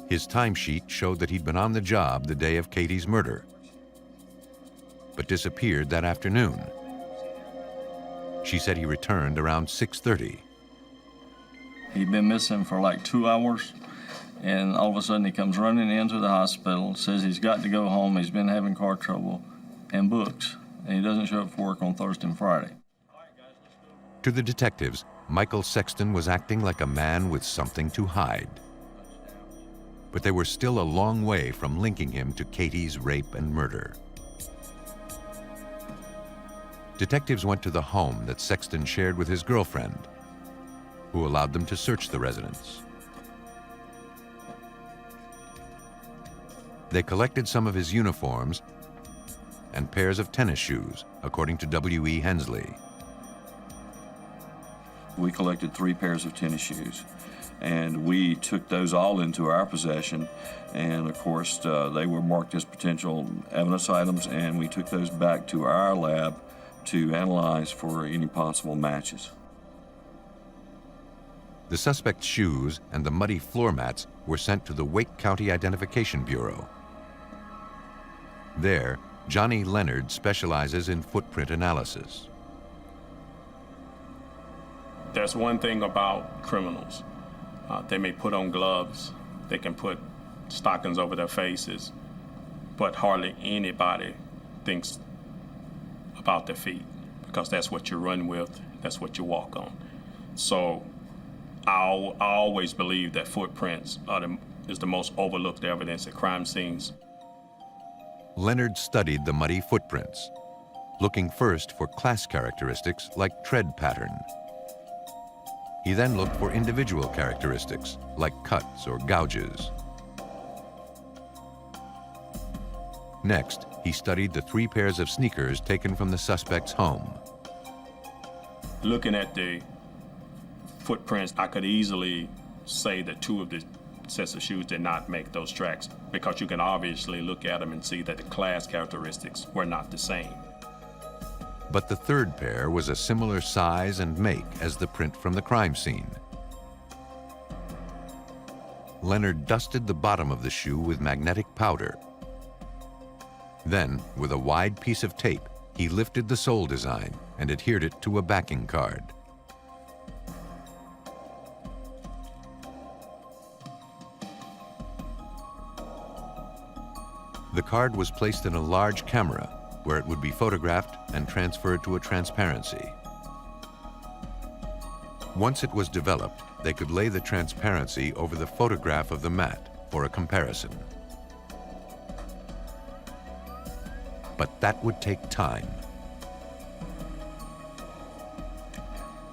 His timesheet showed that he'd been on the job the day of Katie's murder, but disappeared that afternoon. She said he returned around 6:30. He'd been missing for like 2 hours, and all of a sudden he comes running into the hospital, says he's got to go home, he's been having car trouble, and books, and he doesn't show up for work on Thursday and Friday. To the detectives, Michael Sexton was acting like a man with something to hide. But they were still a long way from linking him to Katie's rape and murder. Detectives went to the home that Sexton shared with his girlfriend, who allowed them to search the residence. They collected some of his uniforms and pairs of tennis shoes, according to W.E. Hensley. We collected 3 pairs of tennis shoes, and we took those all into our possession, and of course they were marked as potential evidence items, and we took those back to our lab to analyze for any possible matches. The suspect's shoes and the muddy floor mats were sent to the Wake County Identification Bureau. There, Johnny Leonard specializes in footprint analysis. There's one thing about criminals. They may put on gloves, they can put stockings over their faces, but hardly anybody thinks about their feet, because that's what you run with, that's what you walk on. So I always believe that footprints is the most overlooked evidence at crime scenes. Leonard studied the muddy footprints, looking first for class characteristics like tread pattern. He then looked for individual characteristics like cuts or gouges. Next, he studied the 3 pairs of sneakers taken from the suspect's home. Looking at the footprints, I could easily say that 2 of the sets of shoes did not make those tracks, because you can obviously look at them and see that the class characteristics were not the same. But the 3rd pair was a similar size and make as the print from the crime scene. Leonard dusted the bottom of the shoe with magnetic powder. Then, with a wide piece of tape, he lifted the sole design and adhered it to a backing card. The card was placed in a large camera where it would be photographed and transferred to a transparency. Once it was developed, they could lay the transparency over the photograph of the mat for a comparison. But that would take time.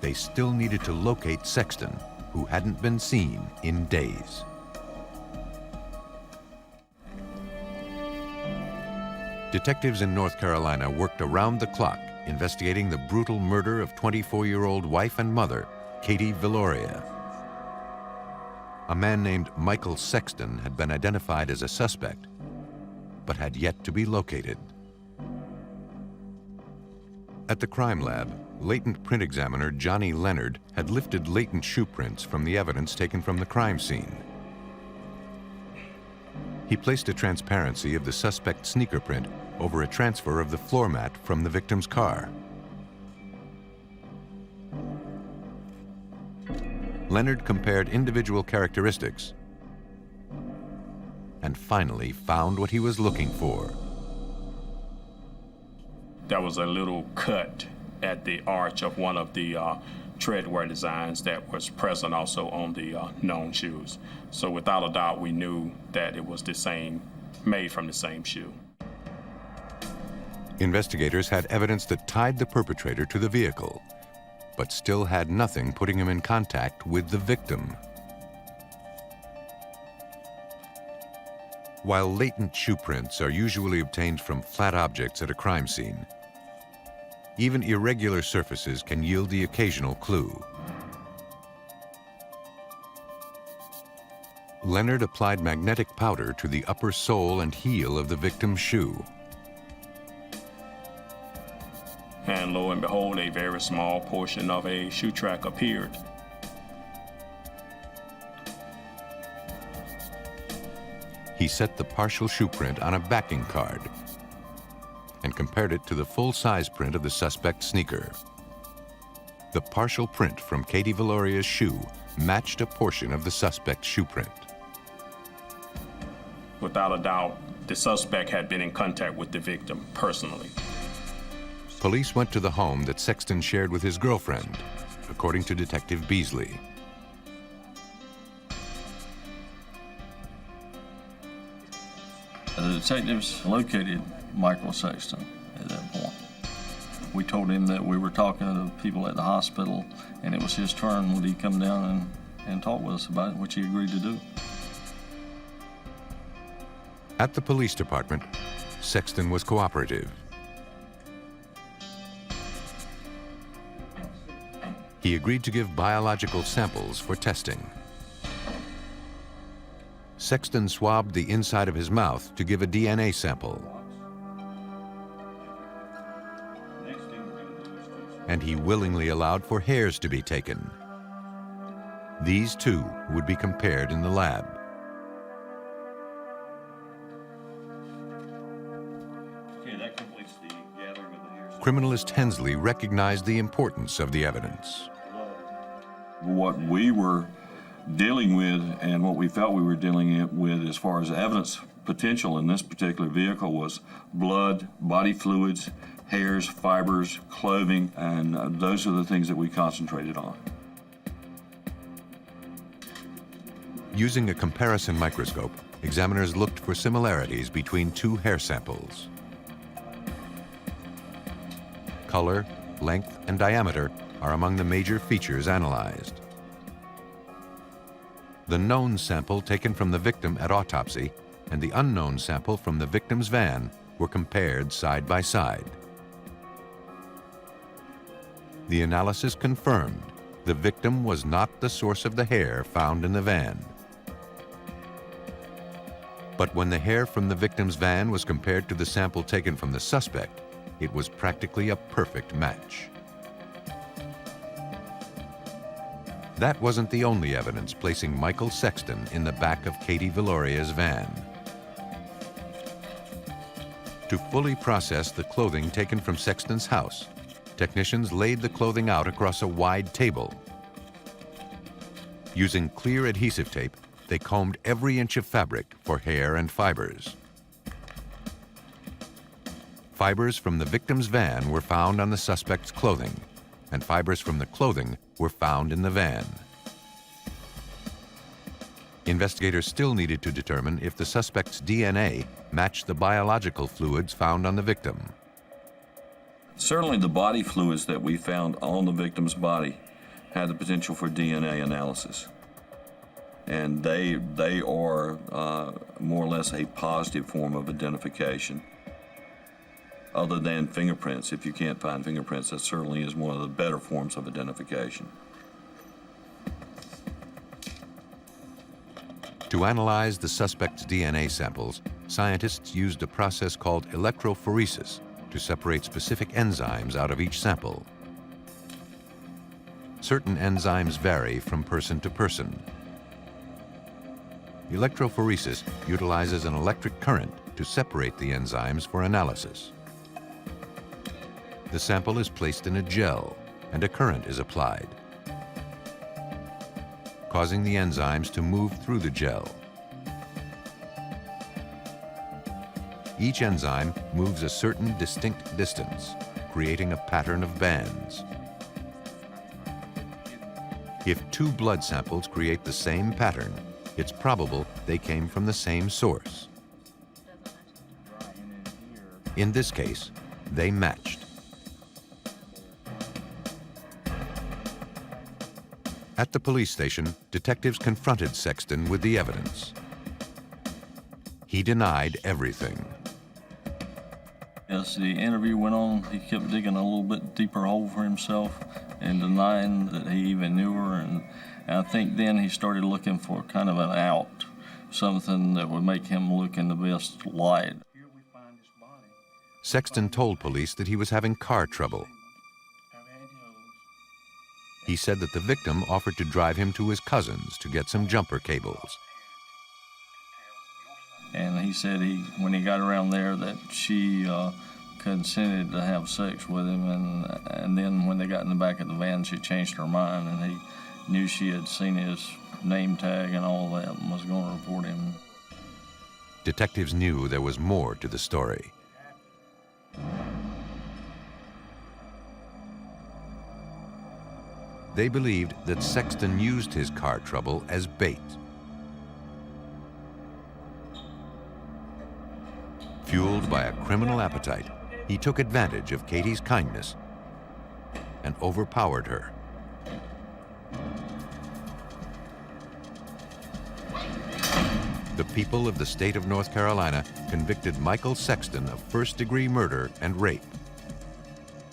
They still needed to locate Sexton, who hadn't been seen in days. Detectives in North Carolina worked around the clock investigating the brutal murder of 24-year-old wife and mother, Katie Villoria. A man named Michael Sexton had been identified as a suspect, but had yet to be located. At the crime lab, latent print examiner Johnny Leonard had lifted latent shoe prints from the evidence taken from the crime scene. He placed a transparency of the suspect's sneaker print over a transfer of the floor mat from the victim's car. Leonard compared individual characteristics and finally found what he was looking for. There was a little cut at the arch of one of the treadwear designs that was present also on the known shoes. So without a doubt, we knew that it was the same, made from the same shoe. Investigators had evidence that tied the perpetrator to the vehicle, but still had nothing putting him in contact with the victim. While latent shoe prints are usually obtained from flat objects at a crime scene, even irregular surfaces can yield the occasional clue. Leonard applied magnetic powder to the upper sole and heel of the victim's shoe. And lo and behold, a very small portion of a shoe track appeared. He set the partial shoe print on a backing card and compared it to the full-size print of the suspect's sneaker. The partial print from Katie Villoria's shoe matched a portion of the suspect's shoe print. Without a doubt, the suspect had been in contact with the victim personally. Police went to the home that Sexton shared with his girlfriend, according to Detective Beasley. The detectives located Michael Sexton at that point. We told him that we were talking to the people at the hospital, and it was his turn when he come down and talk with us about it, which he agreed to do. At the police department, Sexton was cooperative. He agreed to give biological samples for testing. Sexton swabbed the inside of his mouth to give a DNA sample. And he willingly allowed for hairs to be taken. These two would be compared in the lab. Criminalist Hensley recognized the importance of the evidence. What we were dealing with and what we felt we were dealing with as far as evidence potential in this particular vehicle was blood, body fluids, hairs, fibers, clothing, and those are the things that we concentrated on. Using a comparison microscope, examiners looked for similarities between two hair samples. Color, length, and diameter are among the major features analyzed. The known sample taken from the victim at autopsy and the unknown sample from the victim's van were compared side by side. The analysis confirmed the victim was not the source of the hair found in the van. But when the hair from the victim's van was compared to the sample taken from the suspect, it was practically a perfect match. That wasn't the only evidence placing Michael Sexton in the back of Katie Villoria's van. To fully process the clothing taken from Sexton's house, technicians laid the clothing out across a wide table. Using clear adhesive tape, they combed every inch of fabric for hair and fibers. Fibers from the victim's van were found on the suspect's clothing, and fibers from the clothing were found in the van. Investigators still needed to determine if the suspect's DNA matched the biological fluids found on the victim. Certainly the body fluids that we found on the victim's body had the potential for DNA analysis. And they are more or less a positive form of identification. Other than fingerprints, if you can't find fingerprints, that certainly is one of the better forms of identification. To analyze the suspect's DNA samples, scientists used a process called electrophoresis to separate specific enzymes out of each sample. Certain enzymes vary from person to person. Electrophoresis utilizes an electric current to separate the enzymes for analysis. The sample is placed in a gel and a current is applied, causing the enzymes to move through the gel. Each enzyme moves a certain distinct distance, creating a pattern of bands. If two blood samples create the same pattern, it's probable they came from the same source. In this case, they matched. At the police station, detectives confronted Sexton with the evidence. He denied everything. As the interview went on, he kept digging a little bit deeper hole for himself and denying that he even knew her. And I think then he started looking for kind of an out, something that would make him look in the best light. Sexton told police that he was having car trouble. He said that the victim offered to drive him to his cousin's to get some jumper cables. And he said when he got around there that she consented to have sex with him, and then when they got in the back of the van, she changed her mind, and he knew she had seen his name tag and all that and was going to report him. Detectives knew there was more to the story. They believed that Sexton used his car trouble as bait. Fueled by a criminal appetite, he took advantage of Katie's kindness and overpowered her. The people of the state of North Carolina convicted Michael Sexton of first-degree murder and rape.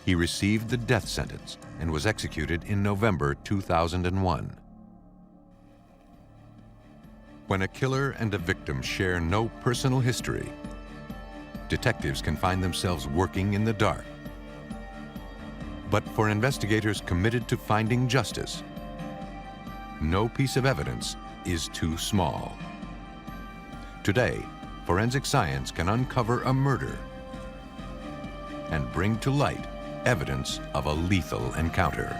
He received the death sentence and was executed in November 2001. When a killer and a victim share no personal history, detectives can find themselves working in the dark. But for investigators committed to finding justice, no piece of evidence is too small. Today, forensic science can uncover a murder and bring to light evidence of a lethal encounter.